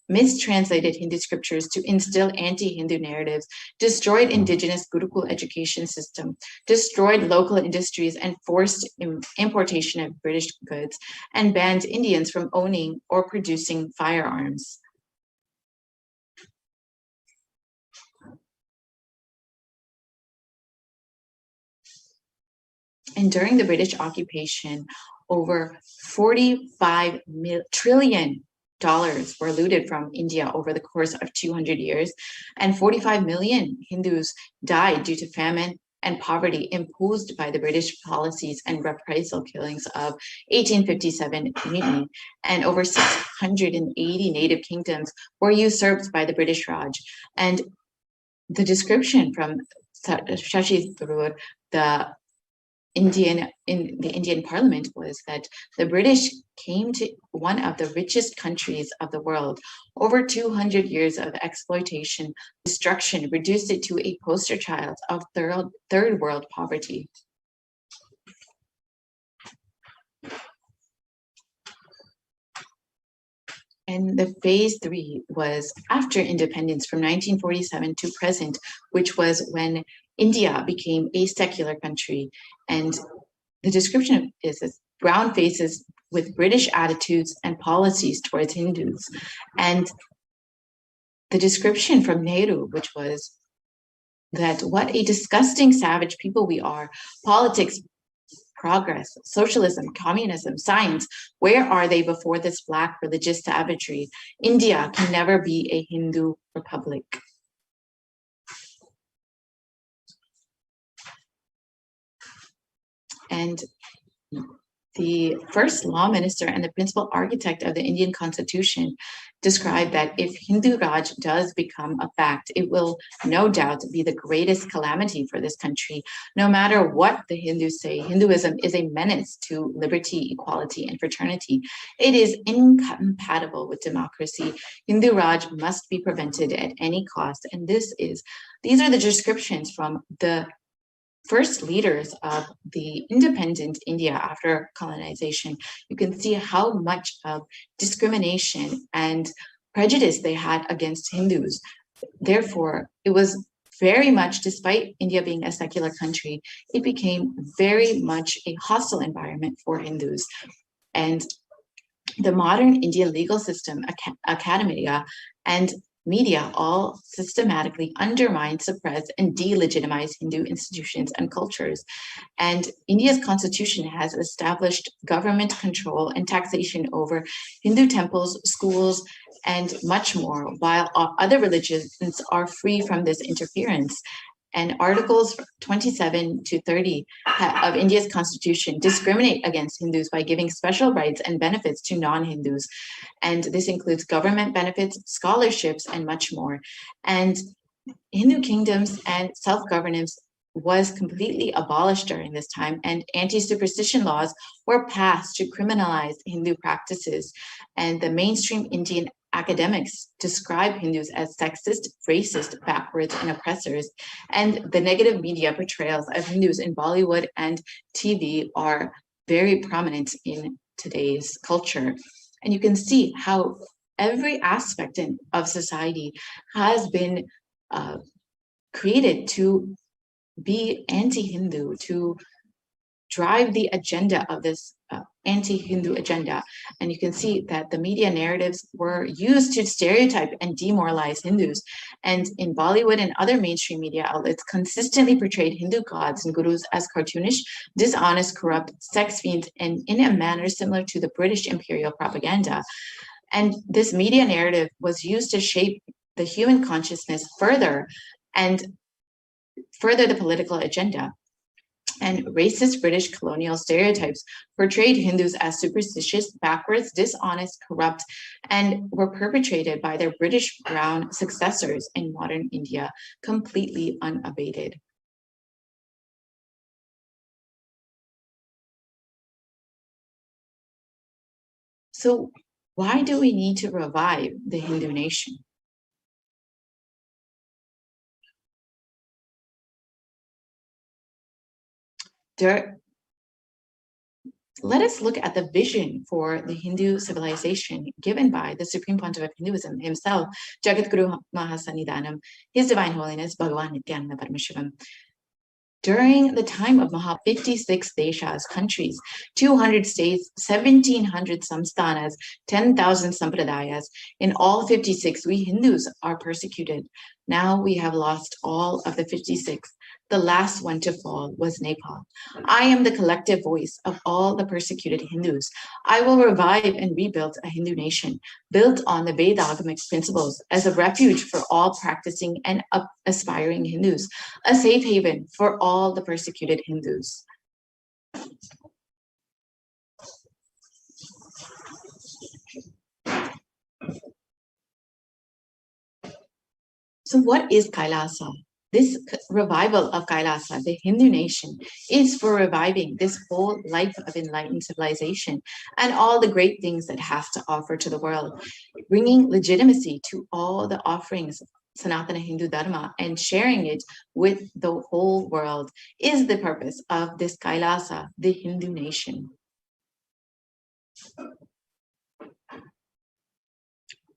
mistranslated Hindu scriptures to instill anti-Hindu narratives, destroyed indigenous Gurukul education system, destroyed local industries and forced importation of British goods, and banned Indians from owning or producing firearms. And during the British occupation, over $45 trillion were looted from India over the course of 200 years, and 45 million Hindus died due to famine and poverty imposed by the British policies and reprisal killings of 1857 mutiny, and over 680 native kingdoms were usurped by the British Raj. And the description from Shashi Tharoor, the Indian Parliament, was that the British came to one of the richest countries of the world. Over 200 years of exploitation, destruction reduced it to a poster child of third world poverty. And the phase 3 was after independence from 1947 to present, which was when India became a secular country. And the description is this: brown faces with British attitudes and policies towards Hindus. And the description from Nehru, which was that what a disgusting savage people we are, politics, progress, socialism, communism, science, where are they before this black religious savagery? India can never be a Hindu republic. And the first law minister and the principal architect of the Indian Constitution described that if Hindu Raj does become a fact, it will no doubt be the greatest calamity for this country. No matter what the Hindus say, Hinduism is a menace to liberty, equality, and fraternity. It is incompatible with democracy. Hindu Raj must be prevented at any cost. And these are the descriptions from the first leaders of the independent India after colonization. You can see how much of discrimination and prejudice they had against Hindus. Therefore, it was very much, despite India being a secular country, it became very much a hostile environment for Hindus. And the modern Indian legal system, academia, and media all systematically undermine, suppress, and delegitimize Hindu institutions and cultures. And India's constitution has established government control and taxation over Hindu temples, schools, and much more, while other religions are free from this interference. And Articles 27 to 30 of India's constitution discriminate against Hindus by giving special rights and benefits to non-Hindus. And this includes government benefits, scholarships, and much more. And Hindu kingdoms and self-governance was completely abolished during this time, and anti-superstition laws were passed to criminalize Hindu practices. And the mainstream Indian academics describe Hindus as sexist, racist, backwards, and oppressors. And the negative media portrayals of Hindus in Bollywood and TV are very prominent in today's culture. And you can see how every aspect of society has been created to be anti-Hindu, to drive the agenda of this anti-Hindu agenda. And you can see that the media narratives were used to stereotype and demoralize Hindus. And in Bollywood and other mainstream media outlets consistently portrayed Hindu gods and gurus as cartoonish, dishonest, corrupt, sex fiends, and in a manner similar to the British imperial propaganda. And this media narrative was used to shape the human consciousness further and further the political agenda. and racist British colonial stereotypes portrayed Hindus as superstitious, backwards, dishonest, corrupt, and were perpetrated by their British brown successors in modern India, completely unabated. So why do we need to revive the Hindu nation? Let us look at the vision for the Hindu civilization given by the Supreme Pontiff of Hinduism himself, Jagadguru Mahasannidhanam, His Divine Holiness Bhagavan Nithyananda Paramashivam. During the time of 56 deshas, countries, 200 states, 1,700 samsthanas, 10,000 sampradayas. In all 56, we Hindus are persecuted. Now we have lost all of the 56. The last one to fall was Nepal. I am the collective voice of all the persecuted Hindus. I will revive and rebuild a Hindu nation built on the Vedagamic principles as a refuge for all practicing and aspiring Hindus, a safe haven for all the persecuted Hindus. So what is Kailasa? This revival of Kailasa, the Hindu nation, is for reviving this whole life of enlightened civilization and all the great things that have to offer to the world, bringing legitimacy to all the offerings of Sanatana Hindu Dharma and sharing it with the whole world is the purpose of this Kailasa, the Hindu nation.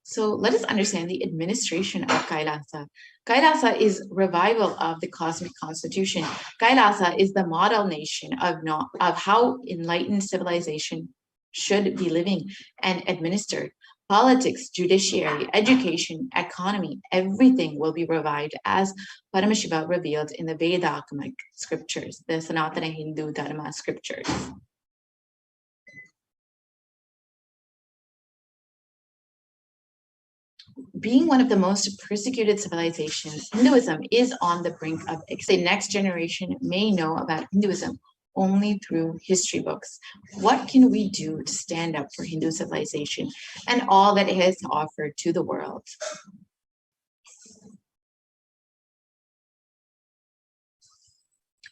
So let us understand the administration of Kailasa. Kailasa is revival of the cosmic constitution. Kailasa is the model nation of how enlightened civilization should be living and administered. Politics, judiciary, education, economy, everything will be revived as Paramashiva revealed in the Vedagamic scriptures, the Sanatana Hindu Dharma scriptures. Being one of the most persecuted civilizations, Hinduism is on the brink of the next generation may know about Hinduism only through history books. What can we do to stand up for Hindu civilization and all that it has to offer to the world?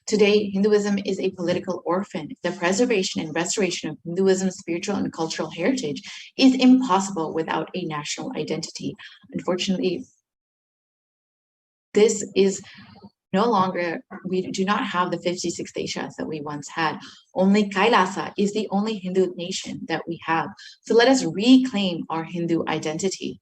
Today, Hinduism is a political orphan. The preservation and restoration of Hinduism's spiritual and cultural heritage is impossible without a national identity. Unfortunately, this is no longer, we do not have the 56 deshas that we once had. Only Kailasa is the only Hindu nation that we have. So let us reclaim our Hindu identity.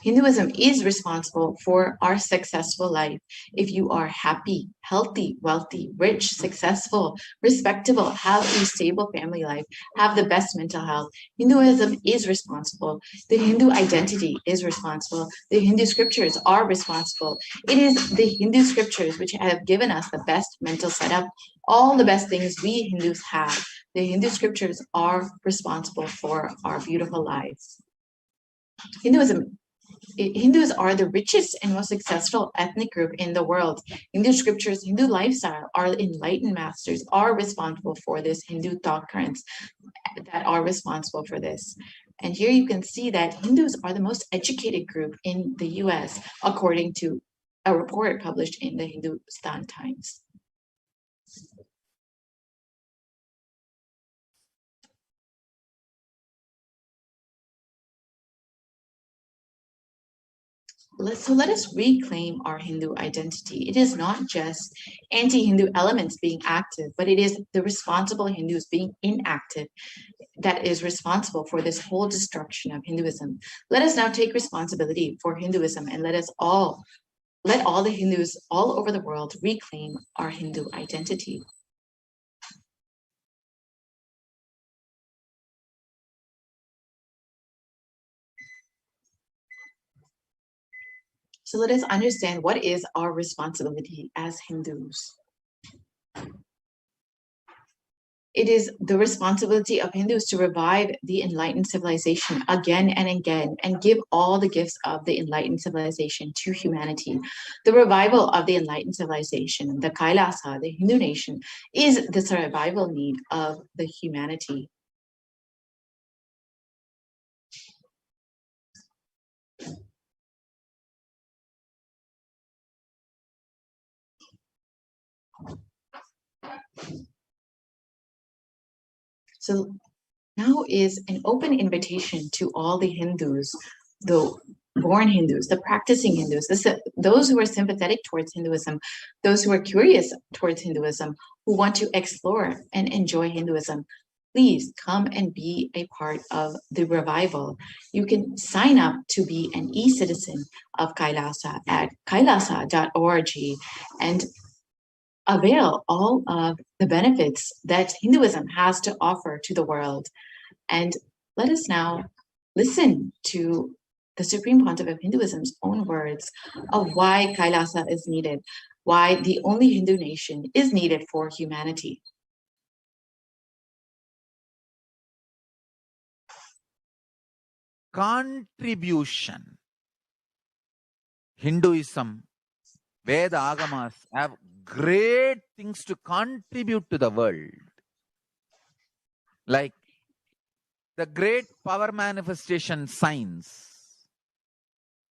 Hinduism is responsible for our successful life. If you are happy, healthy, wealthy, rich, successful, respectable, have a stable family life, have the best mental health, Hinduism is responsible. The Hindu identity is responsible. The Hindu scriptures are responsible. It is the Hindu scriptures which have given us the best mental setup, all the best things we Hindus have. The Hindu scriptures are responsible for our beautiful lives. Hindus are the richest and most successful ethnic group in the world. Hindu scriptures, Hindu lifestyle, our enlightened masters are responsible for this. Hindu thought currents that are responsible for this. And here you can see that Hindus are the most educated group in the US, according to a report published in the Hindustan Times. So let us reclaim our Hindu identity. It is not just anti-Hindu elements being active, but it is the responsible Hindus being inactive that is responsible for this whole destruction of Hinduism. Let us now take responsibility for Hinduism and let all the Hindus all over the world reclaim our Hindu identity. So let us understand what is our responsibility as Hindus. It is the responsibility of Hindus to revive the enlightened civilization again and again and give all the gifts of the enlightened civilization to humanity. The revival of the enlightened civilization, the Kailasa, the Hindu nation, is the survival need of the humanity. So now is an open invitation to all the Hindus, the born Hindus, the practicing Hindus, those who are sympathetic towards Hinduism, those who are curious towards Hinduism, who want to explore and enjoy Hinduism. Please come and be a part of the revival. You can sign up to be an e-citizen of Kailasa at kailasa.org and avail all of the benefits that Hinduism has to offer to the world. And let us now listen to the Supreme Pontiff of Hinduism's own words of why Kailasa is needed, why the only Hindu nation is needed for humanity. Contribution. Hinduism, Veda Agamas have great things to contribute to the world. Like the great power manifestation science,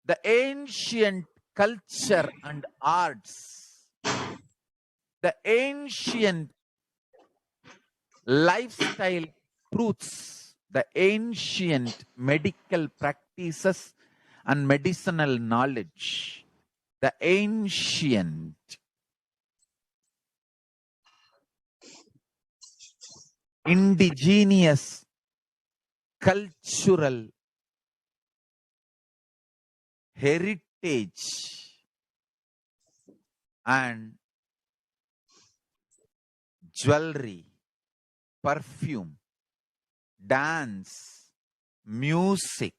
the ancient culture and arts, the ancient lifestyle truths, the ancient medical practices and medicinal knowledge, the ancient indigenous cultural heritage and jewelry, perfume, dance, music.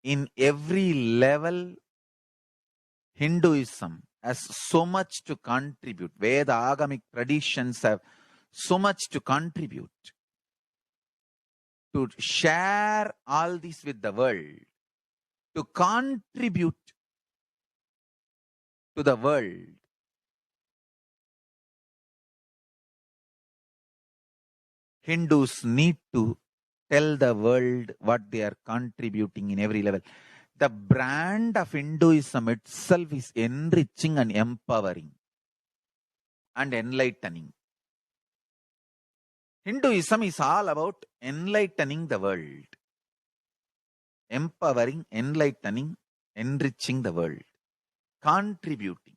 In every level, Hinduism has so much to contribute. Veda Agamic traditions have so much to contribute. To share all this with the world, to contribute to the world. Hindus need to tell the world what they are contributing in every level. The brand of Hinduism itself is enriching and empowering and enlightening. Hinduism is all about enlightening the world. Empowering, enlightening, enriching the world. Contributing.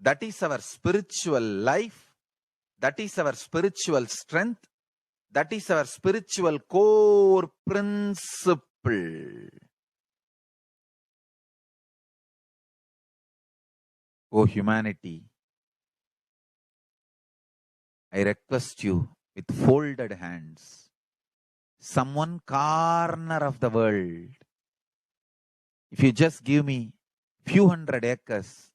That is our spiritual life. That is our spiritual strength. That is our spiritual core principle. O humanity, I request you with folded hands, some one corner of the world, if you just give me few hundred acres,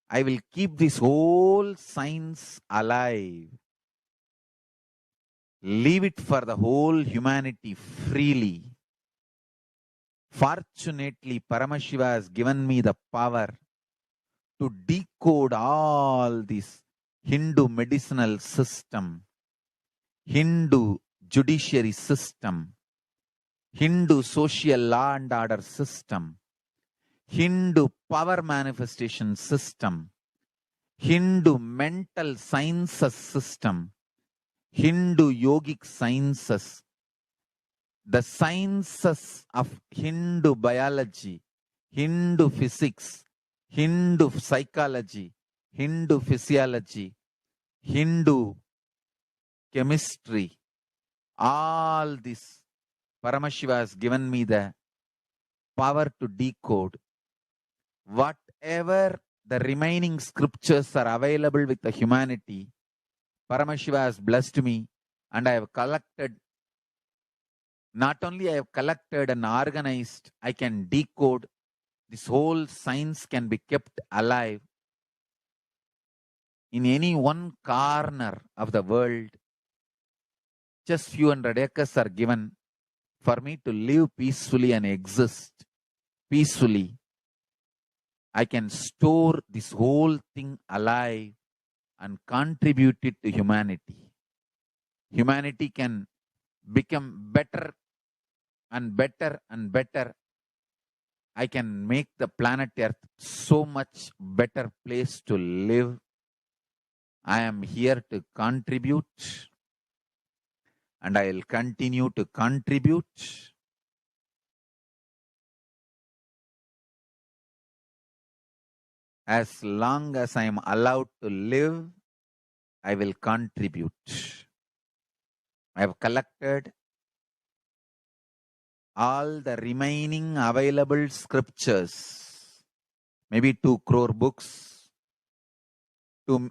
I will keep this whole science alive. Leave it for the whole humanity freely. Fortunately, Paramashiva has given me the power to decode all this Hindu medicinal system, Hindu judiciary system, Hindu social law and order system, Hindu power manifestation system, Hindu mental sciences system, Hindu yogic sciences, the sciences of Hindu biology, Hindu physics, Hindu psychology, Hindu physiology, Hindu chemistry, all this Paramashiva has given me the power to decode. Whatever the remaining scriptures are available with the humanity, Paramashiva has blessed me, and I have collected, not only I have collected and organized, I can decode this whole science can be kept alive in any one corner of the world. Just few hundred acres are given for me to live peacefully and exist peacefully. I can store this whole thing alive and contribute it to humanity. Humanity can become better and better and better. I can make the planet Earth so much better place to live. I am here to contribute, and I will continue to contribute. As long as I am allowed to live, I will contribute. I have collected all the remaining available scriptures, maybe 2 crore books. 2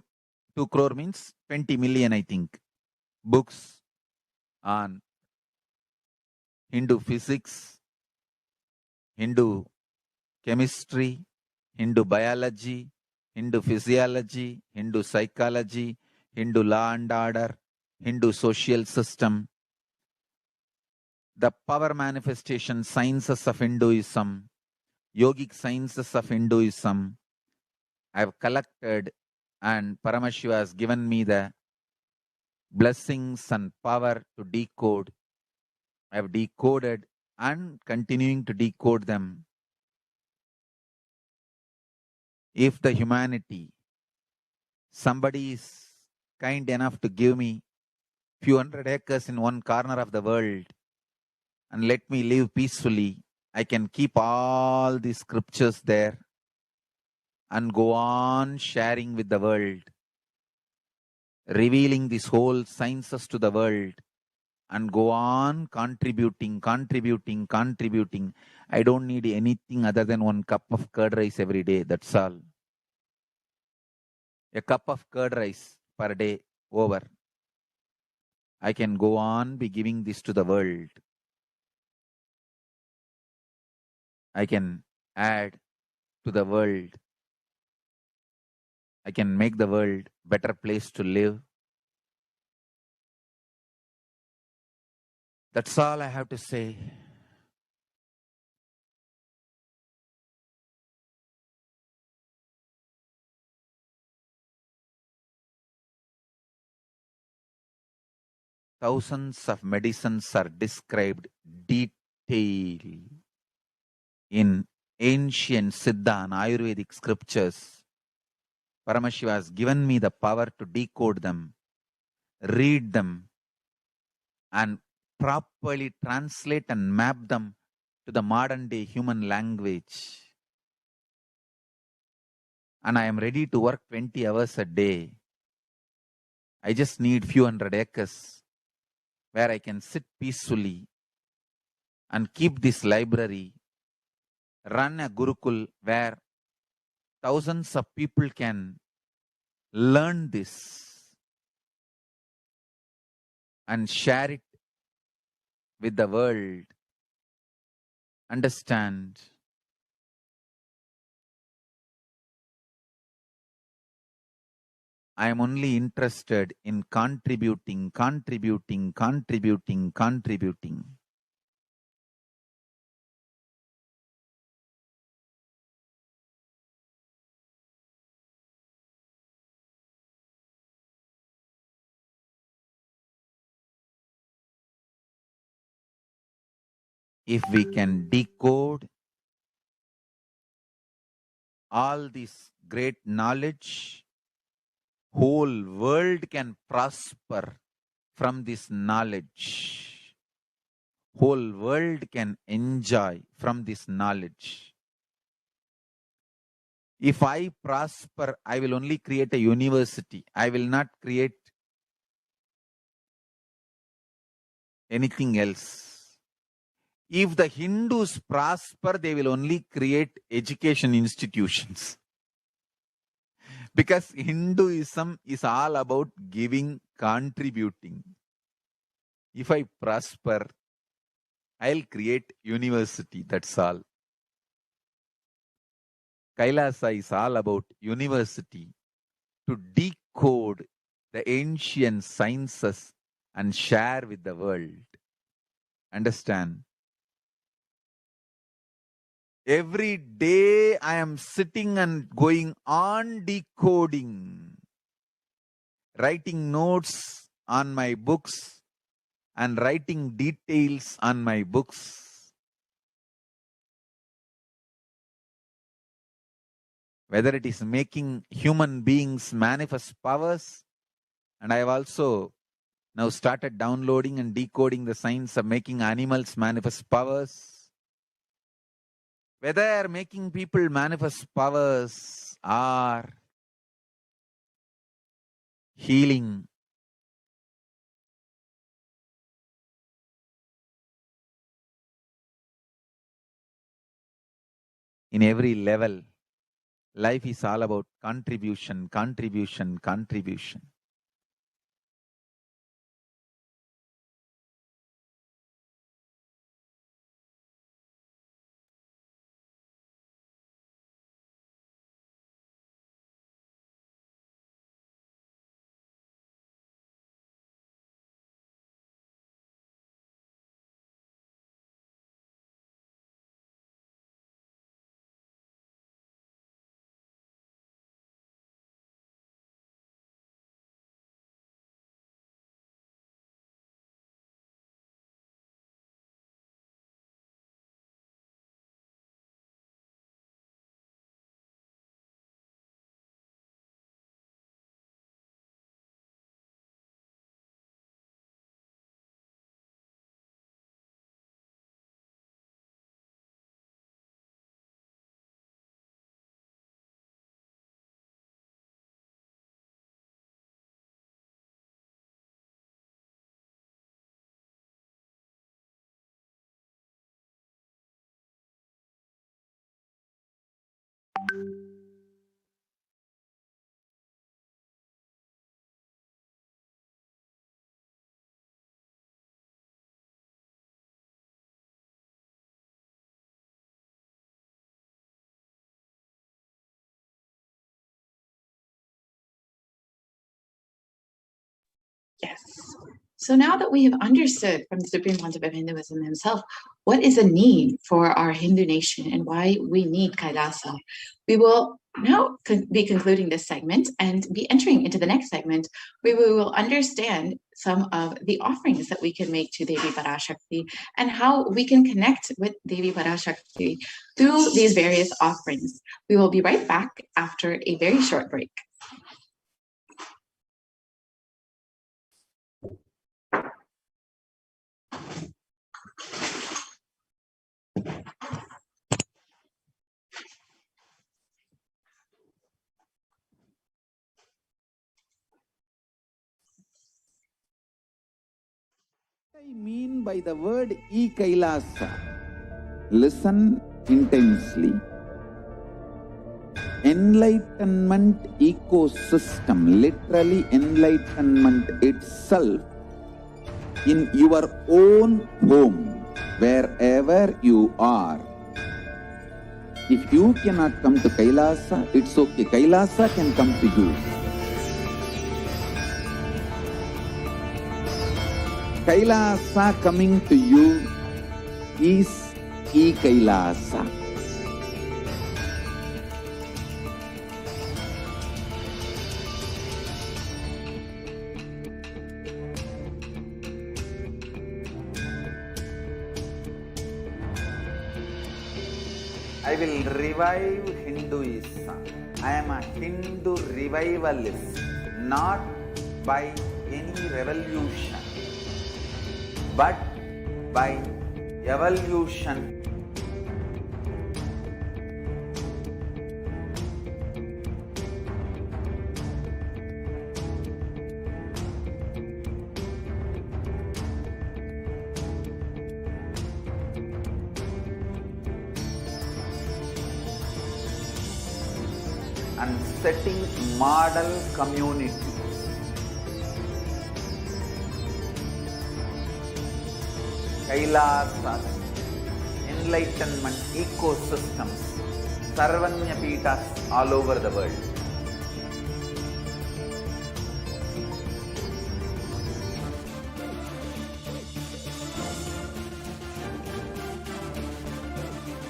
crore means 20 million, I think, books on Hindu physics, Hindu chemistry, Hindu biology, Hindu physiology, Hindu psychology, Hindu law and order, Hindu social system, the power manifestation sciences of Hinduism, yogic sciences of Hinduism. I have collected, and Paramashiva has given me the blessings and power to decode. I have decoded and continuing to decode them. If the humanity, somebody is kind enough to give me few hundred acres in one corner of the world and let me live peacefully, I can keep all these scriptures there and go on sharing with the world, revealing these whole sciences to the world, and go on contributing. I don't need anything other than 1 cup of curd rice every day. That's all. A cup of curd rice per day over. I can go on be giving this to the world. I can add to the world. I can make the world a better place to live. That's all I have to say. Thousands of medicines are described detail in ancient Siddha and Ayurvedic scriptures. Paramashiva has given me the power to decode them, read them, and properly translate and map them to the modern day human language. And I am ready to work 20 hours a day. I just need few hundred acres where I can sit peacefully and keep this library, run a Gurukul where thousands of people can learn this and share it with the world. Understand? I am only interested in contributing. If we can decode all this great knowledge, whole world can prosper from this knowledge. Whole world can enjoy from this knowledge. If I prosper, I will only create a university. I will not create anything else. If the Hindus prosper, they will only create education institutions. Because Hinduism is all about giving, contributing. If I prosper, I'll create university, that's all. Kailasa is all about university to decode the ancient sciences and share with the world. Understand? Every day I am sitting and going on decoding, writing notes on my books and writing details on my books. Whether it is making human beings manifest powers, and I have also now started downloading and decoding the science of making animals manifest powers. Whether making people manifest powers or healing, in every level, life is all about contribution, contribution, contribution. Yes. So now that we have understood from the Supreme Pontiff of Hinduism himself what is a need for our Hindu nation and why we need Kailasa, we will now be concluding this segment and be entering into the next segment where we will understand some of the offerings that we can make to Devi Parashakti and how we can connect with Devi Parashakti through these various offerings. We will be right back after a very short break. What I mean by the word e-Kailasa, listen intensely. Enlightenment ecosystem, literally enlightenment itself, in your own home, wherever you are. If you cannot come to Kailasa, it's okay. Kailasa can come to you. Kailasa coming to you is e-Kailasa. I will revive Hinduism. I am a Hindu revivalist, not by any revolution, but by evolution. And setting model communities. Kailasas, enlightenment ecosystems Sarvanya Peethas all over the world.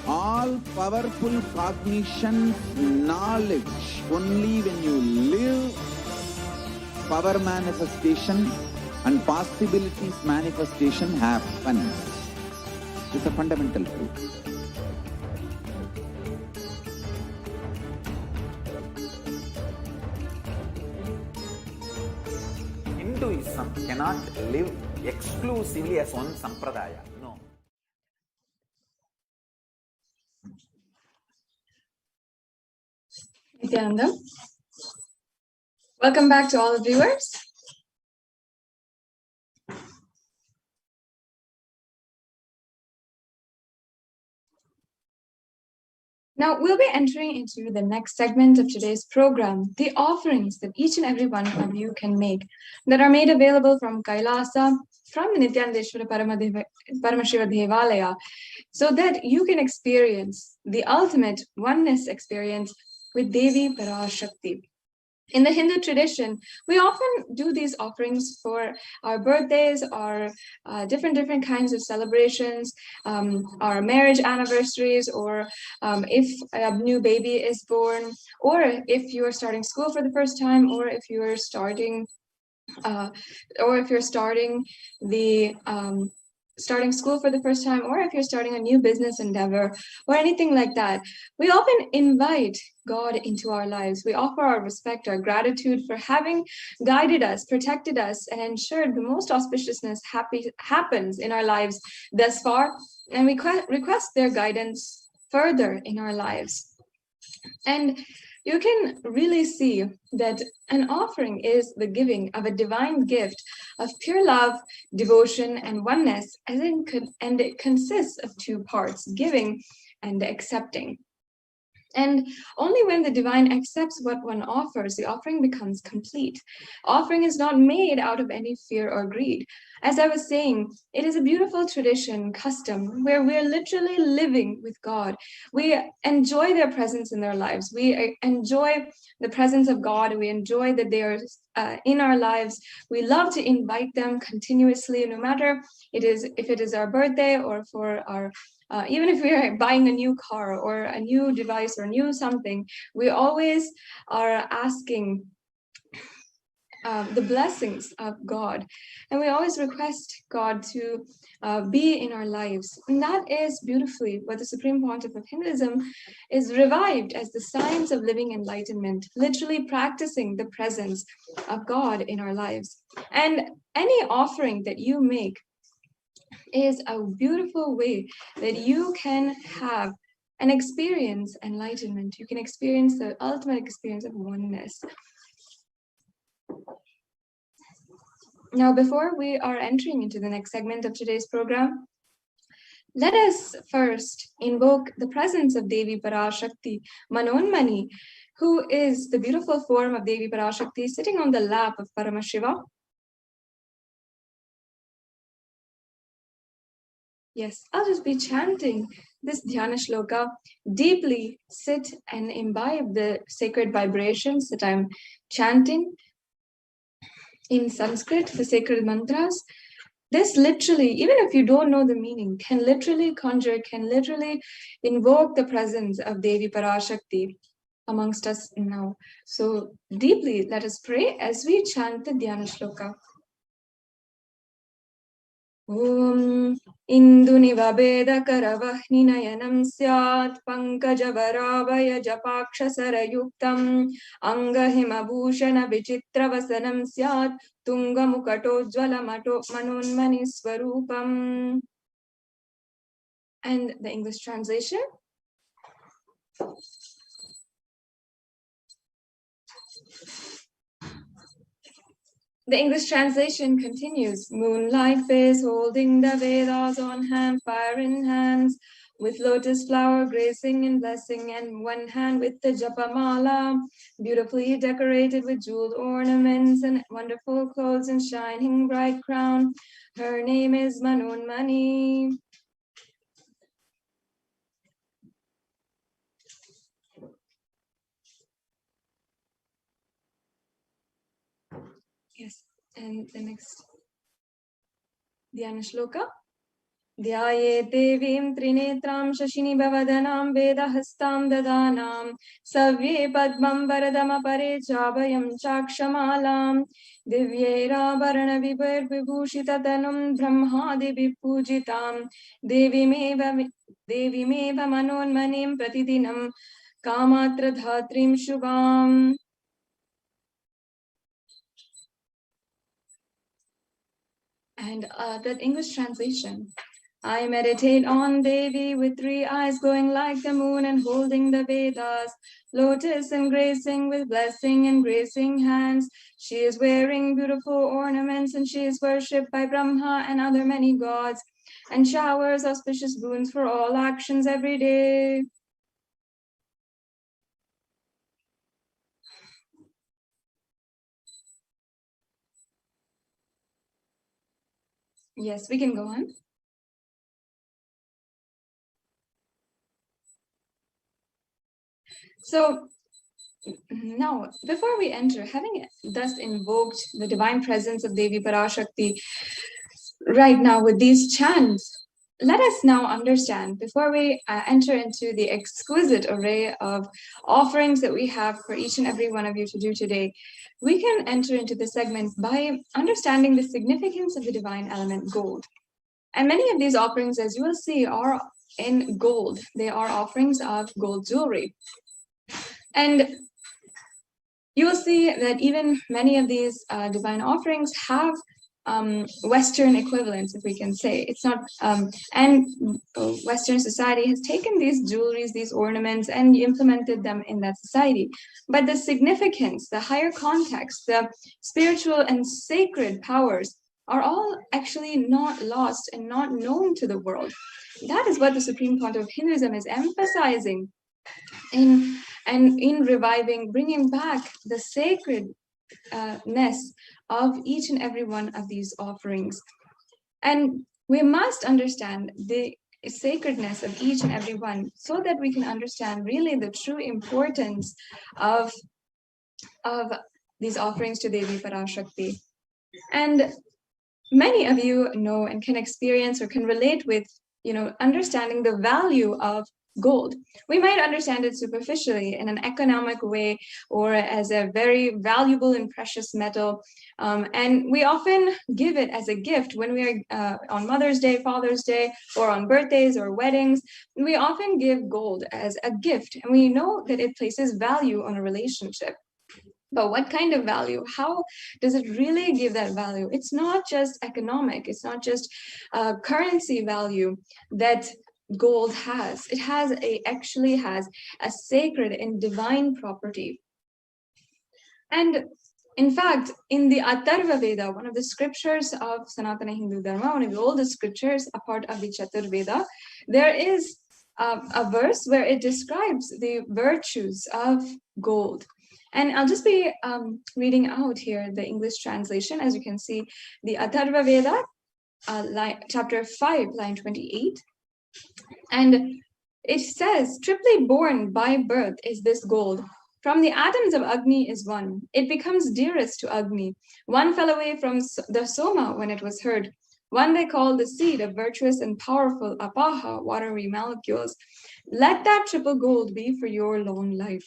All powerful cognition, knowledge, only when you live power manifestation and possibilities manifestation happen. It's a fundamental truth. Hinduism cannot live exclusively as one sampradaya. No. Nithyananda. Welcome back to all the viewers. Now we'll be entering into the next segment of today's program, the offerings that each and every one of you can make that are made available from Kailasa, from the Nithyanandeshwara Paramashiva Devalaya, so that you can experience the ultimate oneness experience with Devi Parashakti. In the Hindu tradition, we often do these offerings for our birthdays, our different kinds of celebrations, our marriage anniversaries, or if a new baby is born, or if you are starting school for the first time, or if you are starting starting school for the first time, or if you're starting a new business endeavor or anything like that. We often invite God into our lives. We offer our respect, our gratitude for having guided us, protected us, and ensured the most auspiciousness happens in our lives thus far, and we request their guidance further in our lives. And you can really see that an offering is the giving of a divine gift of pure love, devotion, and oneness, and it consists of two parts, giving and accepting. And only when the divine accepts what one offers, the offering becomes complete. Offering is not made out of any fear or greed. As I was saying, it is a beautiful tradition, custom, where we're literally living with God. We enjoy their presence in their lives. We enjoy the presence of God. We enjoy that they are in our lives. We love to invite them continuously, no matter if it is our birthday or for our even if we are buying a new car or a new device or new something, we always are asking the blessings of God. And we always request God to be in our lives. And that is beautifully what the Supreme Pontiff of Hinduism is revived as the science of living enlightenment, literally practicing the presence of God in our lives. And any offering that you make is a beautiful way that you can have and experience enlightenment. You can experience the ultimate experience of oneness. Now, before we are entering into the next segment of today's program, let us first invoke the presence of Devi Parashakti, Manonmani, who is the beautiful form of Devi Parashakti sitting on the lap of Paramashiva. Yes, I'll just be chanting this Dhyana Shloka. Deeply sit and imbibe the sacred vibrations that I'm chanting in Sanskrit, the sacred mantras. This literally, even if you don't know the meaning, can literally conjure, can literally invoke the presence of Devi Parashakti amongst us now. So deeply, let us pray as we chant the Dhyana Shloka. Om Indunivabeda Karavahni Nayanam Syat Pankajavaravaya Japakshasarayuktam Angahimabhushana Vichitravasanam Syat Tungamukatojvala Manonmani Swarupam. And the English translation. The English translation continues, moon-like face holding the Vedas on hand, fire in hands, with lotus flower gracing and blessing, and one hand with the Japamala, beautifully decorated with jeweled ornaments and wonderful clothes and shining bright crown. Her name is Manonmani. And the next Dhyana Shloka. Dhyaye devim trinetram shashini bhavadhanam vedahastam dadanam savye padmam varadam apare chabhayam chakshamalam divyera varana vibhar vibhushita tanum brahmadi vipujitam devimeva manonmanim pratidinam kamatra dhatrim shubham. And that English translation. I meditate on Devi with 3 eyes glowing like the moon and holding the Vedas, lotus embracing with blessing and gracing hands. She is wearing beautiful ornaments and she is worshipped by Brahma and other many gods and showers auspicious boons for all actions every day. Yes, we can go on. So now, before we enter, having thus invoked the divine presence of Devi Parashakti right now with these chants, let us now understand, before we enter into the exquisite array of offerings that we have for each and every one of you to do today, we can enter into the segments by understanding the significance of the divine element gold. And many of these offerings, as you will see, are in gold. They are offerings of gold jewelry. And you will see that even many of these divine offerings have Western equivalents, if we can say. It's not, and Western society has taken these jewelries, these ornaments, and implemented them in that society. But the significance, the higher context, the spiritual and sacred powers are all actually not lost and not known to the world. That is what the Supreme Council of Hinduism is emphasizing in reviving, bringing back the sacredness of each and every one of these offerings. And we must understand the sacredness of each and every one so that we can understand really the true importance of these offerings to Devi Parashakti. And many of you know and can experience or can relate with, understanding the value of gold. We might understand it superficially in an economic way or as a very valuable and precious metal. And we often give it as a gift when we are on Mother's Day, Father's Day, or on birthdays or weddings. We often give gold as a gift, and we know that it places value on a relationship. But what kind of value? How does it really give that value? It's not just economic. It's not just currency value that gold has. It actually has a sacred and divine property. And in fact, in the Atharva Veda, one of the scriptures of Sanatana Hindu Dharma, one of the oldest scriptures, a part of the Chatur Veda, there is a verse where it describes the virtues of gold. And I'll just be reading out here the English translation. As you can see, the Atharva Veda, chapter 5, line 28. And it says, triply born by birth is this gold. From the atoms of Agni is one. It becomes dearest to Agni. One fell away from the Soma when it was heard. One they call the seed of virtuous and powerful Apaha, watery molecules. Let that triple gold be for your long life.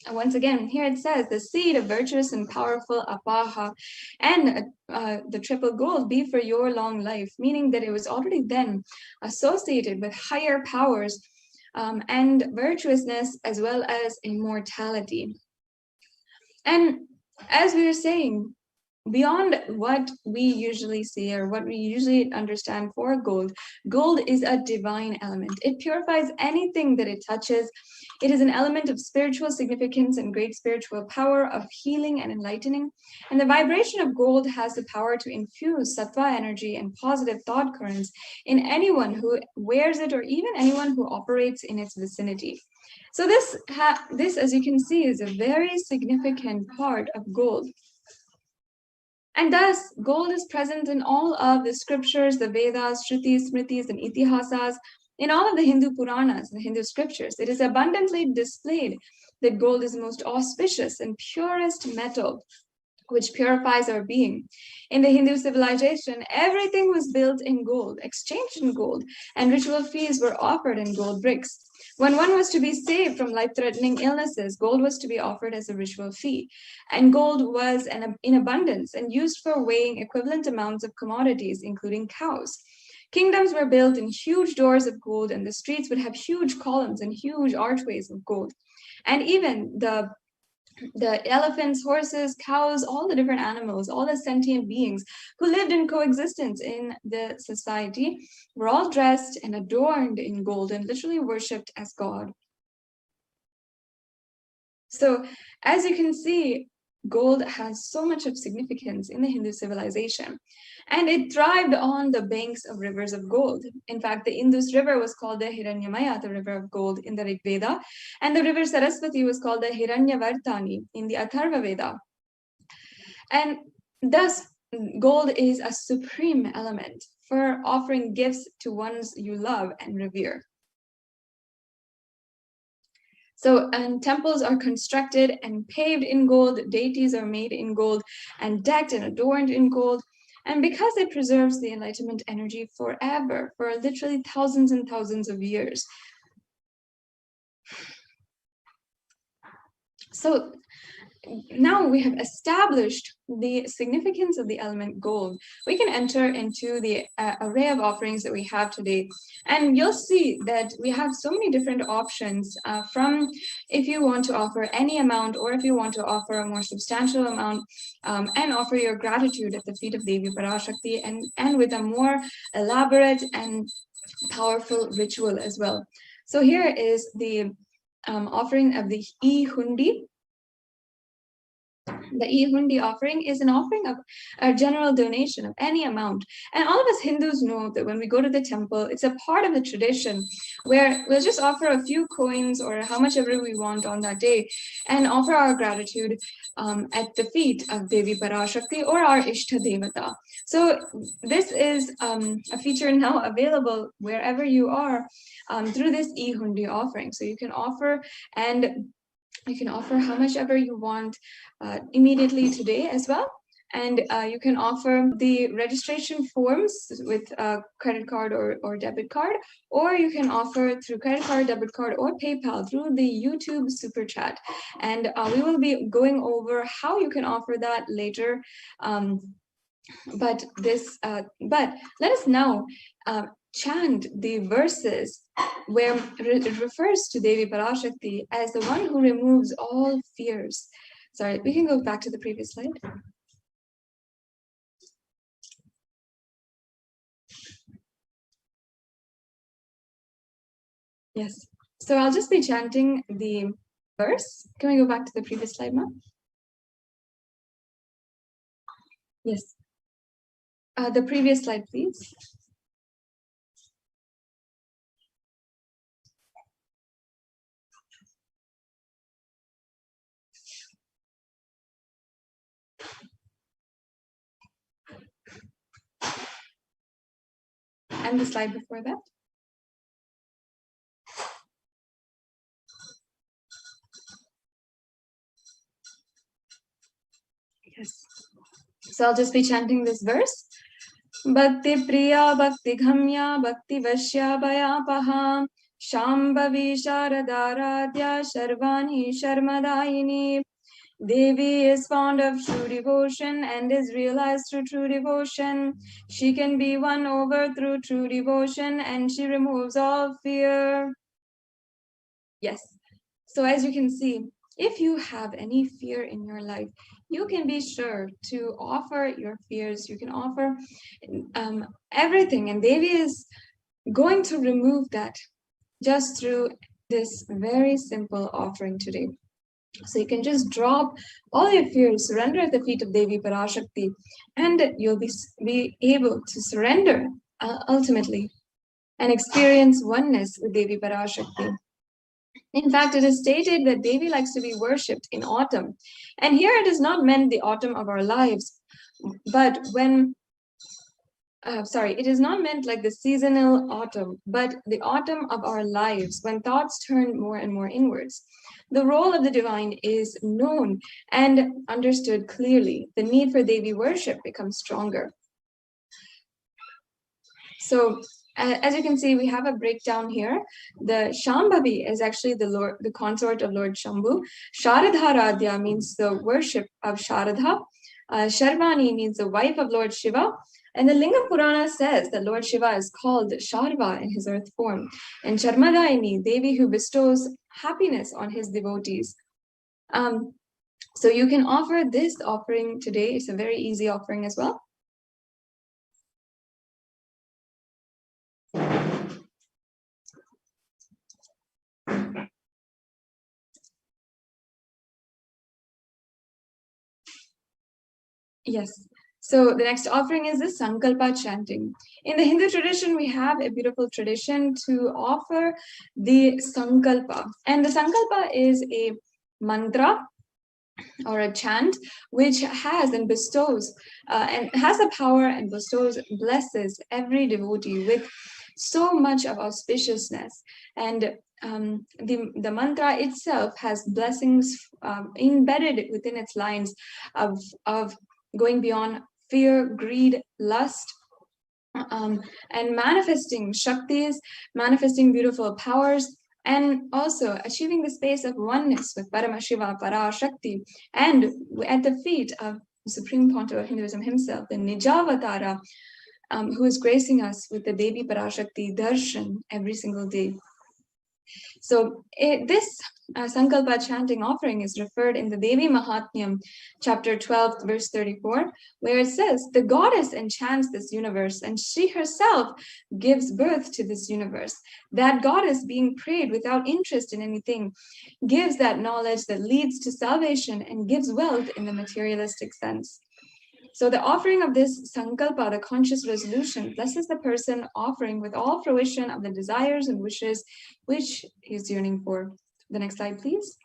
And once again, here it says, the seed of virtuous and powerful Apaha and the triple gold be for your long life, meaning that it was already then associated with higher powers and virtuousness as well as immortality. And as we were saying, beyond what we usually see or what we usually understand for gold, gold is a divine element. It purifies anything that it touches. It is an element of spiritual significance and great spiritual power of healing and enlightening. And the vibration of gold has the power to infuse sattva energy and positive thought currents in anyone who wears it or even anyone who operates in its vicinity. So this, as you can see, is a very significant part of gold. And thus, gold is present in all of the scriptures, the Vedas, Shrutis, Smritis, and Itihasas, in all of the Hindu Puranas, the Hindu scriptures. It is abundantly displayed that gold is the most auspicious and purest metal which purifies our being. In the Hindu civilization, everything was built in gold, exchanged in gold, and ritual feasts were offered in gold bricks. When one was to be saved from life-threatening illnesses, gold was to be offered as a ritual fee. And gold was in abundance and used for weighing equivalent amounts of commodities, including cows. Kingdoms were built in huge doors of gold, and the streets would have huge columns and huge archways of gold. And even the elephants, horses, cows, all the different animals, all the sentient beings who lived in coexistence in the society were all dressed and adorned in gold and literally worshipped as God. So as you can see, gold has so much of significance in the Hindu civilization, and it thrived on the banks of rivers of gold. In fact, the Indus River was called the Hiranyamaya, the river of gold, in the Rig Veda, and the river Saraswati was called the Hiranyavartani in the Atharva Veda. And thus, gold is a supreme element for offering gifts to ones you love and revere. So, and temples are constructed and paved in gold, deities are made in gold and decked and adorned in gold. And because it preserves the enlightenment energy forever, for literally thousands and thousands of years. So now we have established the significance of the element gold, we can enter into the array of offerings that we have today. And you'll see that we have so many different options from if you want to offer any amount, or if you want to offer a more substantial amount and offer your gratitude at the feet of Devi Parashakti, and with a more elaborate and powerful ritual as well. So here is the offering of the e-hundi. The e-hundi offering is an offering of a general donation of any amount. And all of us Hindus know that when we go to the temple, it's a part of the tradition where we'll just offer a few coins or how much ever we want on that day and offer our gratitude at the feet of Devi Parashakti or our Ishta Devata. So this is a feature now available wherever you are through this e-hundi offering. So you can offer, and you can offer how much ever you want immediately today as well. And you can offer the registration forms with a credit card or debit card, or you can offer through credit card, debit card, or PayPal through the YouTube Super Chat. And we will be going over how you can offer that later. But let us now chant the verses where it refers to Devi Parashakti as the one who removes all fears. Sorry, we can go back to the previous slide. Yes, so I'll just be chanting the verse. Can we go back to the previous slide, ma'am? Yes. The previous slide, please. And the slide before that. Yes. So I'll just be chanting this verse. Bhakti Priya Bhakti Ghamya Bhakti Vashya Bhayapaha Shambhavi Sharadaradhya Sharvani Sharmadayini. Devi is fond of true devotion and is realized through true devotion. She can be won over through true devotion, and she removes all fear. Yes. So as you can see, if you have any fear in your life, you can be sure to offer your fears. You can offer everything, and Devi is going to remove that just through this very simple offering today. So you can just drop all your fears, surrender at the feet of Devi Parashakti, and you'll be able to surrender ultimately and experience oneness with Devi Parashakti. In fact, it is stated that Devi likes to be worshipped in autumn. And here it is not meant the autumn of our lives, but when it is not meant like the seasonal autumn, but the autumn of our lives when thoughts turn more and more inwards. The role of the divine is known and understood clearly. The need for Devi worship becomes stronger. So as you can see, we have a breakdown here. The Shambhavi is actually the consort of Lord Shambhu. Sharadharadhya means the worship of Sharadha. Sharvani means the wife of Lord Shiva. And the Linga Purana says that Lord Shiva is called Sharva in his earth form. And Charmadaini, Devi who bestows happiness on his devotees. So you can offer this offering today. It's a very easy offering as well. Yes. So the next offering is the Sankalpa chanting. In the Hindu tradition, we have a beautiful tradition to offer the Sankalpa. And the Sankalpa is a mantra or a chant which has and bestows and has the power and bestows, blesses every devotee with so much of auspiciousness. And the mantra itself has blessings embedded within its lines of going beyond fear, greed, lust, and manifesting Shaktis, manifesting beautiful powers, and also achieving the space of oneness with Paramashiva, Parashakti, and at the feet of the Supreme Pontiff of Hinduism himself, the Nijavatara, who is gracing us with the Devi Parashakti darshan every single day. So this Sankalpa chanting offering is referred in the Devi Mahatmyam, chapter 12, verse 34, where it says, the goddess enchants this universe and she herself gives birth to this universe. That goddess, being prayed without interest in anything, gives that knowledge that leads to salvation and gives wealth in the materialistic sense. So the offering of this sankalpa, the conscious resolution, blesses the person offering with all fruition of the desires and wishes which he is yearning for. The next slide, please.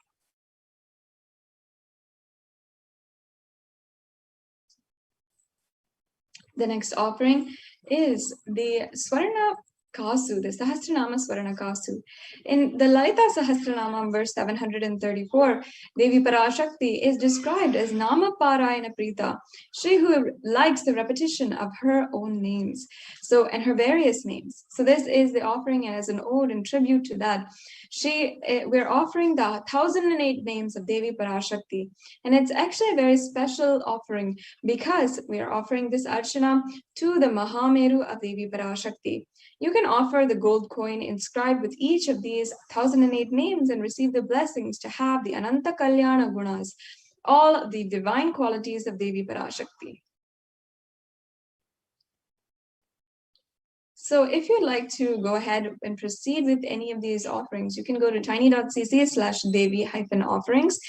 The next offering is the Swarna Kasu, the Sahasranama Swarna Kasu. In the Lalita Sahasranama, verse 734, Devi Parashakti is described as Nama Parayana Prita, she who likes the repetition of her own names, so and her various names. So this is the offering as an ode and tribute to that. We're offering the 1008 names of Devi Parashakti, and it's actually a very special offering because we are offering this archana to the Mahameru of Devi Parashakti. You can offer the gold coin inscribed with each of these 1008 names and receive the blessings to have the Ananta Kalyana Gunas, all the divine qualities of Devi Parashakti. So if you'd like to go ahead and proceed with any of these offerings, you can go to tiny.cc/Devi-offerings.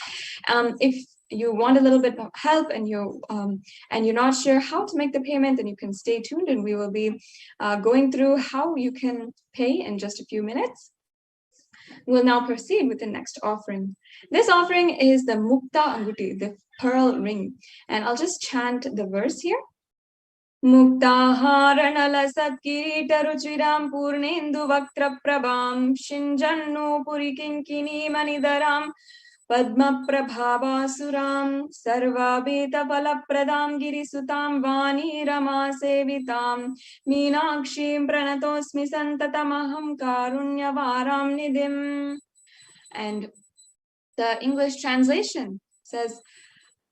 If you want a little bit of help and you're not sure how to make the payment, then you can stay tuned and we will be going through how you can pay in just a few minutes. We'll now proceed with the next offering. This offering is the Mukta Anguti, the pearl ring. And I'll just chant the verse here. Muktaharanala Satkiritaruchiram Purnendu Vaktra Prabham Shinjannu Purikinkini Manidaram Padma Prabhavasuram Sarvabeta Palapradam Girisutam Vani Rama Sevitam Meenakshim Pranatosmi Santatamaham Karunyavaram Nidim. And the English translation says,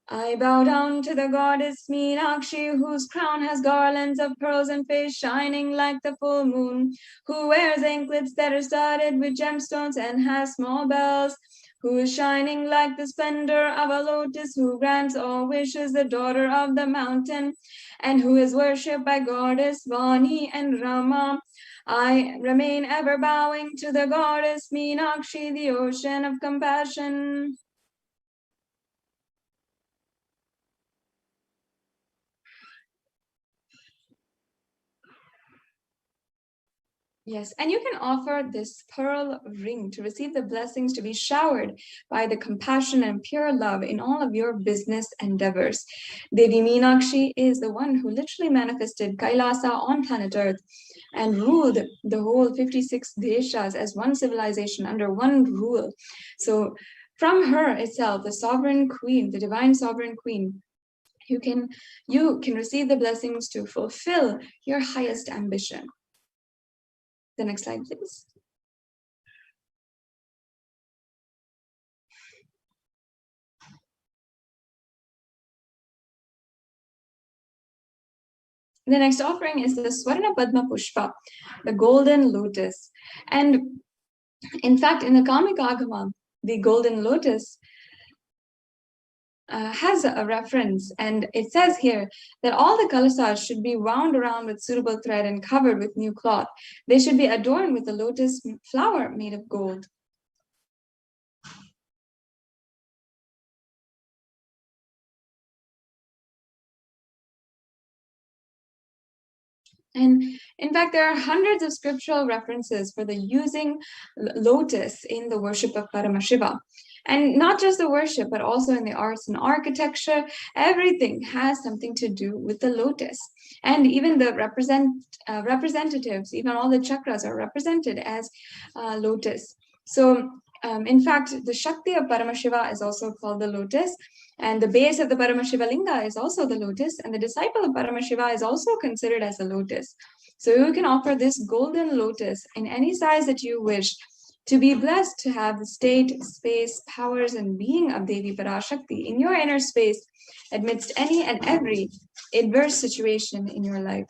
I bow down to the goddess Meenakshi, whose crown has garlands of pearls and face shining like the full moon, who wears anklets that are studded with gemstones and has small bells, who is shining like the splendor of a lotus, who grants all wishes, the daughter of the mountain, and who is worshipped by goddess Vani and Rama. I remain ever bowing to the goddess Meenakshi, the ocean of compassion. Yes, and you can offer this pearl ring to receive the blessings to be showered by the compassion and pure love in all of your business endeavors. Devi Meenakshi is the one who literally manifested Kailasa on planet Earth and ruled the whole 56 deshas as one civilization under one rule. So from her itself, the sovereign queen, the divine sovereign queen, you can receive the blessings to fulfill your highest ambition. The next slide, please. The next offering is the Swarna Padma Pushpa, the golden lotus. And in fact, in the Kamika Agama, the golden lotus has a reference, and it says here that all the kalasas should be wound around with suitable thread and covered with new cloth. They should be adorned with the lotus flower made of gold. And in fact, there are hundreds of scriptural references for the using lotus in the worship of Paramashiva. And not just the worship, but also in the arts and architecture, everything has something to do with the lotus. And even the representatives, even all the chakras are represented as lotus. So in fact, the Shakti of Paramashiva is also called the lotus. And the base of the Paramashiva Linga is also the lotus, and the disciple of Paramashiva is also considered as a lotus. So you can offer this golden lotus in any size that you wish to be blessed to have the state, space, powers, and being of Devi Parashakti in your inner space amidst any and every adverse situation in your life.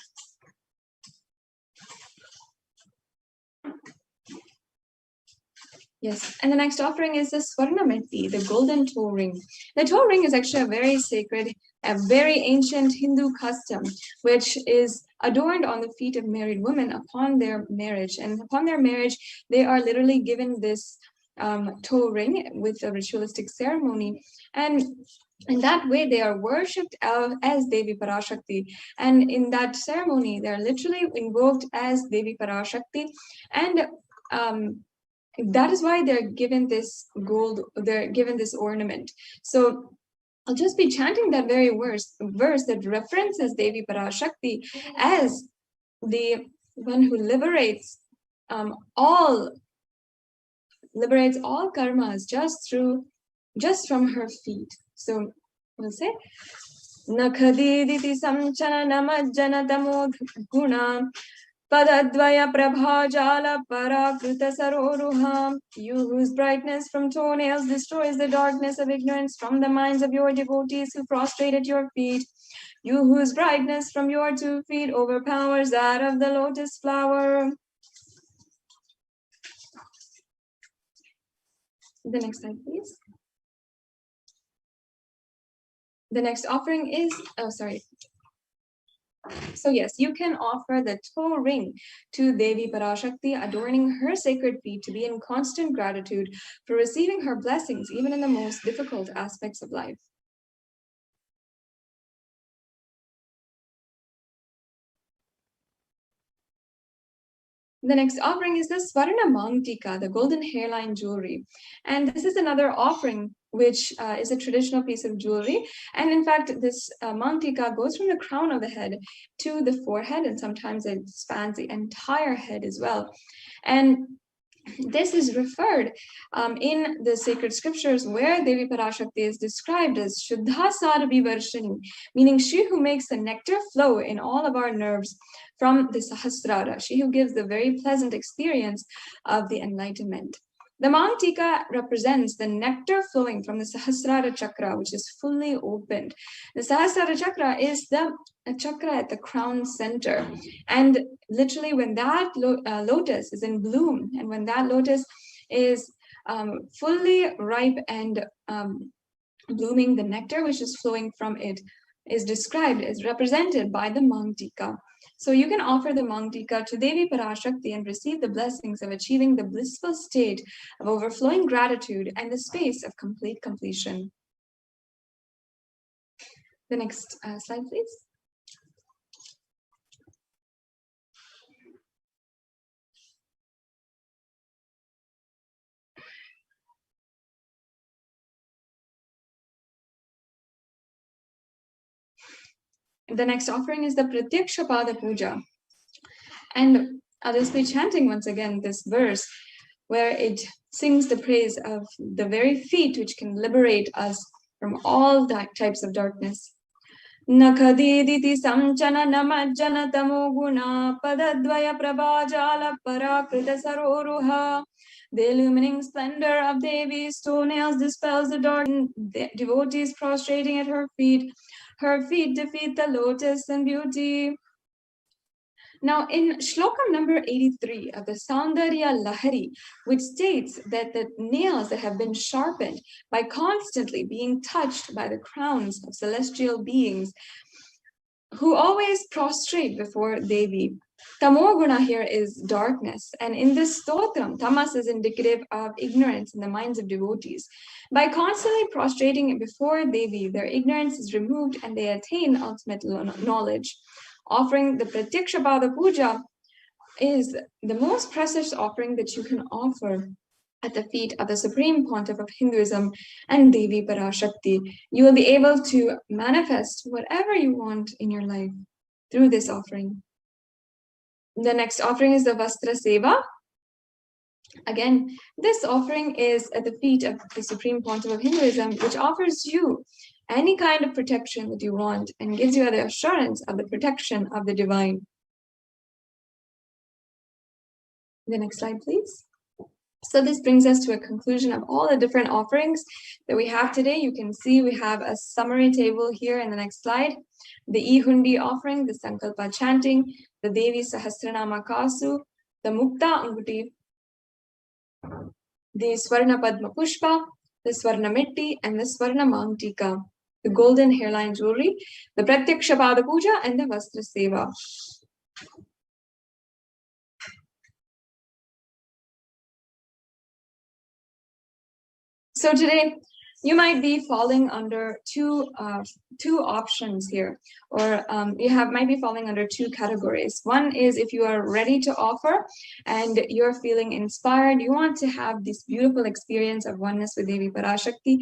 Yes, and the next offering is the Swarnameti, the golden toe ring. The toe ring is actually a very sacred, a very ancient Hindu custom, which is adorned on the feet of married women upon their marriage. And upon their marriage, they are literally given this toe ring with a ritualistic ceremony. And in that way, they are worshipped as Devi Parashakti. And in that ceremony, they are literally invoked as Devi Parashakti. And that is why they're given this gold, they're given this ornament. So I'll just be chanting that very verse that references Devi Parashakti as the one who liberates all karmas just from her feet. So we'll say Nakhadiditi samchana namajjana tamod guna Padadvaya Prabhajala Parakruta Saroruham, you whose brightness from toenails destroys the darkness of ignorance from the minds of your devotees who prostrate at your feet, you whose brightness from your 2 feet overpowers that of the lotus flower. The next slide, please. The next offering is, So yes, you can offer the toe ring to Devi Parashakti, adorning her sacred feet to be in constant gratitude for receiving her blessings, even in the most difficult aspects of life. The next offering is the Swarna Mangtika, the golden hairline jewelry. And this is another offering which is a traditional piece of jewelry. And in fact, this Mangtika goes from the crown of the head to the forehead, and sometimes it spans the entire head as well. And this is referred in the sacred scriptures where Devi Parashakti is described as Shuddha Sarabhi Varshini, meaning she who makes the nectar flow in all of our nerves from the Sahasrara, she who gives the very pleasant experience of the enlightenment. The Mangtika represents the nectar flowing from the Sahasrara chakra, which is fully opened. The Sahasrara chakra is the chakra at the crown center. And literally when that lotus is in bloom, and when that lotus is fully ripe and blooming, the nectar which is flowing from it is described as represented by the Mangtika. So you can offer the Mangtika to Devi Parashakti and receive the blessings of achieving the blissful state of overflowing gratitude and the space of complete completion. The next slide, please. The next offering is the Pratyakshapada Puja. And I'll just be chanting once again this verse where it sings the praise of the very feet which can liberate us from all types of darkness. Nakadiditi samchana namajjana tamoguna padadvaya prabhajala parakrita saroruha. The illumining splendor of Devi's toenails dispels the dark. The devotees prostrating at her feet defeat the lotus and beauty. Now, in Shlokam number 83 of the Saundarya Lahari, which states that the nails that have been sharpened by constantly being touched by the crowns of celestial beings who always prostrate before Devi. Tamoguna here is darkness, and in this stotram, tamas is indicative of ignorance in the minds of devotees. By constantly prostrating before Devi, their ignorance is removed and they attain ultimate knowledge. Offering the Pratyakshapada Puja is the most precious offering that you can offer at the feet of the Supreme Pontiff of Hinduism and Devi Parashakti. You will be able to manifest whatever you want in your life through this offering. The next offering is the Vastra Seva. Again, this offering is at the feet of the Supreme Pontiff of Hinduism, which offers you any kind of protection that you want and gives you the assurance of the protection of the divine. The next slide, please. So this brings us to a conclusion of all the different offerings that we have today. You can see we have a summary table here in the next slide. The Ihundi offering, the Sankalpa chanting, the Devi Sahasranama Kasu, the Mukta Anguti, the Swarna Padma Pushpa, the Swarna Mitti, and the Swarna Mantika, the golden hairline jewelry, the Pratyakshapada Puja, and the Vastra Seva. So today, you might be falling under two options here, or might be falling under two categories. One is if you are ready to offer and you're feeling inspired, you want to have this beautiful experience of oneness with Devi Parashakti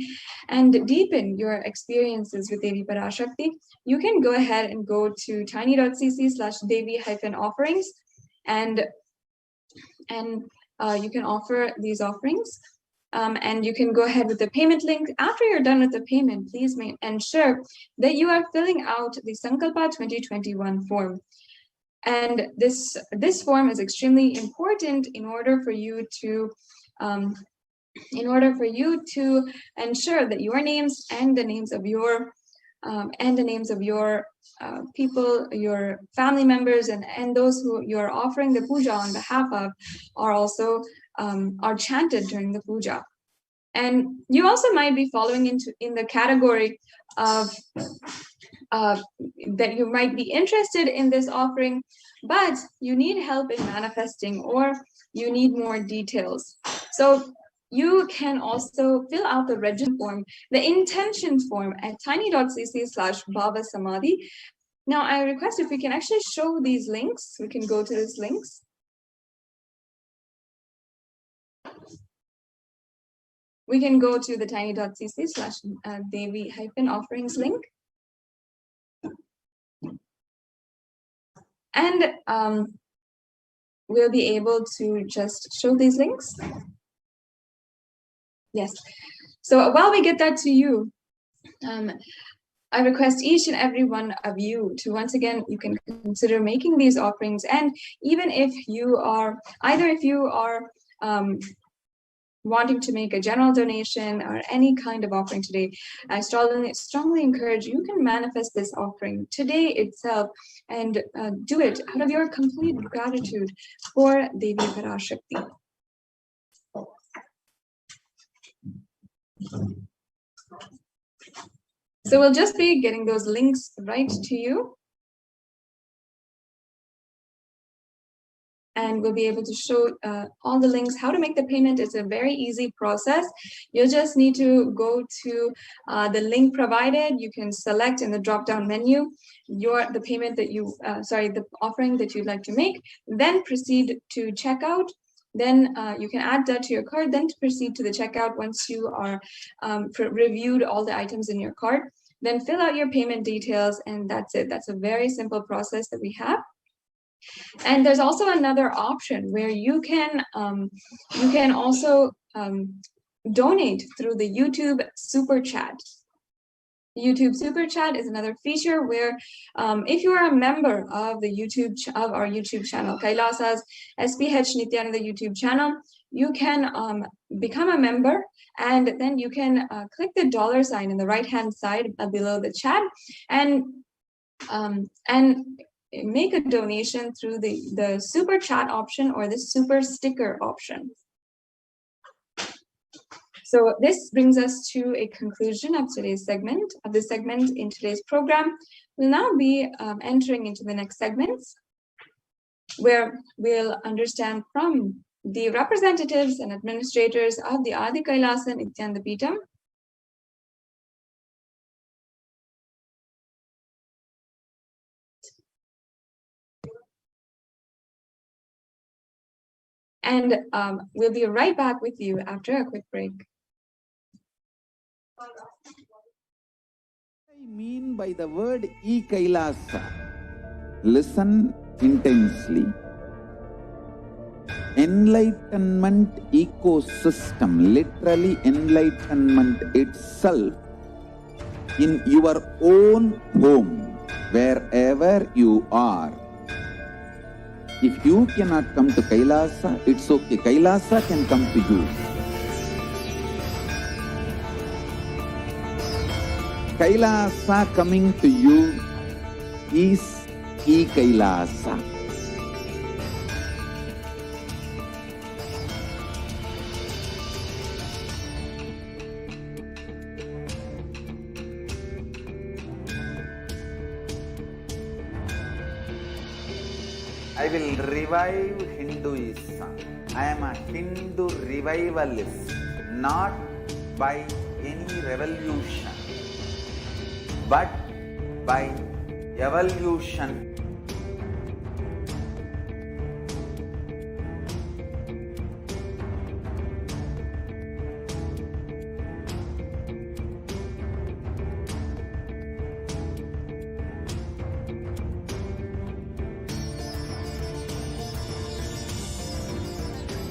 and deepen your experiences with Devi Parashakti, you can go ahead and go to tiny.cc/Devi-offerings and you can offer these offerings. And you can go ahead with the payment link. After you're done with the payment, please ensure that you are filling out the Sankalpa 2021 form. And this form is extremely important in order for you to ensure that your names and the names of your people, your family members, and those who you're offering the puja on behalf of are also are chanted during the puja. And you also might be falling in the category of that you might be interested in this offering, but you need help in manifesting or you need more details. So you can also fill out the registration form, the intention form at tiny.cc/Baba Samadhi. Now I request if we can actually show these links, we can go to these links. We can go to the tiny.cc/Devi-offerings link. And we'll be able to just show these links. Yes. So while we get that to you, I request each and every one of you to, once again, you can consider making these offerings. And even if you are, wanting to make a general donation or any kind of offering today, I strongly encourage you can manifest this offering today itself and do it out of your complete gratitude for Devi Parashakti. So we'll just be getting those links right to you. And we'll be able to show all the links, how to make the payment. It's a very easy process. You'll just need to go to the link provided. You can select in the drop-down menu the offering that you'd like to make, then proceed to checkout. Then you can add that to your cart, then to proceed to the checkout once you are reviewed all the items in your cart. then fill out your payment details, and that's it. That's a very simple process that we have. And there's also another option where you can also donate through the YouTube Super Chat. YouTube Super Chat is another feature where if you are a member of our YouTube channel, Kailasa's HDH Nithyananda YouTube channel, you can become a member, and then you can click the $sign in the right hand side below the chat and make a donation through the super chat option or the super sticker option. So this brings us to a conclusion of today's segment, in today's program. We'll now be entering into the next segments, where we'll understand from the representatives and administrators of the Adi Kailasa Nithyananda Peetham and we'll be right back with you after a quick break. What I mean by the word e-Kailasa, listen intensely. Enlightenment ecosystem, literally enlightenment itself, in your own home, wherever you are. If you cannot come to Kailasa, it's okay. Kailasa can come to you. Kailasa coming to you is e-Kailasa. I will revive Hinduism. I am a Hindu revivalist, not by any revolution, but by evolution.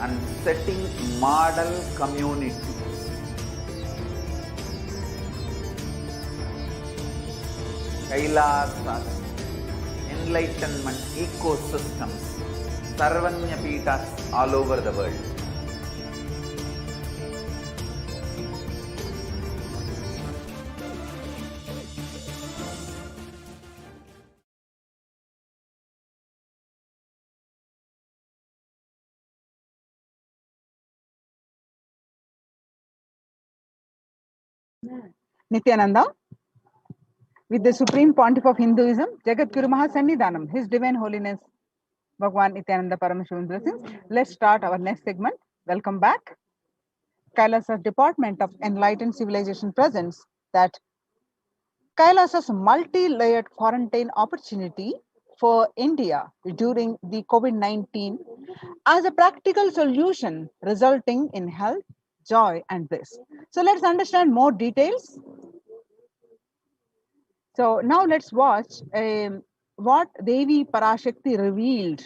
And setting model communities. Kailasas, enlightenment ecosystems, Sarvanya Peethas all over the world. Nithyananda, with the Supreme Pontiff of Hinduism, Jagat Guru Mahasannidhanam, His Divine Holiness Bhagwan Nithyananda Paramashivam blessings. Let's start our next segment. Welcome back. Kailasa's Department of Enlightened Civilization presents that Kailasa's multi-layered quarantine opportunity for India during the COVID-19 as a practical solution resulting in health, joy, and bliss. So let's understand more details. So now let's watch what Devi Parashakti revealed,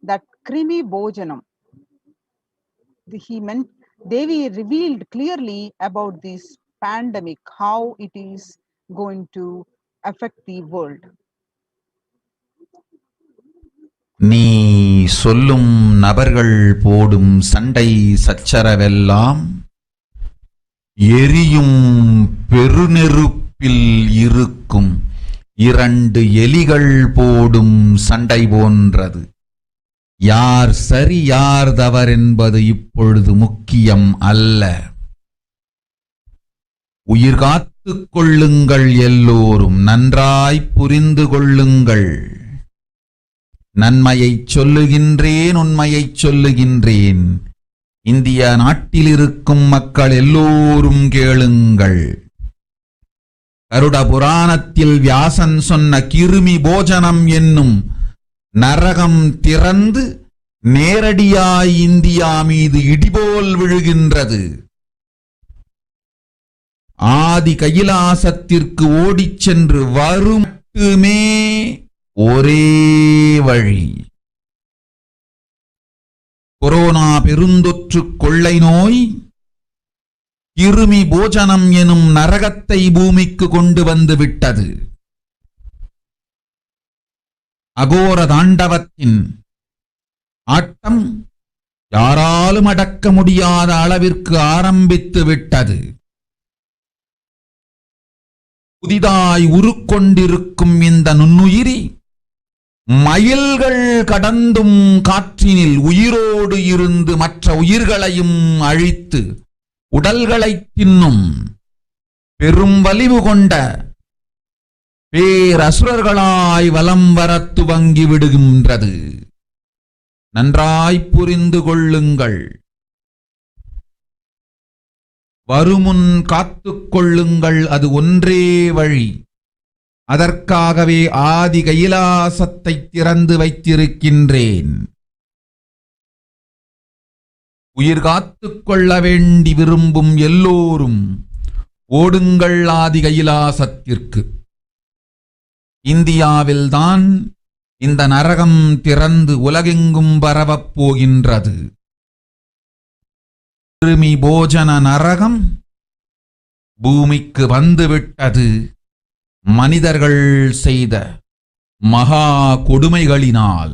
that Krimi Bhojanam. Devi revealed clearly about this pandemic, how it is going to affect the world. நீ சொல்லும் நபர்கள் போடும் சண்டை சச்சரவெல்லாம் எரியும் பெருநெருப்பில் இருக்கும் இரண்டு எலிகள் போடும் சண்டை போன்றது. யார் சரி யார் தவறு என்பது இப்பொழுது முக்கியம் அல்ல. உயிர் காத்துக் கொள்ளுங்கள், எல்லோரும் நன்றாய் புரிந்து கொள்ளுங்கள். நன்மையைச் சொல்லுகின்றேன், உண்மையைச் சொல்லுகின்றேன். இந்திய நாட்டில் இருக்கும் மக்கள் எல்லோரும் கேளுங்கள். கருட புராணத்தில் வியாசன் சொன்ன கிருமி போஜனம் என்னும் நரகம் திறந்து நேரடியாய் இந்தியா மீது இடிபோல் விழுகின்றது. ஆதி கைலாசத்திற்கு ஓடிச் சென்று வரும் மட்டுமே ஒரே வழி. கொரோனா பெருந்தொற்று கொள்ளை நோய் கிருமி போஜனம் எனும் நரகத்தை பூமிக்கு கொண்டு வந்து விட்டது. அகோர தாண்டவத்தின் ஆட்டம் யாராலும் அடக்க முடியாத அளவிற்கு ஆரம்பித்து விட்டது. புதிதாய் உருக்கொண்டிருக்கும் இந்த நுண்ணுயிரி மைல்கள் கடந்தும் காற்றினில் உயிரோடு இருந்து மற்ற உயிர்களையும் அழித்து உடல்களை தின்னும் பெரும் வலிவு கொண்ட பேரசுரர்களாய் வலம் வர துவங்கி விடுகின்றது. நன்றாய் புரிந்து கொள்ளுங்கள். வருமுன் காத்துக் கொள்ளுங்கள். அது ஒன்றே வழி. அதற்காகவே ஆதி கைலாசத்தை திறந்து வைத்திருக்கின்றேன். உயிர் காத்துக் கொள்ள வேண்டி விரும்பும் எல்லோரும் ஓடுங்கள் ஆதி கைலாசத்திற்கு. இந்தியாவில்தான் இந்த நரகம் திறந்து உலகெங்கும் பரவப் போகின்றது. கிருமி போஜன நரகம் பூமிக்கு வந்துவிட்டது. மனிதர்கள் செய்த மகா கொடுமைகளினால்.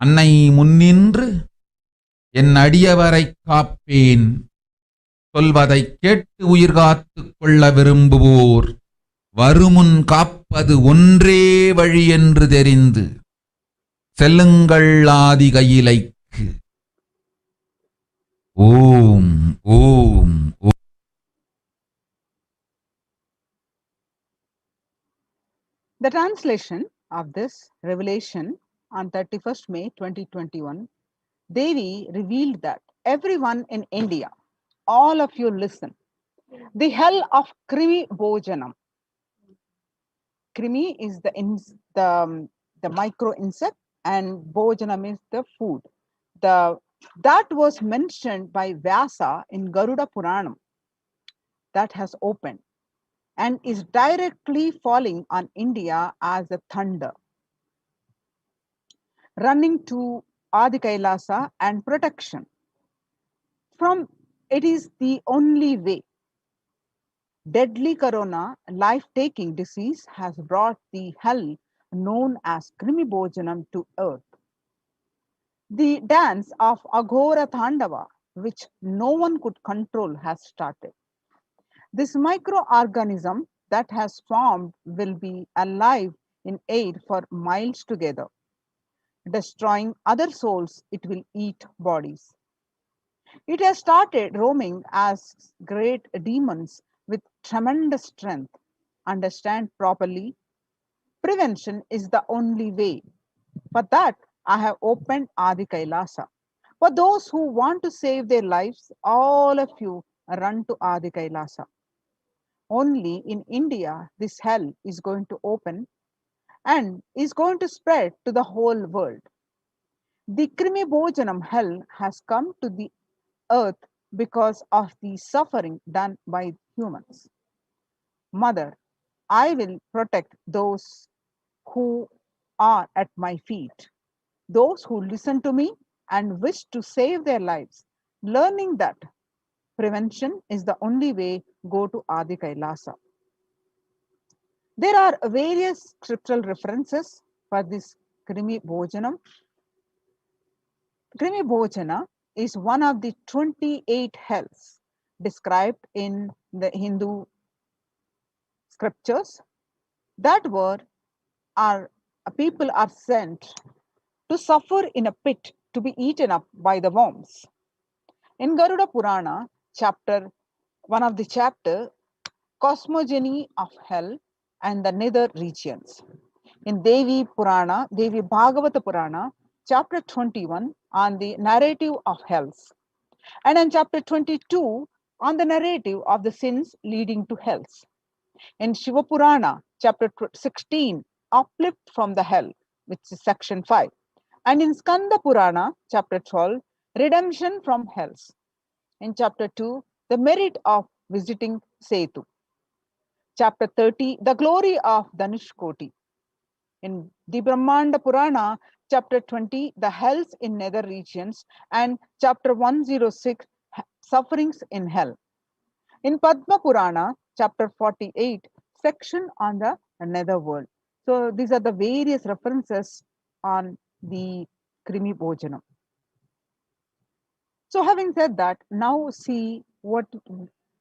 அன்னை முன்னின்று என் அடியவரை காப்பேன் சொல்வதை கேட்டு உயிர் காத்துக் கொள்ள விரும்புவோர் வருமுன் காப்பது ஒன்றே வழி என்று தெரிந்து செல்லுங்கள் ஆதி கையிலைக்கு. ஓம் ஓம் ஓம். The translation of this revelation on 31st May 2021, Devi revealed that everyone in India, all of you listen, the hell of Krimi Bojanam. Krimi is the micro insect and Bojanam is the food. That was mentioned by Vyasa in Garuda Puranam. That has opened and is directly falling on India as a thunder, running to Adi Kailasa and protection. From it is the only way. Deadly corona, life-taking disease has brought the hell known as Krimi Bojanam to earth. The dance of Aghora Thandava, which no one could control, has started. This microorganism that has formed will be alive in air for miles together. Destroying other souls, it will eat bodies. It has started roaming as great demons with tremendous strength. Understand properly. Prevention is the only way. For that, I have opened Adi Kailasa. For those who want to save their lives, all of you run to Adi Kailasa. Only in India, this hell is going to open and is going to spread to the whole world. The Krimi Bojanam hell has come to the earth because of the suffering done by humans. Mother, I will protect those who are at my feet, those who listen to me and wish to save their lives, learning that prevention is the only way. Go to Adi Kailasa. There are various scriptural references for this Krimi Bojanam. Krimi Bojana is one of the 28 hells described in the Hindu scriptures. That were people are sent to suffer in a pit to be eaten up by the worms. In Garuda Purana, one of the chapter, cosmogony of hell and the nether regions. In Devi Bhagavata Purana, chapter 21 on the narrative of hells. And in chapter 22 on the narrative of the sins leading to hells. In Shiva Purana, chapter 16, uplift from the hell, which is section 5. And in Skanda Purana, chapter 12, redemption from hells. In chapter 2, the merit of visiting Setu. Chapter 30, the glory of Dhanushkoti. In the Brahmanda Purana, chapter 20, the hells in nether regions, and chapter 106, sufferings in hell. In Padma Purana, chapter 48, section on the nether world. So these are the various references on the Krimi Bhojanam. So having said that, now see what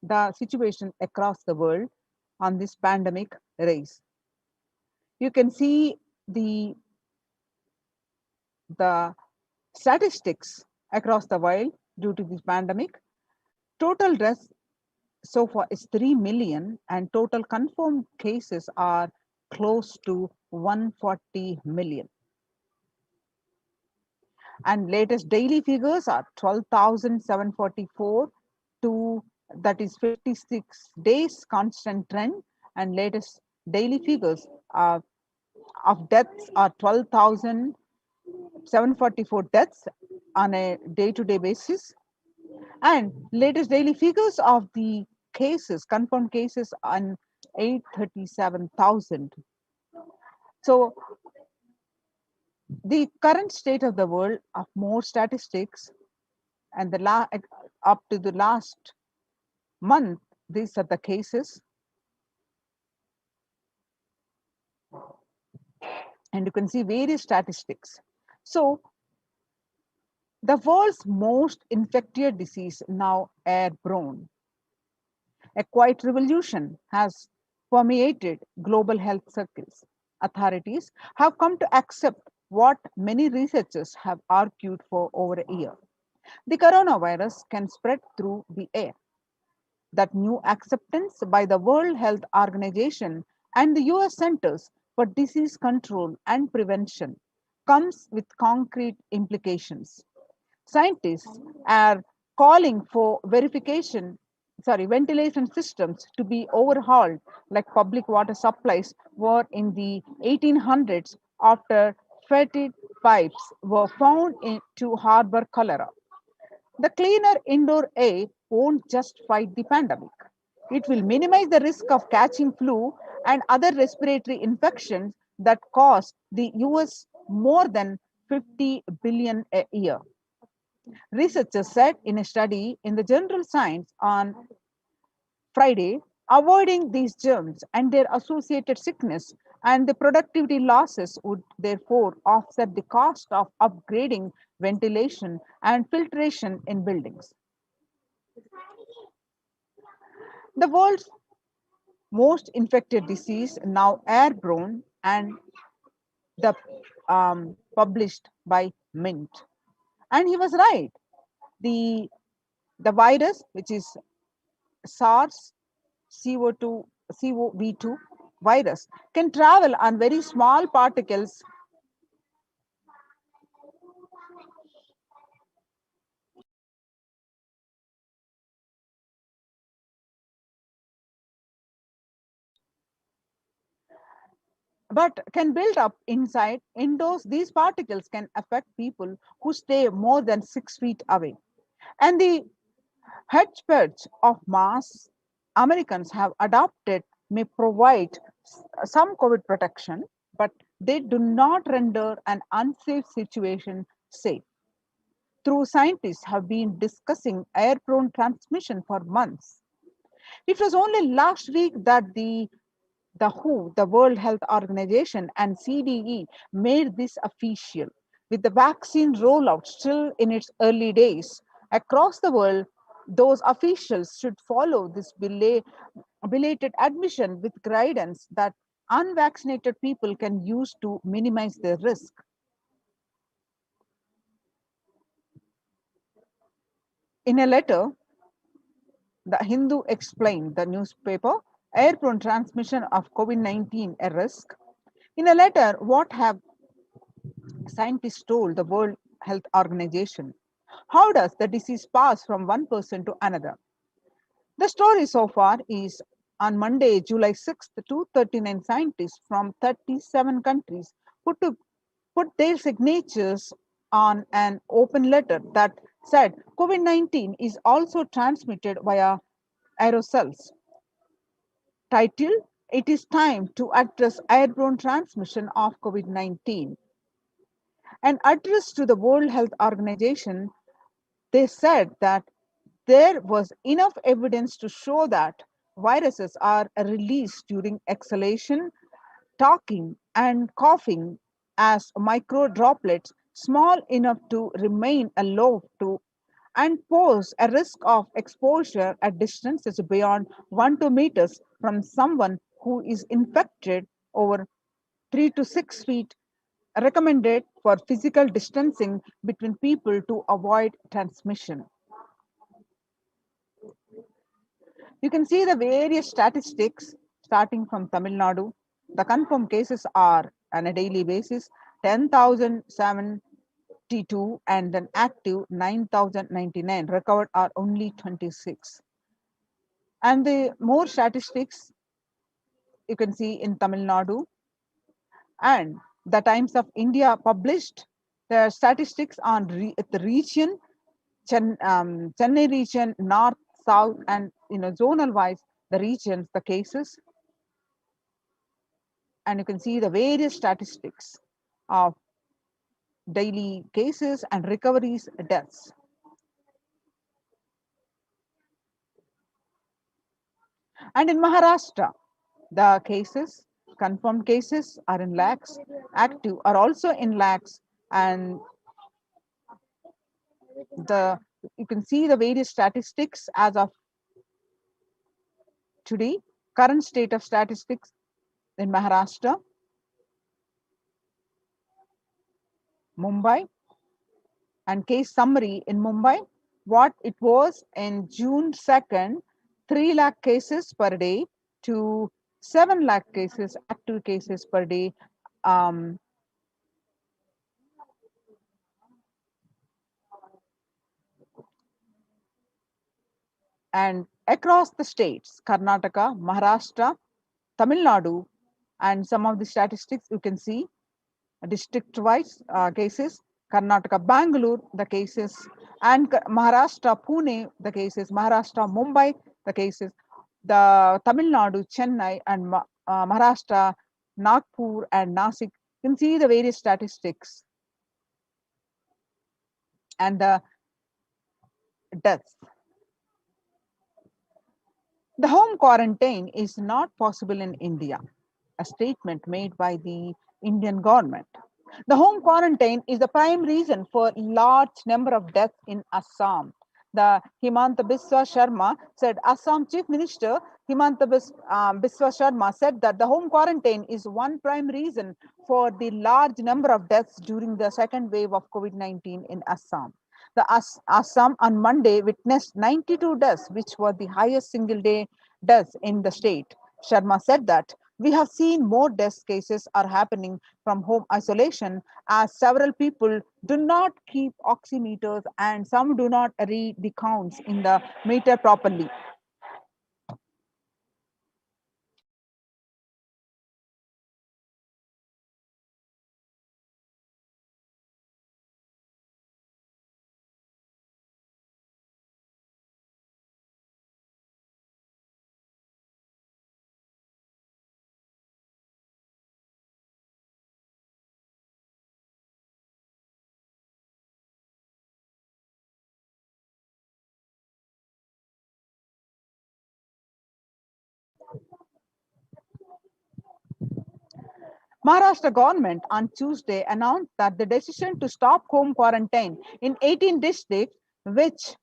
the situation across the world on this pandemic race. You can see the statistics across the world due to this pandemic. Total deaths so far is 3 million and total confirmed cases are close to 140 million. And latest daily figures are 12,744 to, that is 56 days constant trend, and latest daily figures of deaths are 12,744 deaths on a day-to-day basis, and latest daily figures of the cases, confirmed cases, on 837,000. So the current state of the world of more statistics, and up to the last month, these are the cases. And you can see various statistics. So the world's most infectious disease, now airborne. A quiet revolution has permeated global health circles. Authorities have come to accept what many researchers have argued for over a year. The coronavirus can spread through the air. That new acceptance by the World Health Organization and the US Centers for Disease Control and Prevention comes with concrete implications. Scientists are calling for ventilation systems to be overhauled, like public water supplies were in the 1800s after fetid pipes were found to harbor cholera. The cleaner indoor air won't just fight the pandemic. It will minimize the risk of catching flu and other respiratory infections that cost the US more than 50 billion a year. Researchers said in a study in the Journal Science on Friday, avoiding these germs and their associated sickness and the productivity losses would therefore offset the cost of upgrading ventilation and filtration in buildings. The world's most infected disease, now airborne, and the published by Mint. And he was right. The virus, which is SARS CoV2 virus, can travel on very small particles but can build up inside. Indoors, these particles can affect people who stay more than 6 feet away. And the hedgepatch of masks Americans have adopted may provide some COVID protection, but they do not render an unsafe situation safe. Through scientists have been discussing airborne transmission for months. It was only last week that the WHO, the World Health Organization, and CDE made this official. With the vaccine rollout still in its early days across the world, those officials should follow this belated admission with guidance that unvaccinated people can use to minimize their risk. In a letter, the Hindu explained, the newspaper, airborne transmission of COVID-19 a risk. In a letter, what have scientists told the World Health Organization? How does the disease pass from one person to another? The story so far is on Monday, July 6th, 239 scientists from 37 countries put their signatures on an open letter that said COVID-19 is also transmitted via aerosols. Title: It is time to address airborne transmission of COVID-19. An address to the World Health Organization, they said that there was enough evidence to show that viruses are released during exhalation, talking, and coughing as micro droplets small enough to remain aloft to and pose a risk of exposure at distances beyond 1 to 2 meters from someone who is infected. Over 3 to 6 feet recommended for physical distancing between people to avoid transmission. You can see the various statistics starting from Tamil Nadu. The confirmed cases are on a daily basis 10,072 and then active 9,099. Recovered are only 26. And the more statistics you can see in Tamil Nadu, and the Times of India published the statistics on the region, Chennai region, north, south, and zonal wise the regions, the cases, and you can see the various statistics of daily cases and recoveries, deaths. And in Maharashtra, the cases, confirmed cases are in lakhs, active are also in lakhs, and you can see the various statistics as of today. Current state of statistics in Maharashtra, Mumbai, and case summary in Mumbai, what it was in June 2nd, 3 lakh cases per day to 7 lakh cases, active cases per day. And across the states, Karnataka, Maharashtra, Tamil Nadu, and some of the statistics you can see district-wise cases, Karnataka, Bangalore, the cases, and Maharashtra, Pune, the cases, Maharashtra, Mumbai, the cases, the Tamil Nadu, Chennai, and Maharashtra, Nagpur, and Nasik. You can see the various statistics and the deaths. The home quarantine is not possible in India, a statement made by the Indian government. The home quarantine is the prime reason for large number of deaths in Assam. The Himanta Biswa Sharma said, Assam Chief Minister Himanta Biswa Sharma said that the home quarantine is one prime reason for the large number of deaths during the second wave of COVID-19 in Assam. The Assam on Monday witnessed 92 deaths, which were the highest single day deaths in the state. Sharma said that we have seen more death cases are happening from home isolation as several people do not keep oximeters and some do not read the counts in the meter properly. Maharashtra government on Tuesday announced that the decision to stop home quarantine in 18 districts, which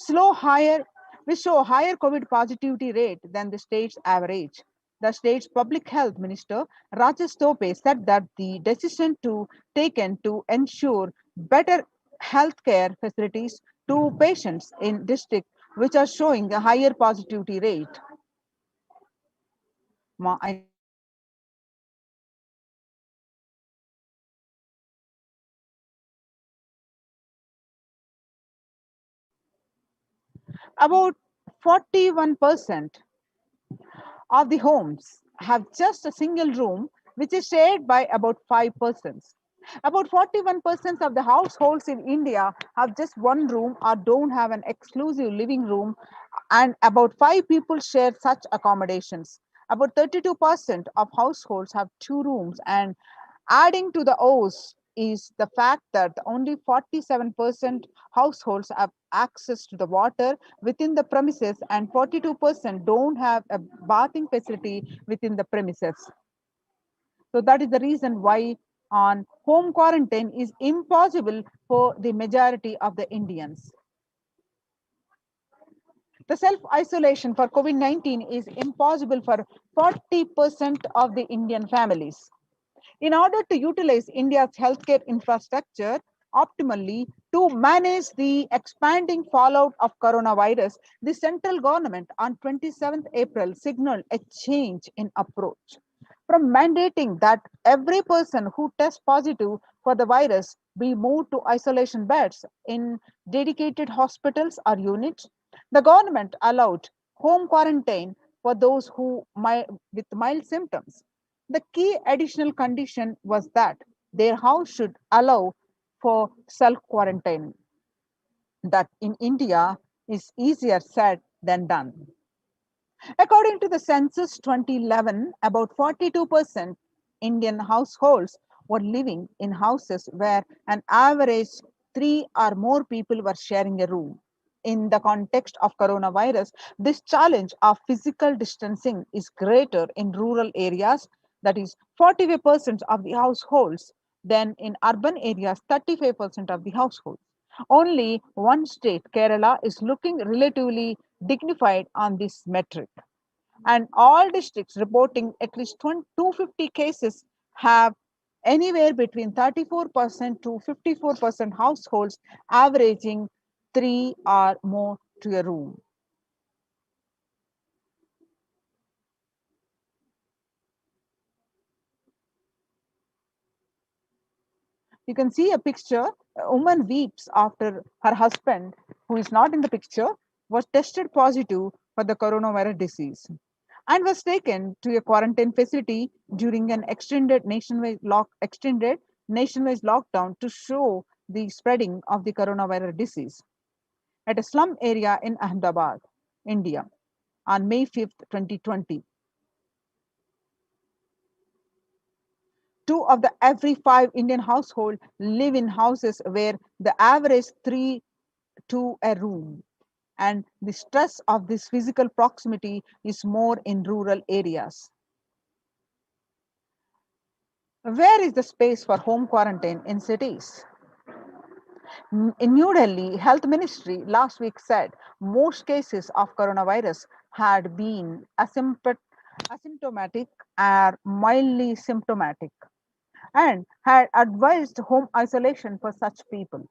show higher COVID positivity rate than the state's average. The state's public health minister Rajesh Tope said that the decision taken to ensure better healthcare facilities to patients in districts which are showing a higher positivity rate. About 41% of the homes have just a single room, which is shared by about 5 persons. About 41% of the households in India have just one room or don't have an exclusive living room, and about 5 people share such accommodations. About 32% of households have 2 rooms, and adding to the O's is the fact that only 47% households have access to the water within the premises, and 42% don't have a bathing facility within the premises. So that is the reason why on home quarantine is impossible for the majority of the Indians. The self-isolation for COVID-19 is impossible for 40% of the Indian families. In order to utilize India's healthcare infrastructure optimally to manage the expanding fallout of coronavirus, the central government on 27th April signaled a change in approach from mandating that every person who tests positive for the virus be moved to isolation beds in dedicated hospitals or units. The government allowed home quarantine for those with mild symptoms. The key additional condition was that their house should allow for self-quarantine. That in India is easier said than done. According to the census 2011, about 42% Indian households were living in houses where an average 3 or more people were sharing a room. In the context of coronavirus, this challenge of physical distancing is greater in rural areas, that is 45% of the households, than in urban areas, 35% of the households. Only one state, Kerala, is looking relatively dignified on this metric. And all districts reporting at least 250 cases have anywhere between 34% to 54% households averaging 3 or more to a room. You can see a picture. A woman weeps after her husband, who is not in the picture, was tested positive for the coronavirus disease and was taken to a quarantine facility during an extended nationwide lockdown to show the spreading of the coronavirus disease at a slum area in Ahmedabad, India, on May 5th, 2020. 2 of the every 5 Indian households live in houses where the average 3 to a room, and the stress of this physical proximity is more in rural areas. Where is the space for home quarantine in cities? In New Delhi, Health Ministry last week said most cases of coronavirus had been asymptomatic or mildly symptomatic, and had advised home isolation for such people.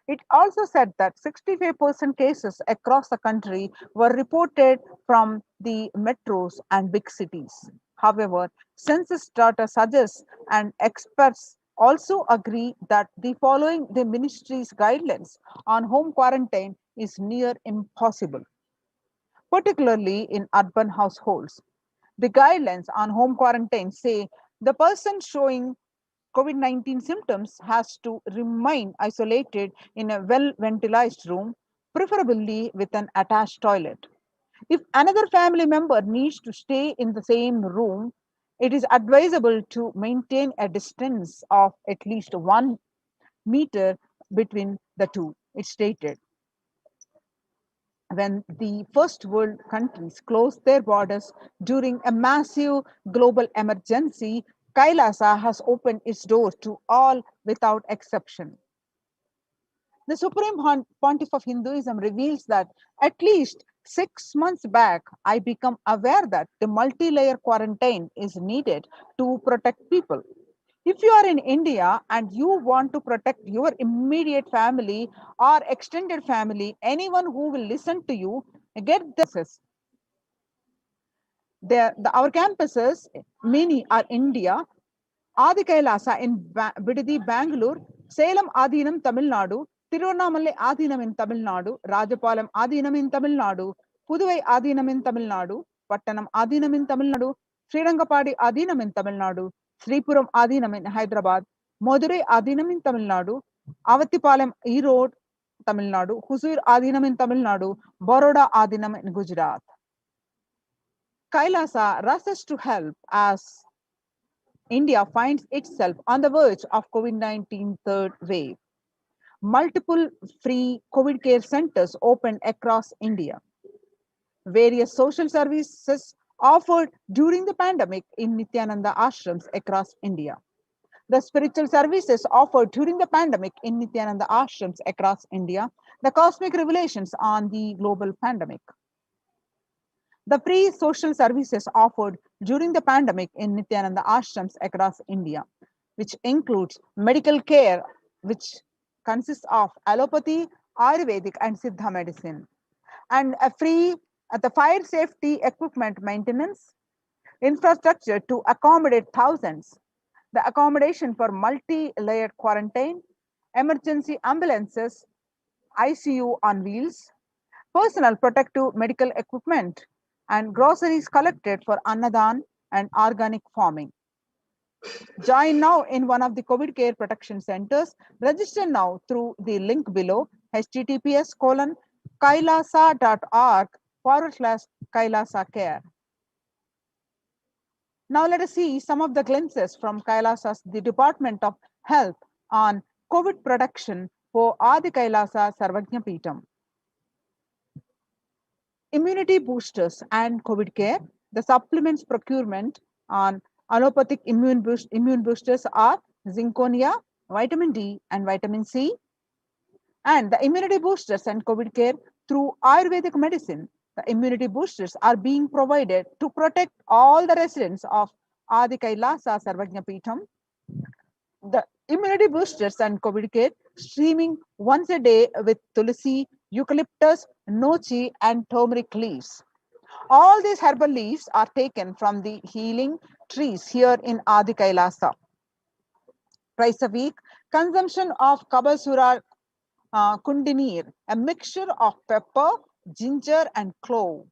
It also said that 65% cases across the country were reported from the metros and big cities. However, census data suggests and experts also agree that the following the ministry's guidelines on home quarantine is near impossible, particularly in urban households. The guidelines on home quarantine say the person showing COVID-19 symptoms has to remain isolated in a well-ventilated room, preferably with an attached toilet. If another family member needs to stay in the same room, it is advisable to maintain a distance of at least 1 meter between the two, it stated. When the first world countries closed their borders during a massive global emergency, Kailasa has opened its doors to all without exception. The Supreme Pontiff of Hinduism reveals that at least 6 months back, I became aware that the multi-layer quarantine is needed to protect people. If you are in India and you want to protect your immediate family or extended family, anyone who will listen to you, get this. Our campuses, many are India, Adi Kailasa in Bidadi, Bangalore, Salem Adinam, Tamil Nadu, Tiruvannamalai Adinam in Tamil Nadu, Rajapalam Adinam in Tamil Nadu, Puduvai Adinam in Tamil Nadu, Pattanam Adinam in Tamil Nadu, Srirangapadi Adinam in Tamil Nadu, Sripuram Adinam in Hyderabad, Madurai Adhinam in Tamil Nadu, Avatipalem Erode, Tamil Nadu, Husur Adhinam in Tamil Nadu, Baroda Adhinam in Gujarat. Kailasa rushes to help as India finds itself on the verge of COVID-19 third wave. Multiple free COVID care centers opened across India. Various social services offered during the pandemic in Nithyananda ashrams across India. The spiritual services offered during the pandemic in Nithyananda ashrams across India. The cosmic revelations on the global pandemic. The free social services offered during the pandemic in Nithyananda ashrams across India, which includes medical care, which consists of allopathy, Ayurvedic, and Siddha medicine, and a free the fire safety equipment maintenance, infrastructure to accommodate thousands, the accommodation for multi-layered quarantine, emergency ambulances, ICU on wheels, personal protective medical equipment, and groceries collected for Annadan and organic farming. Join now in one of the COVID care protection centers. Register now through the link below, https://kailasa.org/Kailasa care. Now let us see some of the glimpses from Kailasa's the Department of Health on COVID protection for Adi Kailasa Sarvajna Peetham. Immunity boosters and COVID care. The supplements procurement on allopathic immune boosters are zinconia, vitamin D, and vitamin C. And the immunity boosters and COVID care through Ayurvedic medicine. The immunity boosters are being provided to protect all the residents of Adi Kailasa Sarvajna Peetham. The immunity boosters and COVID care streaming once a day with tulsi, eucalyptus, nochi, and turmeric leaves. All these herbal leaves are taken from the healing trees here in Adi Kailasa. Twice a week, consumption of Kabasura Kundinir, a mixture of pepper, ginger, and clove,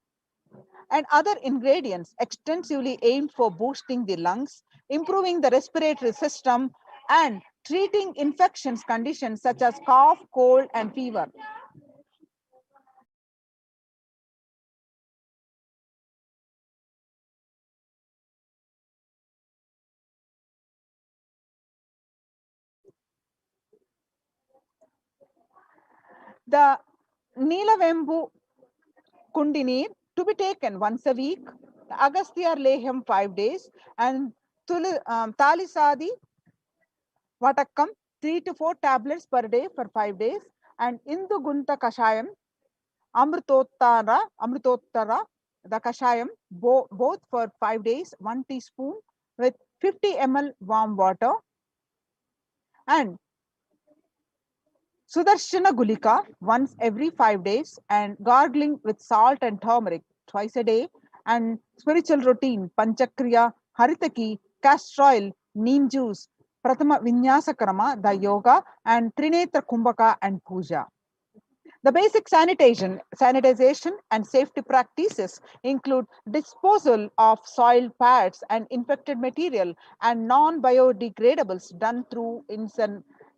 and other ingredients extensively aimed for boosting the lungs, improving the respiratory system, and treating infections conditions such as cough, cold, and fever. The Neelavembu Kundinir to be taken once a week, the Agastya Leham 5 days, and Talisadi Vatakam 3 to 4 tablets per day for 5 days, and Indu Gunta Kashayam, Amritottara, the Kashayam, both for 5 days, 1 teaspoon with 50 ml warm water, and Sudarshana Gulika once every 5 days, and gargling with salt and turmeric twice a day, and spiritual routine, Panchakriya, Haritaki, castor oil, neem juice, Pratama Vinyasa Krama, the yoga, and Trinetra Kumbhaka and Puja. The basic sanitization and safety practices include disposal of soil pads and infected material and non-biodegradables done through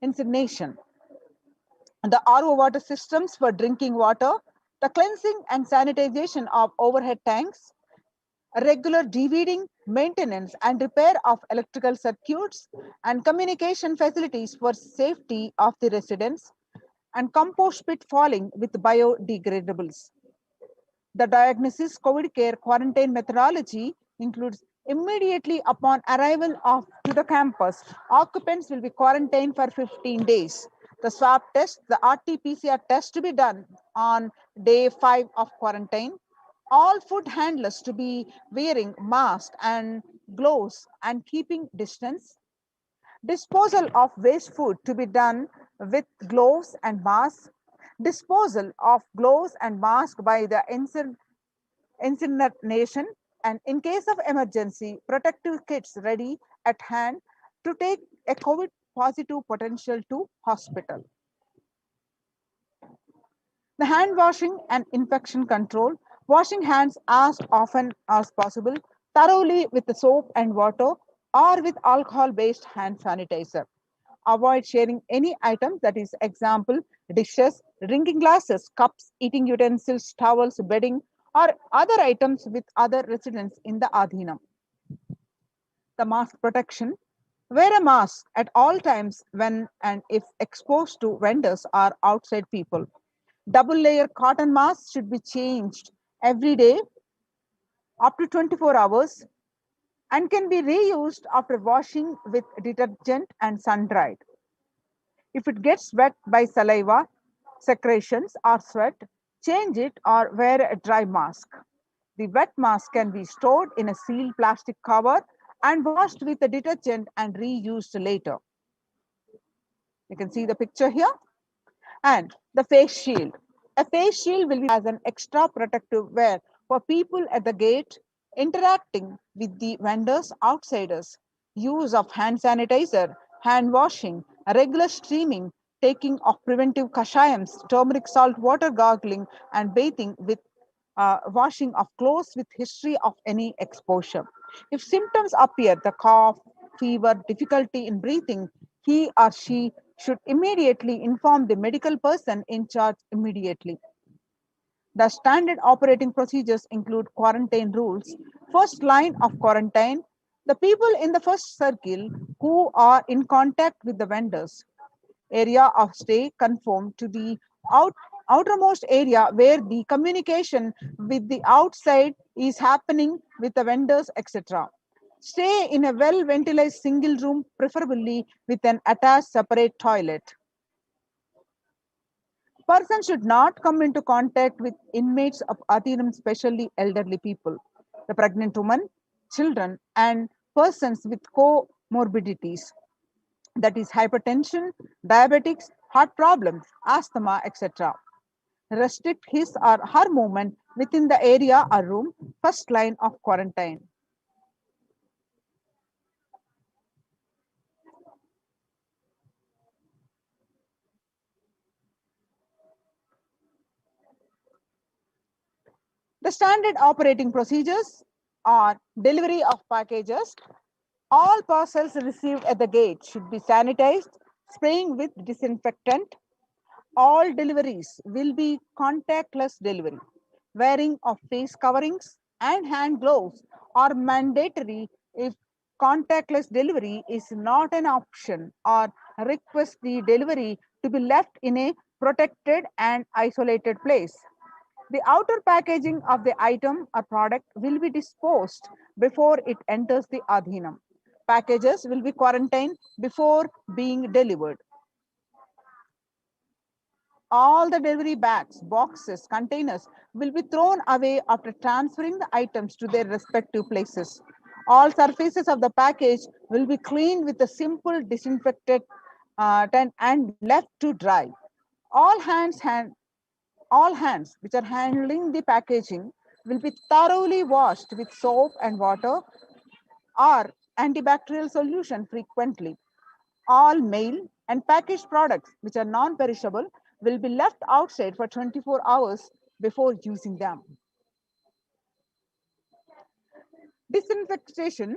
incineration. The RO water systems for drinking water, the cleansing and sanitization of overhead tanks, regular deweeding, maintenance and repair of electrical circuits, and communication facilities for safety of the residents, and compost pit falling with biodegradables. The diagnosis COVID care quarantine methodology includes immediately upon arrival to the campus, occupants will be quarantined for 15 days. The swab test, the RT-PCR test to be done on day 5 of quarantine. All food handlers to be wearing masks and gloves and keeping distance. Disposal of waste food to be done with gloves and masks. Disposal of gloves and masks by the incineration, and in case of emergency, protective kits ready at hand to take a COVID positive potential to hospital. The hand washing and infection control, washing hands as often as possible, thoroughly with the soap and water or with alcohol-based hand sanitizer. Avoid sharing any items, that is example, dishes, drinking glasses, cups, eating utensils, towels, bedding, or other items with other residents in the Adhinam. The mask protection. Wear a mask at all times when and if exposed to vendors or outside people. Double layer cotton masks should be changed every day up to 24 hours and can be reused after washing with detergent and sun dried. If it gets wet by saliva, secretions, or sweat, change it or wear a dry mask. The wet mask can be stored in a sealed plastic cover and washed with a detergent and reused later. You can see the picture here. And the face shield. A face shield will be as an extra protective wear for people at the gate, interacting with the vendors, outsiders. Use of hand sanitizer, hand washing, regular steaming, taking of preventive kashayams, turmeric salt water gargling, and bathing with washing of clothes with history of any exposure. If symptoms appear, the cough, fever, difficulty in breathing, he or she should immediately inform the medical person in charge immediately. The standard operating procedures include quarantine rules. First line of quarantine, the people in the first circle who are in contact with the vendors. Area of stay conform to the outermost area where the communication with the outside is happening with the vendors, etc. Stay in a well ventilated single room, preferably with an attached separate toilet. Person should not come into contact with inmates of Adhinam, especially elderly people, the pregnant woman, children, and persons with comorbidities, that is hypertension, diabetics, heart problems, asthma, etc. Restrict his or her movement within the area or room, first line of quarantine. The standard operating procedures are delivery of packages. All parcels received at the gate should be sanitized, spraying with disinfectant. All deliveries will be contactless delivery. Wearing of face coverings and hand gloves are mandatory if contactless delivery is not an option, or request the delivery to be left in a protected and isolated place. The outer packaging of the item or product will be disposed before it enters the Adhinam. Packages will be quarantined before being delivered. All the delivery bags, boxes, containers will be thrown away after transferring the items to their respective places. All surfaces of the package will be cleaned with a simple disinfectant and left to dry. All hands which are handling the packaging will be thoroughly washed with soap and water or antibacterial solution frequently. All mail and packaged products which are non-perishable will be left outside for 24 hours before using them. Disinfection,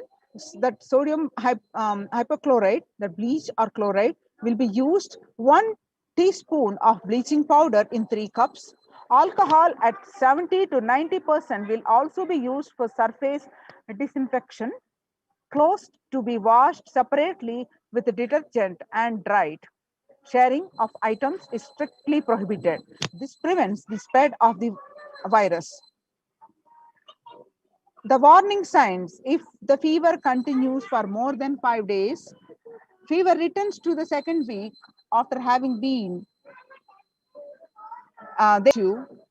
that sodium hypochlorite, the bleach or chloride, will be used 1 teaspoon of bleaching powder in 3 cups. Alcohol at 70 to 90% will also be used for surface disinfection. Clothes to be washed separately with detergent and dried. Sharing of items is strictly prohibited. This prevents the spread of the virus. The warning signs: if the fever continues for more than 5 days, fever returns to the second week after having been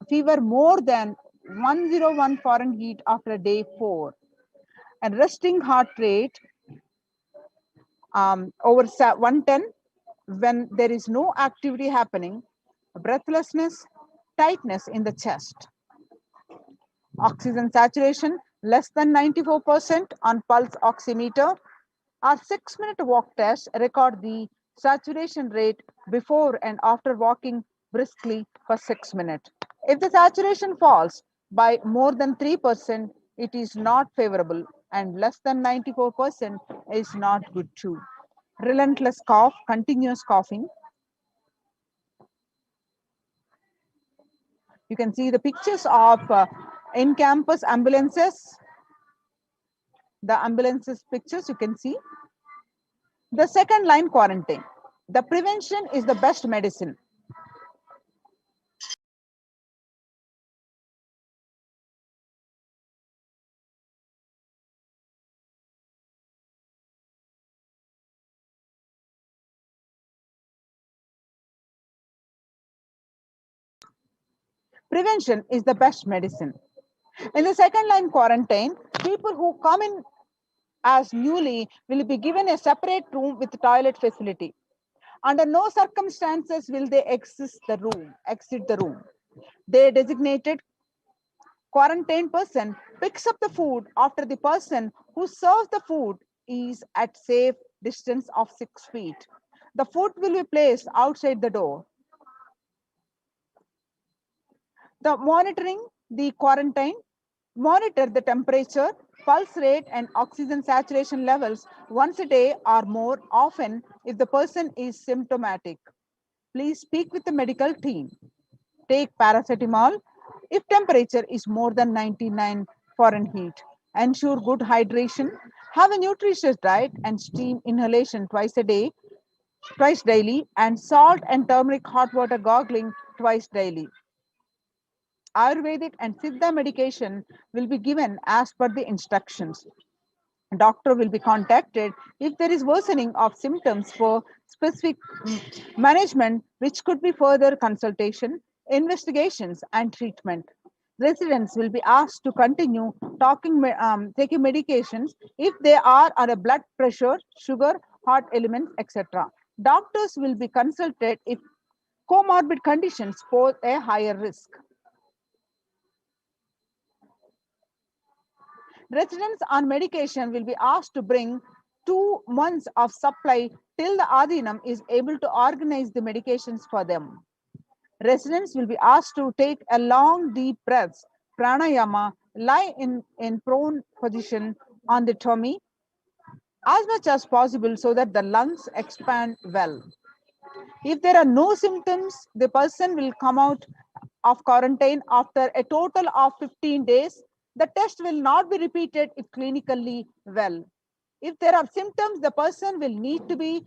fever more than 101 Fahrenheit after day 4, and resting heart rate over 110 when there is no activity happening, breathlessness, tightness in the chest. Oxygen saturation less than 94% on pulse oximeter. Our 6-minute walk test record the saturation rate before and after walking briskly for 6 minutes. If the saturation falls by more than 3%, it is not favorable, and less than 94% is not good too. relentless cough, continuous coughing. You can see the pictures of in-campus ambulances. The ambulances pictures you can see. The second line, quarantine. The prevention is the best medicine. Prevention is the best medicine. In the second line quarantine, people who come in as newly will be given a separate room with toilet facility. Under no circumstances will they exit the room. Their designated quarantine person picks up the food after the person who serves the food is at safe distance of 6 feet. The food will be placed outside the door. The monitoring the quarantine, monitor the temperature, pulse rate and oxygen saturation levels once a day or more often if the person is symptomatic. Please speak with the medical team. Take paracetamol if temperature is more than 99 Fahrenheit. Ensure good hydration. Have a nutritious diet and steam inhalation twice daily, and salt and turmeric hot water gargling twice daily. Ayurvedic and Siddha medication will be given as per the instructions. Doctor will be contacted if there is worsening of symptoms for specific management, which could be further consultation, investigations, and treatment. Residents will be asked to continue taking medications if they are on a blood pressure, sugar, heart elements, etc. Doctors will be consulted if comorbid conditions pose a higher risk. Residents on medication will be asked to bring 2 months of supply till the Adhinam is able to organize the medications for them. Residents will be asked to take a long deep breaths, pranayama, lie in prone position on the tummy as much as possible so that the lungs expand well. If there are no symptoms, the person will come out of quarantine after a total of 15 days. The test will not be repeated if clinically well. If there are symptoms, the person will need to be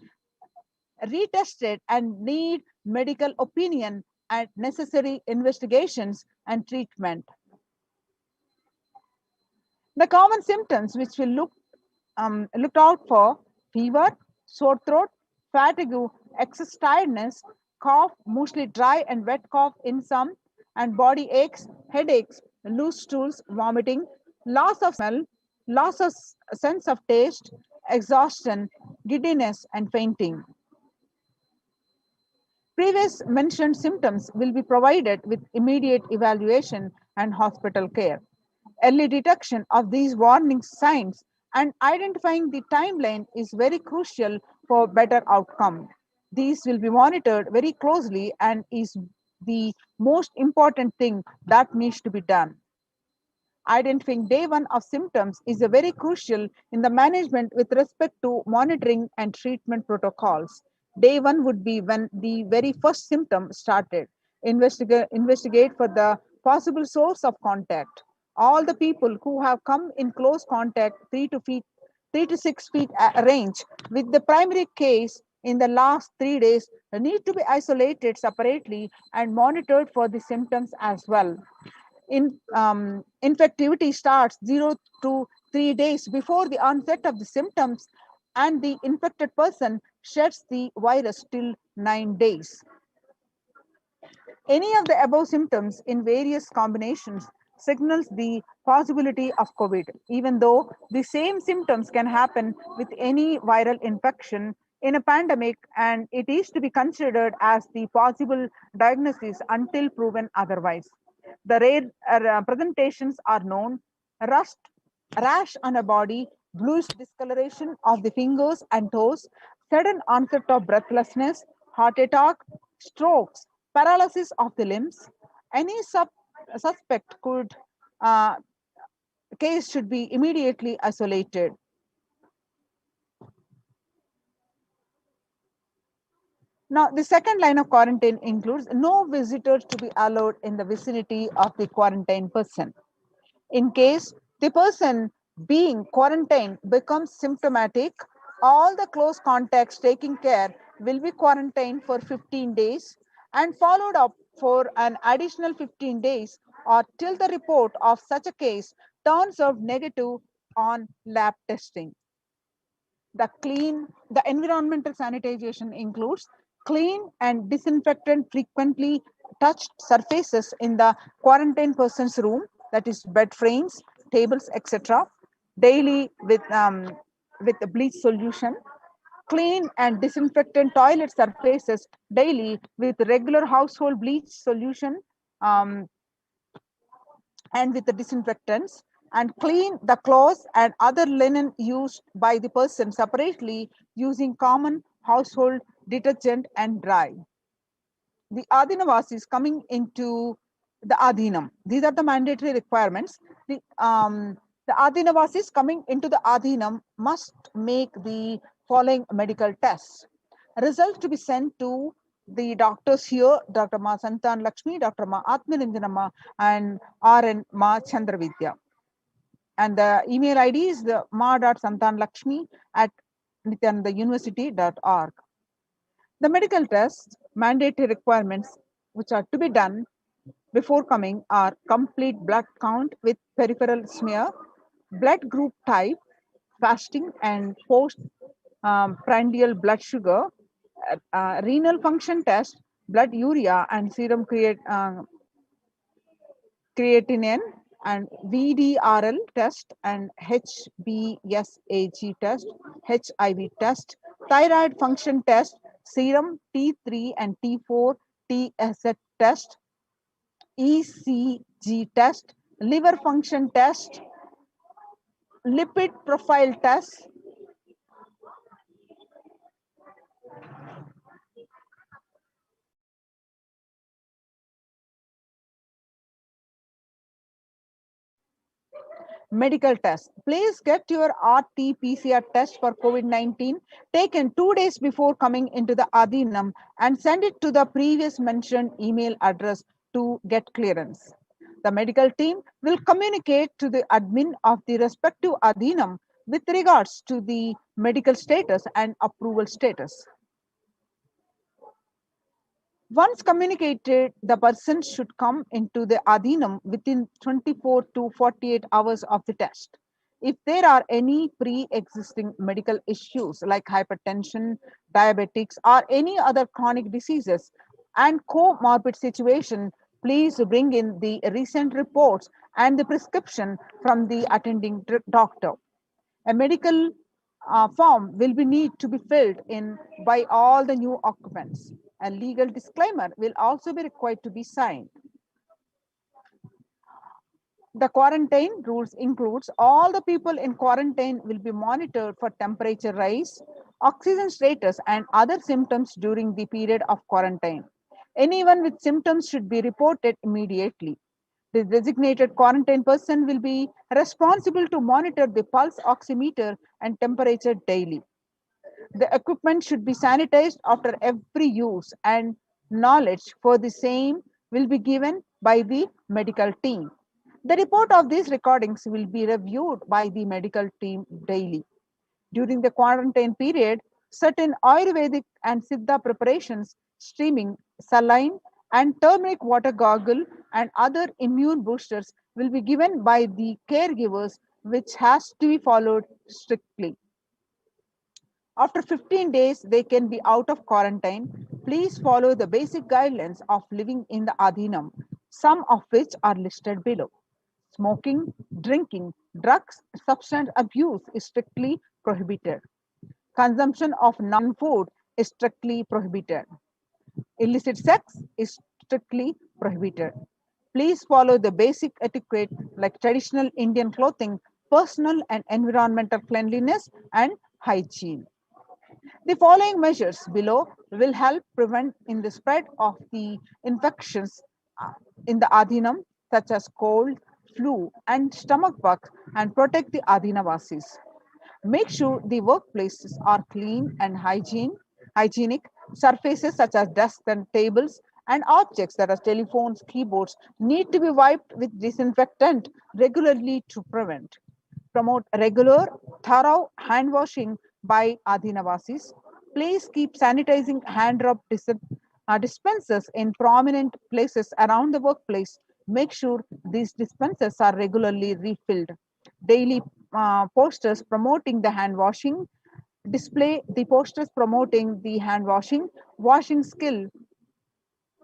retested and need medical opinion and necessary investigations and treatment. The common symptoms which will looked out for: fever, sore throat, fatigue, excess tiredness, cough, mostly dry and wet cough in some, and body aches, headaches, loose stools, vomiting, loss of smell, loss of sense of taste, exhaustion, giddiness, and fainting. Previous mentioned symptoms will be provided with immediate evaluation and hospital care. Early detection of these warning signs and identifying the timeline is very crucial for better outcome. These will be monitored very closely and is the most important thing that needs to be done. Identifying day one of symptoms is a very crucial in the management with respect to monitoring and treatment protocols. Day one would be when the very first symptom started. Investigate for the possible source of contact. All the people who have come in close contact 3 to 6 feet range with the primary case in the last 3 days need to be isolated separately and monitored for the symptoms as well. Infectivity starts 0 to 3 days before the onset of the symptoms, and the infected person sheds the virus till 9 days. Any of the above symptoms in various combinations signals the possibility of COVID, even though the same symptoms can happen with any viral infection in a pandemic, and it is to be considered as the possible diagnosis until proven otherwise. The rare presentations are known: rust, rash on a body, bluish discoloration of the fingers and toes, sudden onset of breathlessness, heart attack, strokes, paralysis of the limbs. Any suspect case should be immediately isolated. Now, the second line of quarantine includes no visitors to be allowed in the vicinity of the quarantined person. In case the person being quarantined becomes symptomatic, all the close contacts taking care will be quarantined for 15 days and followed up for an additional 15 days or till the report of such a case turns out negative on lab testing. The environmental sanitization includes clean and disinfectant frequently touched surfaces in the quarantine person's room, that is bed frames, tables, etc. daily with the bleach solution. Clean and disinfectant toilet surfaces daily with regular household bleach solution um, and with the disinfectants, and clean the clothes and other linen used by the person separately using common household detergent and dry. The Adhinavasis coming into the Adhinam. These are the mandatory requirements. The Adhinavasis coming into the Adhinam must make the following medical tests. Results to be sent to the doctors here, Dr. Ma Santan Lakshmi, Dr. Ma Atmanindanamma, and RN Ma Chandravidya. And the email ID is the ma.santanlakshmi at nithyanandauniversity.org. The medical tests, mandatory requirements which are to be done before coming are complete blood count with peripheral smear, blood group type, fasting and post prandial blood sugar, renal function test, blood urea and serum creatinine, and VDRL test and HBsAg test, HIV test, thyroid function test, serum T3 and T4 TSH test, ECG test, liver function test, lipid profile test, medical test. Please get your RT-PCR test for COVID-19 taken 2 days before coming into the Adhinam and send it to the previous mentioned email address to get clearance. The medical team will communicate to the admin of the respective Adhinam with regards to the medical status and approval status. Once communicated, the person should come into the Adhinam within 24 to 48 hours of the test. If there are any pre-existing medical issues like hypertension, diabetics, or any other chronic diseases and comorbid situation, please bring in the recent reports and the prescription from the attending doctor. A medical form will be need to be filled in by all the new occupants. A legal disclaimer will also be required to be signed. The quarantine rules includes all the people in quarantine will be monitored for temperature rise, oxygen status, and other symptoms during the period of quarantine. Anyone with symptoms should be reported immediately. The designated quarantine person will be responsible to monitor the pulse oximeter and temperature daily. The equipment should be sanitized after every use, and knowledge for the same will be given by the medical team. The report of these recordings will be reviewed by the medical team daily. During the quarantine period, certain Ayurvedic and Siddha preparations, steaming, saline, and turmeric water gargle and other immune boosters will be given by the caregivers, which has to be followed strictly. After 15 days, they can be out of quarantine. Please follow the basic guidelines of living in the Adhinam, some of which are listed below. Smoking, drinking, drugs, substance abuse is strictly prohibited. Consumption of non-food is strictly prohibited. Illicit sex is strictly prohibited. Please follow the basic etiquette like traditional Indian clothing, personal and environmental cleanliness, and hygiene. The following measures below will help prevent in the spread of the infections in the Adhinam, such as cold, flu, and stomach bugs, and protect the Adhinavasis. Make sure the workplaces are clean and hygienic. Surfaces such as desks and tables and objects that are telephones, keyboards need to be wiped with disinfectant regularly to promote regular, thorough hand washing by Adinavasis. Please keep sanitizing hand rub dispensers in prominent places around the workplace. Make sure these dispensers are regularly refilled. Daily posters promoting the hand washing. Display the posters promoting the hand washing skill.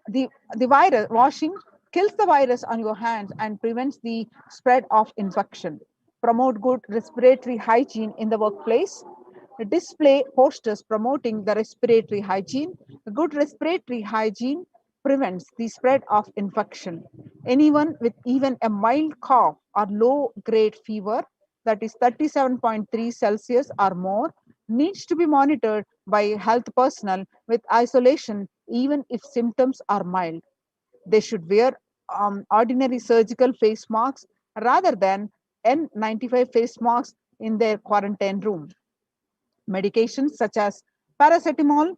The virus washing kills the virus on your hands and prevents the spread of infection. Promote good respiratory hygiene in the workplace. Display posters promoting the respiratory hygiene. Good respiratory hygiene prevents the spread of infection. Anyone with even a mild cough or low grade fever, that is 37.3 Celsius or more, needs to be monitored by health personnel with isolation even if symptoms are mild. They should wear ordinary surgical face masks rather than N95 face masks in their quarantine room. Medications such as paracetamol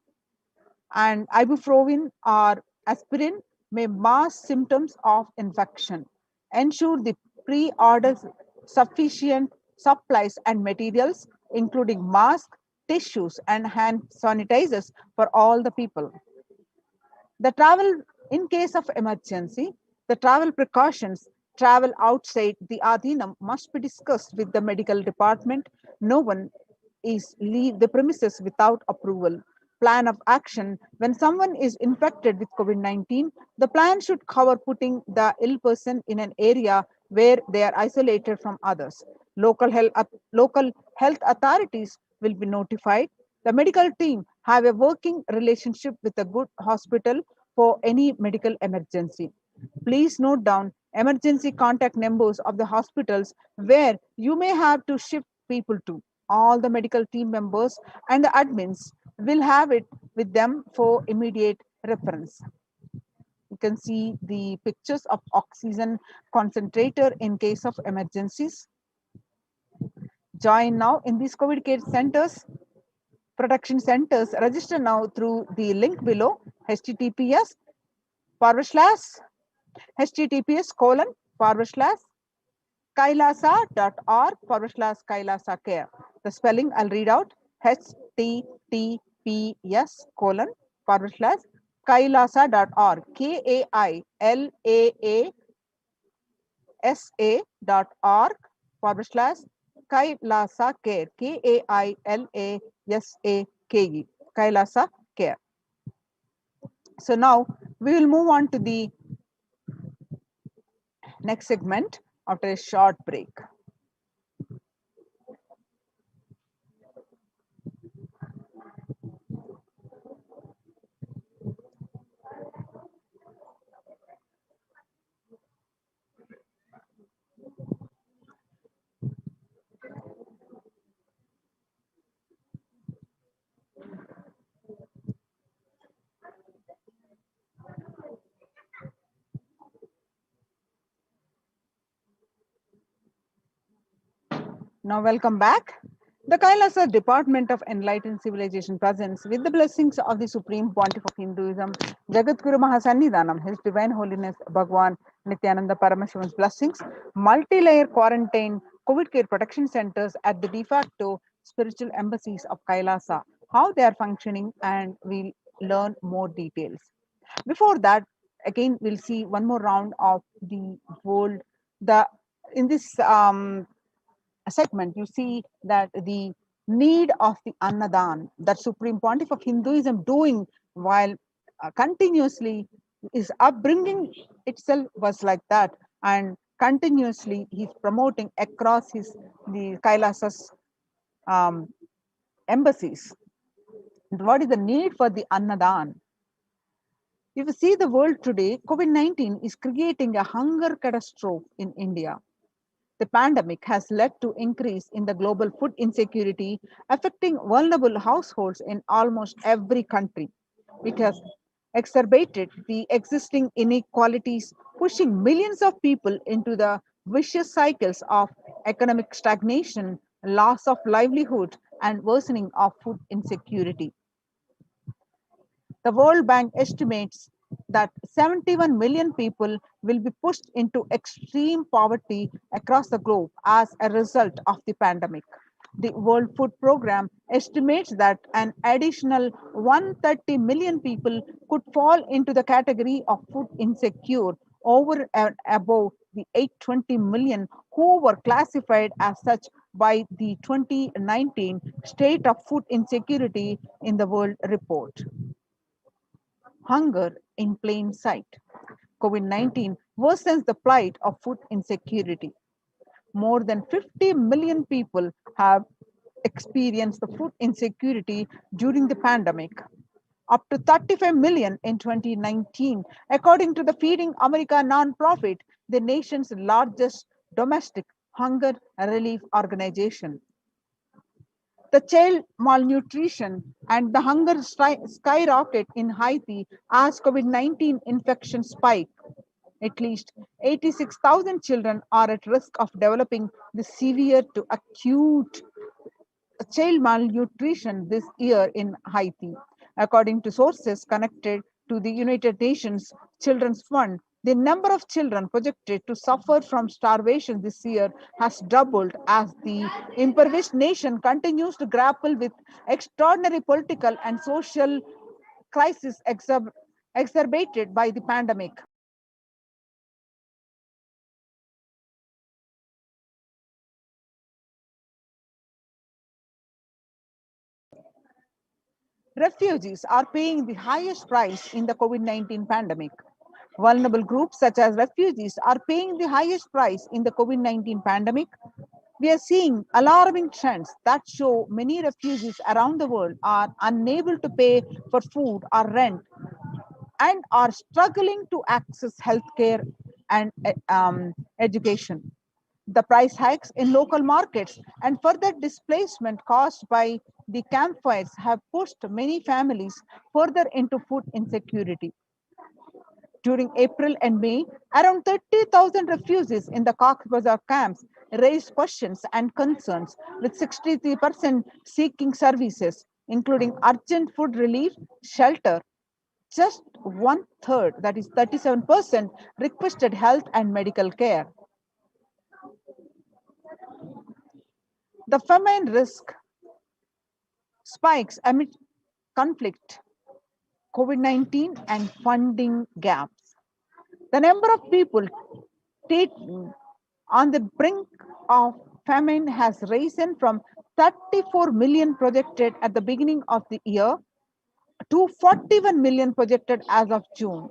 and ibuprofen or aspirin may mask symptoms of infection. Ensure the pre-order sufficient supplies and materials, including masks, tissues, and hand sanitizers for all the people. The travel in case of emergency, the travel precautions, travel outside the Adhinam must be discussed with the medical department. No one is leave the premises without approval. Plan of action. When someone is infected with COVID-19, the plan should cover putting the ill person in an area where they are isolated from others. Local health authorities will be notified. The medical team have a working relationship with a good hospital for any medical emergency. Please note down emergency contact numbers of the hospitals where you may have to shift people to. All the medical team members and the admins will have it with them for immediate reference. You can see the pictures of oxygen concentrator in case of emergencies. Join now in these COVID care centers, protection centers. Register now through the link below, https https://kailasa.org/kailasa care. The spelling I'll read out, https://kailasa.org, kailasa.org/kailasa care, KAILASAKE, Kailasa care. So now we will move on to the next segment after a short break. Now, welcome back. The Kailasa Department of Enlightened Civilization presents, with the blessings of the Supreme Pontiff of Hinduism, Jagadguru Mahasannidhanam, His Divine Holiness Bhagwan Nithyananda Paramashivan's blessings, multi-layer quarantine COVID care protection centers at the de facto spiritual embassies of Kailasa, how they are functioning, and we'll learn more details. Before that, again, we'll see one more round of the world. In this segment, you see that the need of the Annadan, that Supreme Pontiff of Hinduism doing while continuously his upbringing itself was like that, and continuously he's promoting across the Kailasas embassies. What is the need for the Annadan? If you see the world today, COVID-19 is creating a hunger catastrophe in India. The pandemic has led to increase in the global food insecurity, affecting vulnerable households in almost every country. It has exacerbated the existing inequalities, pushing millions of people into the vicious cycles of economic stagnation, loss of livelihood, and worsening of food insecurity. The World Bank estimates that 71 million people will be pushed into extreme poverty across the globe as a result of the pandemic. The World Food Programme estimates that an additional 130 million people could fall into the category of food insecure over and above the 820 million who were classified as such by the 2019 State of Food Insecurity in the World report. Hunger in plain sight. COVID-19 worsens the plight of food insecurity. More than 50 million people have experienced the food insecurity during the pandemic, up to 35 million in 2019, according to the Feeding America nonprofit, the nation's largest domestic hunger relief organization. The child malnutrition and the hunger skyrocket in Haiti as COVID-19 infection spike. At least 86,000 children are at risk of developing the severe to acute child malnutrition this year in Haiti. According to sources connected to the United Nations Children's Fund, the number of children projected to suffer from starvation this year has doubled as the impoverished nation continues to grapple with extraordinary political and social crisis exacerbated by the pandemic. Refugees are paying the highest price in the COVID-19 pandemic. Vulnerable groups such as refugees are paying the highest price in the COVID-19 pandemic. We are seeing alarming trends that show many refugees around the world are unable to pay for food or rent and are struggling to access healthcare and education. The price hikes in local markets and further displacement caused by the campfires have pushed many families further into food insecurity. During April and May, around 30,000 refugees in the Cox's Bazar camps raised questions and concerns, with 63% seeking services, including urgent food relief, shelter. Just one third, that is 37%, requested health and medical care. The famine risk spikes amid conflict, COVID-19, and funding gaps. The number of people on the brink of famine has risen from 34 million projected at the beginning of the year to 41 million projected as of June.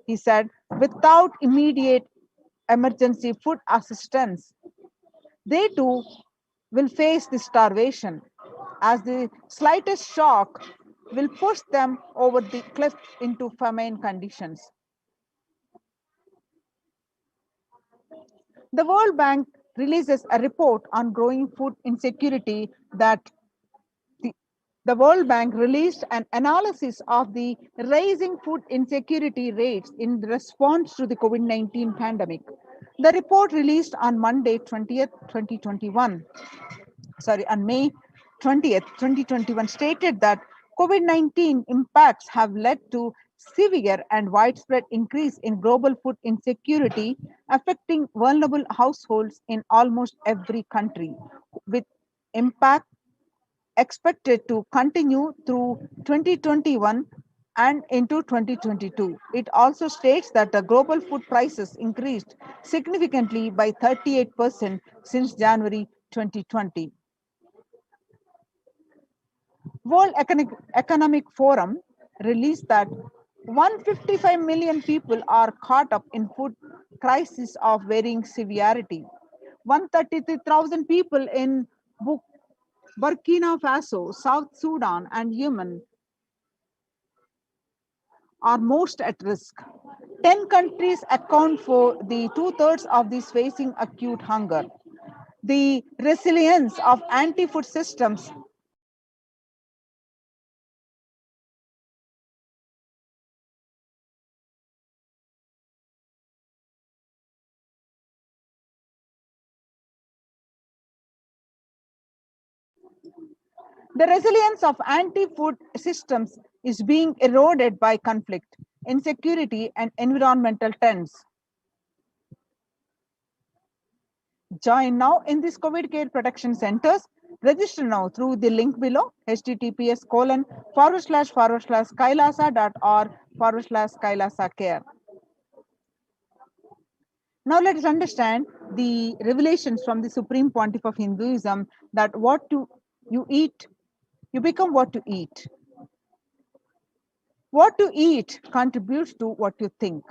He said, without immediate emergency food assistance, they too will face the starvation, as the slightest shock will push them over the cliff into famine conditions. The World Bank releases a report on growing food insecurity that the World Bank released an analysis of the rising food insecurity rates in response to the COVID-19 pandemic. The report released on Monday, 20th, 2021, on May 20th, 2021, stated that COVID-19 impacts have led to severe and widespread increase in global food insecurity, affecting vulnerable households in almost every country, with impact expected to continue through 2021 and into 2022. It also states that the global food prices increased significantly by 38% since January 2020. World Economic Forum released that 155 million people are caught up in food crisis of varying severity. 133,000 people in Burkina Faso, South Sudan, and Yemen are most at risk. 10 countries account for the two-thirds of these facing acute hunger. The resilience of anti-food systems The resilience of anti-food systems is being eroded by conflict, insecurity, and environmental trends. Join now in these COVID care protection centers. Register now through the link below, https://kailasa.org/kailasa care. Now let us understand the revelations from the Supreme Pontiff of Hinduism, that you eat, you become what you eat. What you eat contributes to what you think.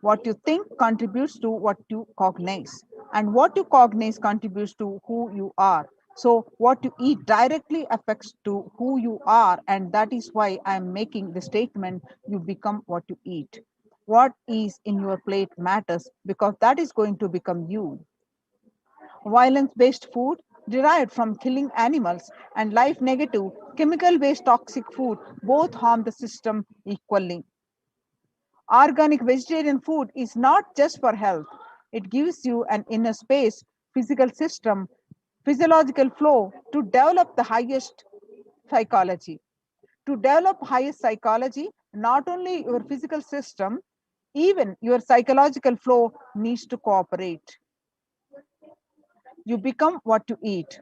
What you think contributes to what you cognize, and what you cognize contributes to who you are. So what you eat directly affects to who you are, and that is why I am making the statement, you become what you eat. What is in your plate matters, because that is going to become you. Violence-based food derived from killing animals and life-negative, chemical-based toxic food both harm the system equally. Organic vegetarian food is not just for health. It gives you an inner space, physical system, physiological flow to develop the highest psychology. To develop highest psychology, not only your physical system, even your psychological flow needs to cooperate. You become what you eat.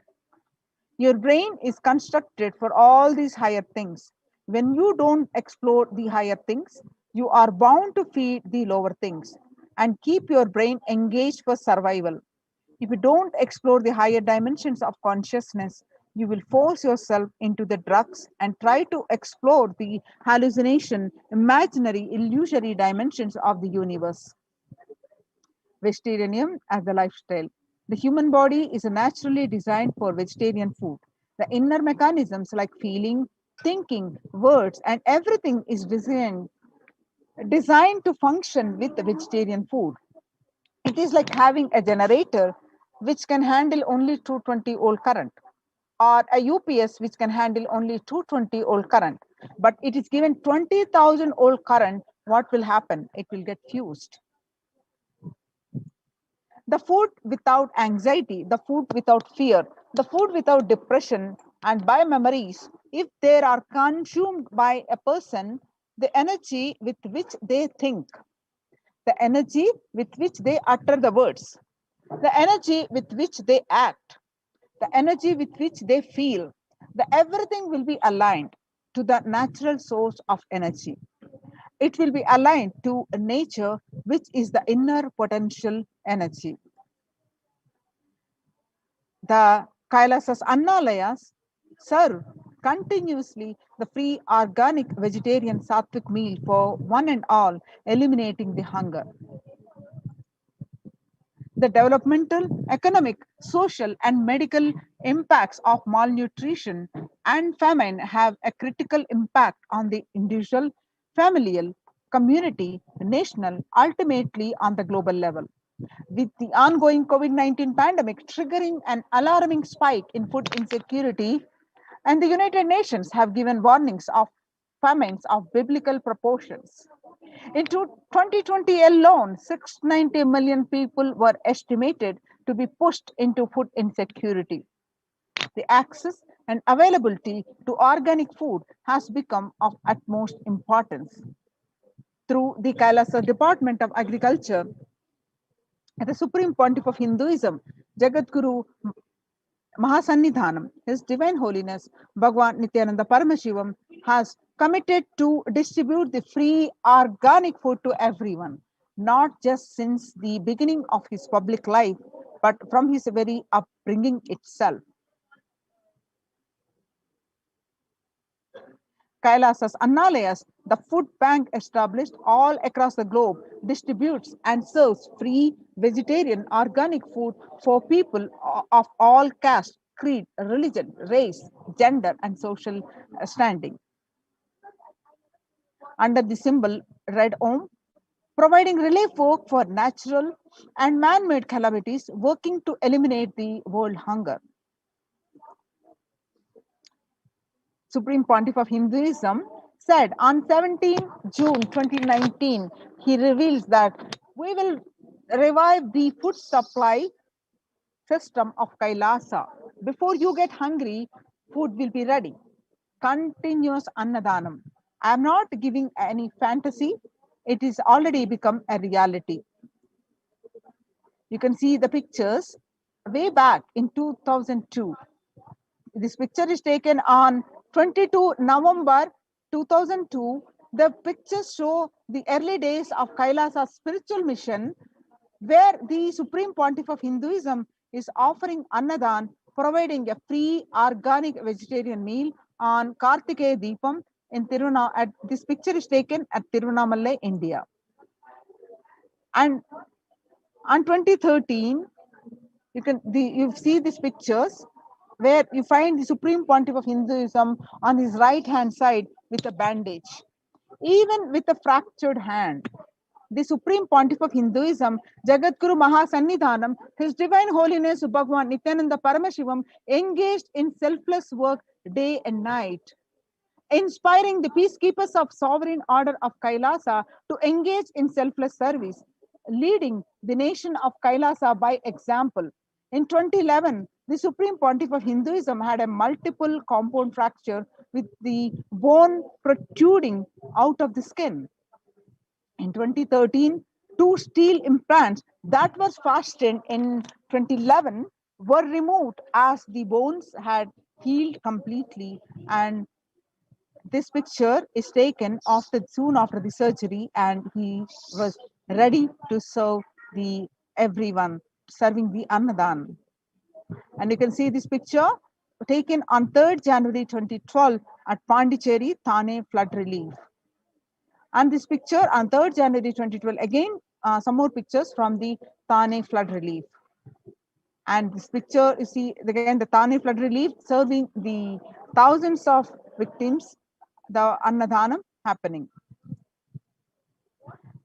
Your brain is constructed for all these higher things. When you don't explore the higher things, you are bound to feed the lower things and keep your brain engaged for survival. If you don't explore the higher dimensions of consciousness, you will force yourself into the drugs and try to explore the hallucination, imaginary, illusory dimensions of the universe. Vegetarianism as a lifestyle. The human body is naturally designed for vegetarian food. The inner mechanisms like feeling, thinking, words, and everything is designed to function with the vegetarian food. It is like having a generator which can handle only 220 volt current, or a UPS which can handle only 220 volt current. But it is given 20,000 volt current, what will happen? It will get fused. The food without anxiety, the food without fear, the food without depression and by memories, if they are consumed by a person, the energy with which they think, the energy with which they utter the words, the energy with which they act, the energy with which they feel, everything will be aligned to the natural source of energy. It will be aligned to nature, which is the inner potential energy. The Kailasas Annalayas serve continuously the free organic vegetarian sattvic meal for one and all, eliminating the hunger. The developmental, economic, social, and medical impacts of malnutrition and famine have a critical impact on the individual, familial, community, national, ultimately on the global level. With the ongoing COVID-19 pandemic triggering an alarming spike in food insecurity, and the United Nations have given warnings of famines of biblical proportions. In 2020 alone, 690 million people were estimated to be pushed into food insecurity. The access and availability to organic food has become of utmost importance. Through the Kailasa Department of Agriculture, the Supreme Pontiff of Hinduism, Jagadguru Mahasannidhanam, His Divine Holiness Bhagwan Nithyananda Paramashivam, has committed to distribute the free organic food to everyone, not just since the beginning of his public life, but from his very upbringing itself. Kailasas Annalayas, the food bank established all across the globe, distributes and serves free vegetarian organic food for people of all caste, creed, religion, race, gender, and social standing. Under the symbol Red Om, providing relief work for natural and man-made calamities, working to eliminate the world hunger. Supreme Pontiff of Hinduism said on 17 June 2019, he reveals that we will revive the food supply system of Kailasa. Before you get hungry, food will be ready. Continuous Annadanam. I am not giving any fantasy. It is already become a reality. You can see the pictures way back in 2002. This picture is taken on 22 November 2002. The pictures show the early days of Kailasa's spiritual mission, where the Supreme Pontiff of Hinduism is offering Annadan, providing a free organic vegetarian meal on Kartikeya Deepam in Tirunamallai. This picture is taken at Tirunamallai, India. And on 2013, you see these pictures where you find the Supreme Pontiff of Hinduism on his right hand side with a bandage, even with a fractured hand. The Supreme Pontiff of Hinduism, Jagadguru Mahasannidhanam, His Divine Holiness Bhagwan Nithyananda Paramashivam, engaged in selfless work day and night, inspiring the peacekeepers of Sovereign Order of Kailasa to engage in selfless service, leading the nation of Kailasa by example. In 2011, the Supreme Pontiff of Hinduism had a multiple compound fracture with the bone protruding out of the skin. In 2013, 2 steel implants that were fastened in 2011 were removed as the bones had healed completely, and this picture is taken soon after the surgery, and he was ready to serve everyone, serving the Annadan. And you can see this picture taken on 3rd January 2012 at Pondicherry, Thane flood relief. And this picture on 3rd January 2012, again, some more pictures from the Thane flood relief. And this picture, you see, again, the Thane flood relief serving the thousands of victims, the Annadanam happening.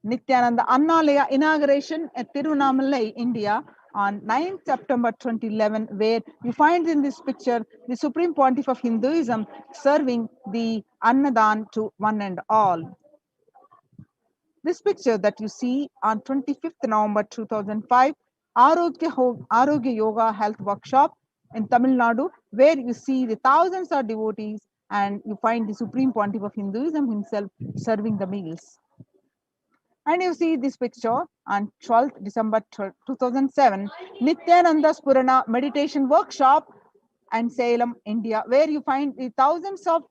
Nithyananda Annalaya inauguration at Tirunamallai, India on 9th September 2011, where you find in this picture the Supreme Pontiff of Hinduism serving the Annadan to one and all. This picture that you see on 25th November 2005, Arogya Yoga Health Workshop in Tamil Nadu, where you see the thousands of devotees and you find the Supreme Pontiff of Hinduism himself serving the meals. And you see this picture on 12th December 2007, Nithyananda Purana Meditation Workshop and Salem, India, where you find the thousands of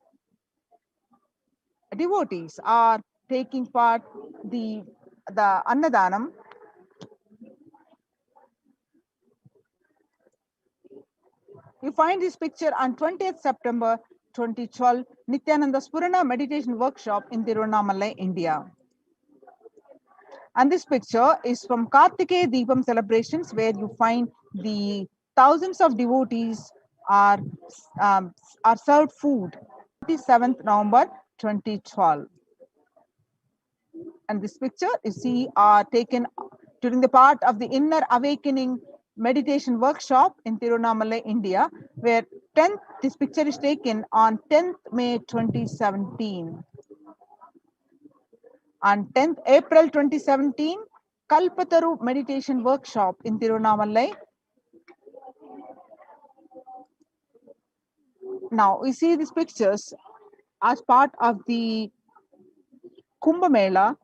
devotees are taking part the Annadanam. You find this picture on 20th September 2012, Nithyananda Purana Meditation Workshop in Tirunamallai, India. And this picture is from Kartikeya Deepam celebrations, where you find the thousands of devotees are served food. 27th November 2012. And this picture you see are taken during the part of the Inner Awakening Meditation Workshop in Tirunamallai, India, where this picture is taken on 10th May 2017. On 10th April 2017, Kalpataru Meditation Workshop in Tirunamallai. Now, we see these pictures as part of the Kumbh Mela,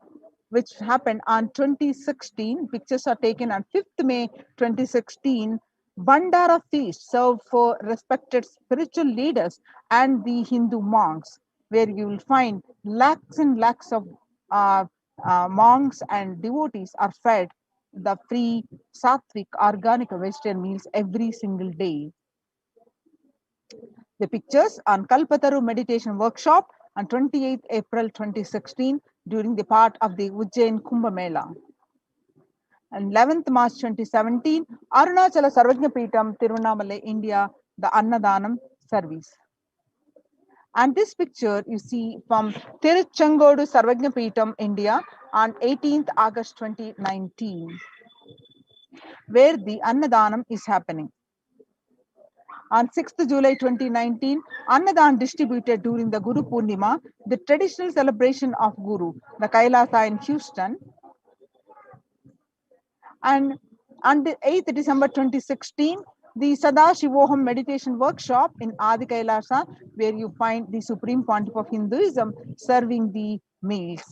which happened on 2016. Pictures are taken on 5th May 2016. Bandara feast served for respected spiritual leaders and the Hindu monks, where you will find lakhs and lakhs of monks and devotees are fed the free sattvic organic vegetarian meals every single day. The pictures on Kalpataru Meditation Workshop on 28th April 2016 during the part of the Ujjain Kumbh Mela. And 11th March 2017, Arunachala Sarvajna Peetham, Tirunamallai, India, the Annadanam service. And this picture you see from Tiruchengodu Sarvajna Peetham, India on 18th August 2019, where the Annadanam is happening. On 6th July 2019, Annadan distributed during the Guru Purnima, the traditional celebration of Guru, the Kailasa in Houston. And on the 8th December 2016, the Sadashivoham meditation workshop in Adi Kailasa, where you find the Supreme Pontiff of Hinduism serving the meals.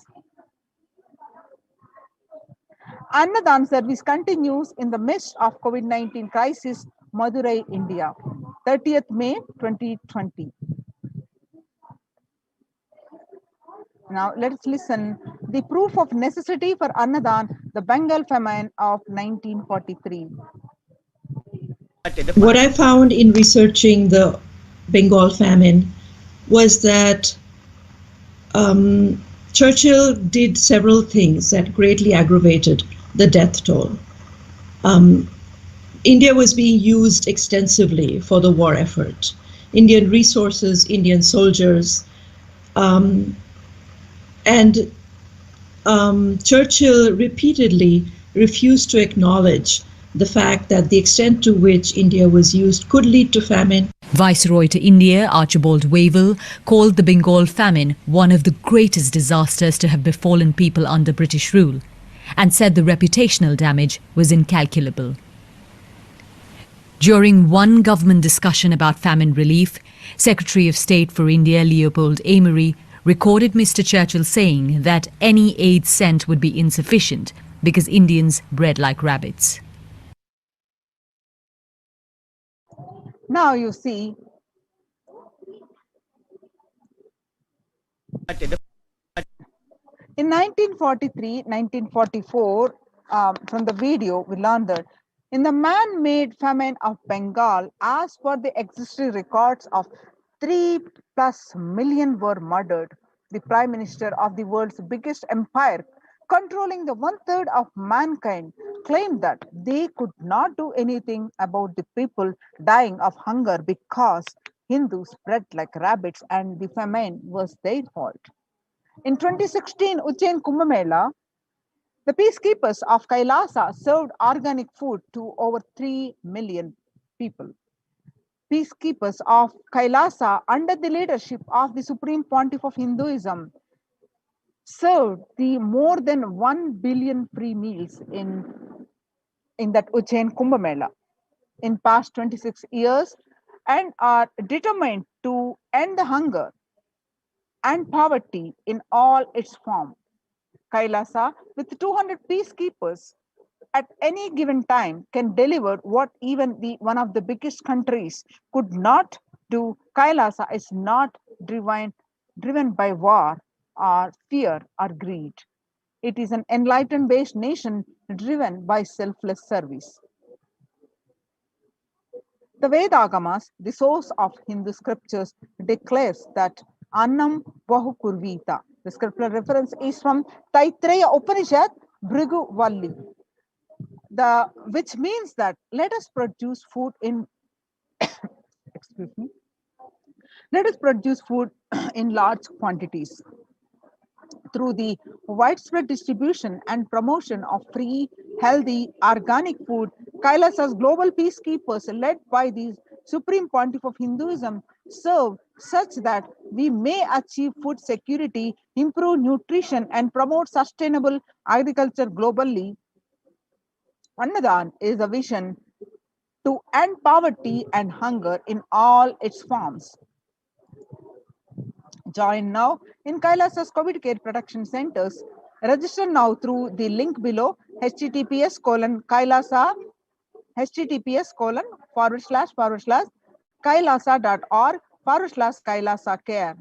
Annadan service continues in the midst of COVID-19 crisis, Madurai, India, 30th May 2020. Now let's listen the proof of necessity for Annadan, the Bengal famine of 1943. What I found in researching the Bengal famine was that Churchill did several things that greatly aggravated the death toll. India was being used extensively for the war effort. Indian resources, Indian soldiers, and Churchill repeatedly refused to acknowledge the fact that the extent to which India was used could lead to famine. Viceroy to India, Archibald Wavell, called the Bengal famine one of the greatest disasters to have befallen people under British rule, and said the reputational damage was incalculable. During one government discussion about famine relief, Secretary of State for India Leopold Amery recorded Mr. Churchill saying that any aid sent would be insufficient because Indians bred like rabbits. Now you see, in 1943-1944, from the video, we learned that in the man-made famine of Bengal, as per the existing records of 3+ million were murdered. The Prime Minister of the world's biggest empire, controlling the 1/3 of mankind, claimed that they could not do anything about the people dying of hunger because Hindus bred like rabbits and the famine was their fault. In 2016 Ujjain Kumbh Mela, the peacekeepers of Kailasa served organic food to over 3 million people. Peacekeepers of Kailasa, under the leadership of the Supreme Pontiff of Hinduism, served the more than 1 billion free meals in that Ujjain Kumbh Mela in past 26 years, and are determined to end the hunger and poverty in all its form. Kailasa, with 200 peacekeepers at any given time, can deliver what even one of the biggest countries could not do. Kailasa is not driven by war or fear or greed. It is an enlightenment-based nation driven by selfless service. The Vedagamas, the source of Hindu scriptures, declares that Annam Bahu Kurvita. The scriptural reference is from Taittreya Upanishad, Bhrigu Valli, which means that let us produce food in excuse me, let us produce food in large quantities. Through the widespread distribution and promotion of free, healthy, organic food, Kailasa's global peacekeepers, led by the Supreme Pontiff of Hinduism, serve such that we may achieve food security, improve nutrition, and promote sustainable agriculture globally. Annadan is a vision to end poverty and hunger in all its forms. Join now in Kailasa's COVID care production centers. Register now through the link below, https://kailasa, https://kailasa.org/kailasa care.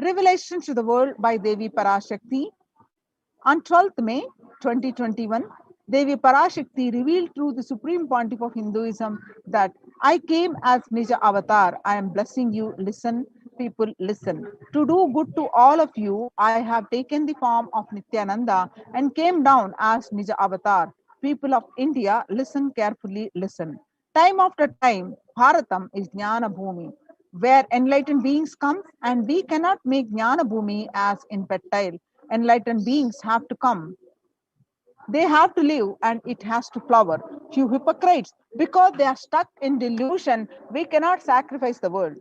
Revelation to the world by Devi Parashakti. On 12th May 2021, Devi Parashakti revealed through the Supreme Pontiff of Hinduism that I came as Nija Avatar. I am blessing you. Listen, people, listen. To do good to all of you, I have taken the form of Nithyananda and came down as Nija Avatar. People of India, listen carefully, listen. Time after time, Bharatam is Jnana Bhumi, where enlightened beings come, and we cannot make Jnana Bhumi as infantile. Enlightened beings have to come. They have to live and it has to flower. Few hypocrites, because they are stuck in delusion, we cannot sacrifice the world.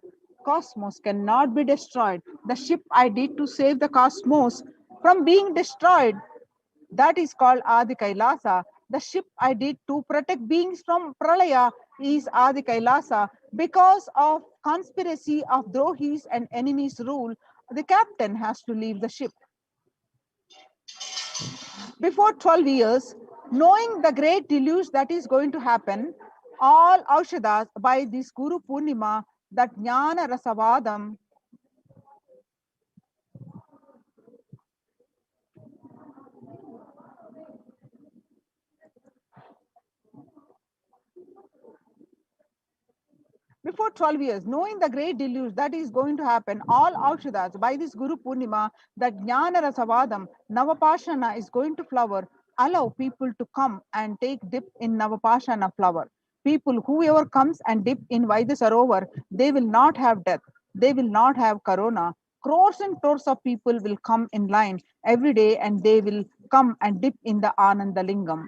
Cosmos cannot be destroyed. The ship I did to save the cosmos from being destroyed, that is called Adi Kailasa. The ship I did to protect beings from Pralaya is Adi Kailasa. Because of conspiracy of Drohis and enemies rule, the captain has to leave the ship. Before 12 years, knowing the great deluge that is going to happen, all Aushadas by this Guru Purnima, that Jnana Rasavadam, before 12 years, knowing the great deluge that is going to happen, all Aushadas by this Guru Purnima, that Jnana Rasavadam, Navapashana is going to flower, allow people to come and take dip in Navapashana flower. People, whoever comes and dip in Vaidasarovar, they will not have death, they will not have corona. Crores and crores of people will come in line every day and they will come and dip in the Ananda Lingam.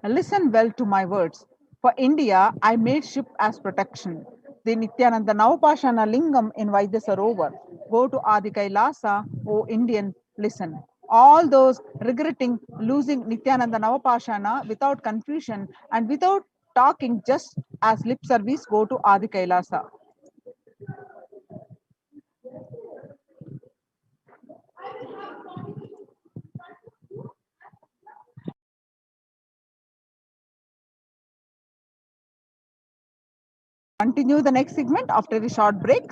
Listen well to my words. For India, I made ship as protection. The Nithyananda Navapashana Lingam in Vaidyasarovar. Go to Adi Kailasa, O Indian, listen. All those regretting losing Nithyananda Navapashana without confusion and without talking just as lip service, go to Adi Kailasa. Continue the next segment after a short break.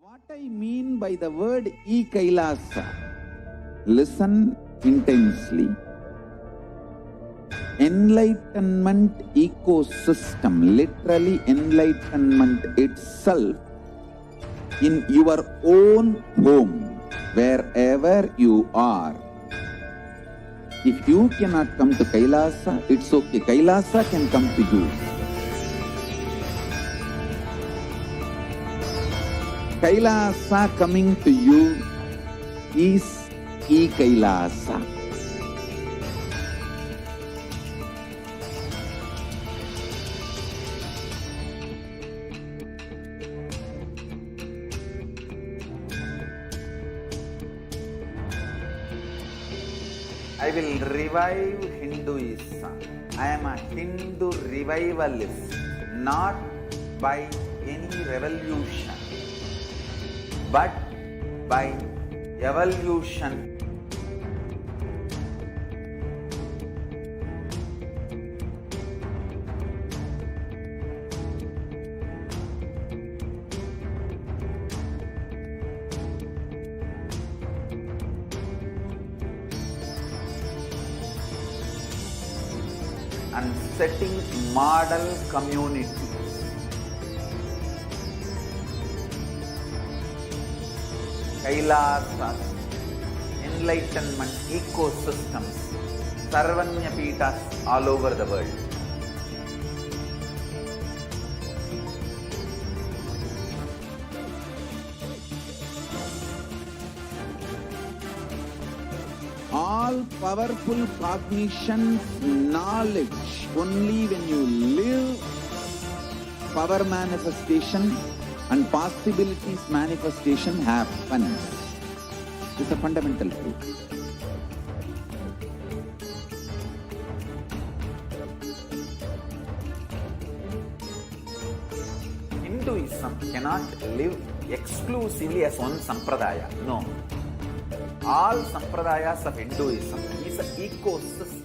What I mean by the word e-Kailasa, listen intensely. Enlightenment ecosystem, literally enlightenment itself, in your own home, wherever you are. If you cannot come to Kailasa, it's okay. Kailasa can come to you. Kailasa coming to you is e-Kailasa. I will revive Hinduism. I am a Hindu revivalist, not by any revolution, but by evolution. And setting model community. Kailasas, enlightenment ecosystems, Sarvanya Pitas all over the world. All powerful cognition, knowledge, only when you live, power manifestation and possibilities manifestation happens. It's a fundamental truth. Hinduism cannot live exclusively as one sampradaya. No. All sampradayas of Hinduism is an ecosystem.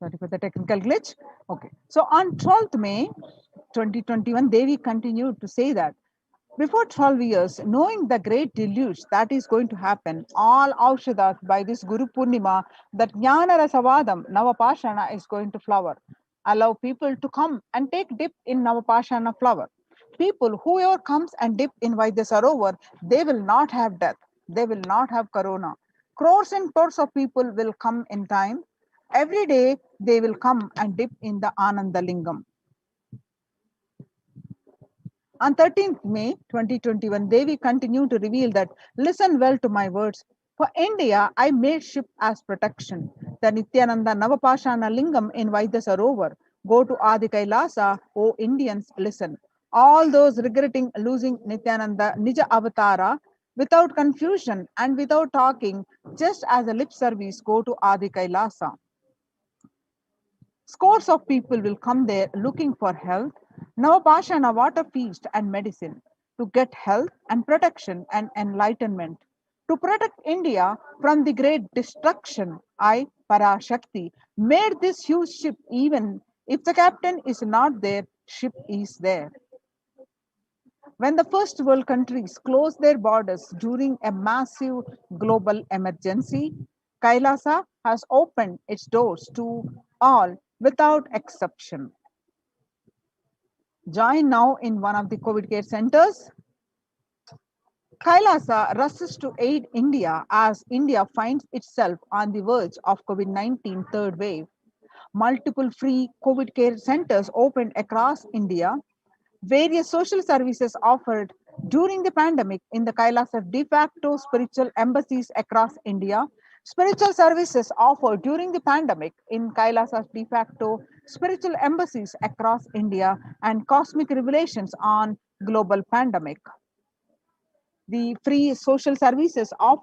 Sorry for the technical glitch. Okay. So on 12th May, 2021, Devi continued to say that before 12 years, knowing the great deluge that is going to happen, all Aushadas by this Guru Purnima, that Jnana Rasavadam, Navapashana is going to flower. Allow people to come and take dip in Navapashana flower. People, whoever comes and dip in Vaidya Sarovar, they will not have death. They will not have corona. Crores and crores of people will come in time. Every day, they will come and dip in the Ananda Lingam. On 13th May 2021, Devi continued to reveal that, listen well to my words. For India, I made ship as protection. The Nithyananda Navapashana Lingam in Vaidya Sarovar. Go to Adi Kailasa, O Indians, listen. All those regretting losing Nithyananda Nija Avatara, without confusion and without talking, just as a lip service, go to Adi Kailasa. Scores of people will come there looking for health, Navapashana water feast and medicine, to get health and protection and enlightenment. To protect India from the great destruction, I, Parashakti, made this huge ship. Even if the captain is not there, ship is there. When the first world countries closed their borders during a massive global emergency, Kailasa has opened its doors to all without exception. Join now in one of the COVID care centers. Kailasa rushes to aid India as India finds itself on the verge of COVID-19 third wave. Multiple free COVID care centers opened across India. Various social services offered during the pandemic in the Kailasa de facto spiritual embassies across India. Spiritual services offered during the pandemic in Kailasa's de facto spiritual embassies across India and cosmic revelations on global pandemic. The free social services offered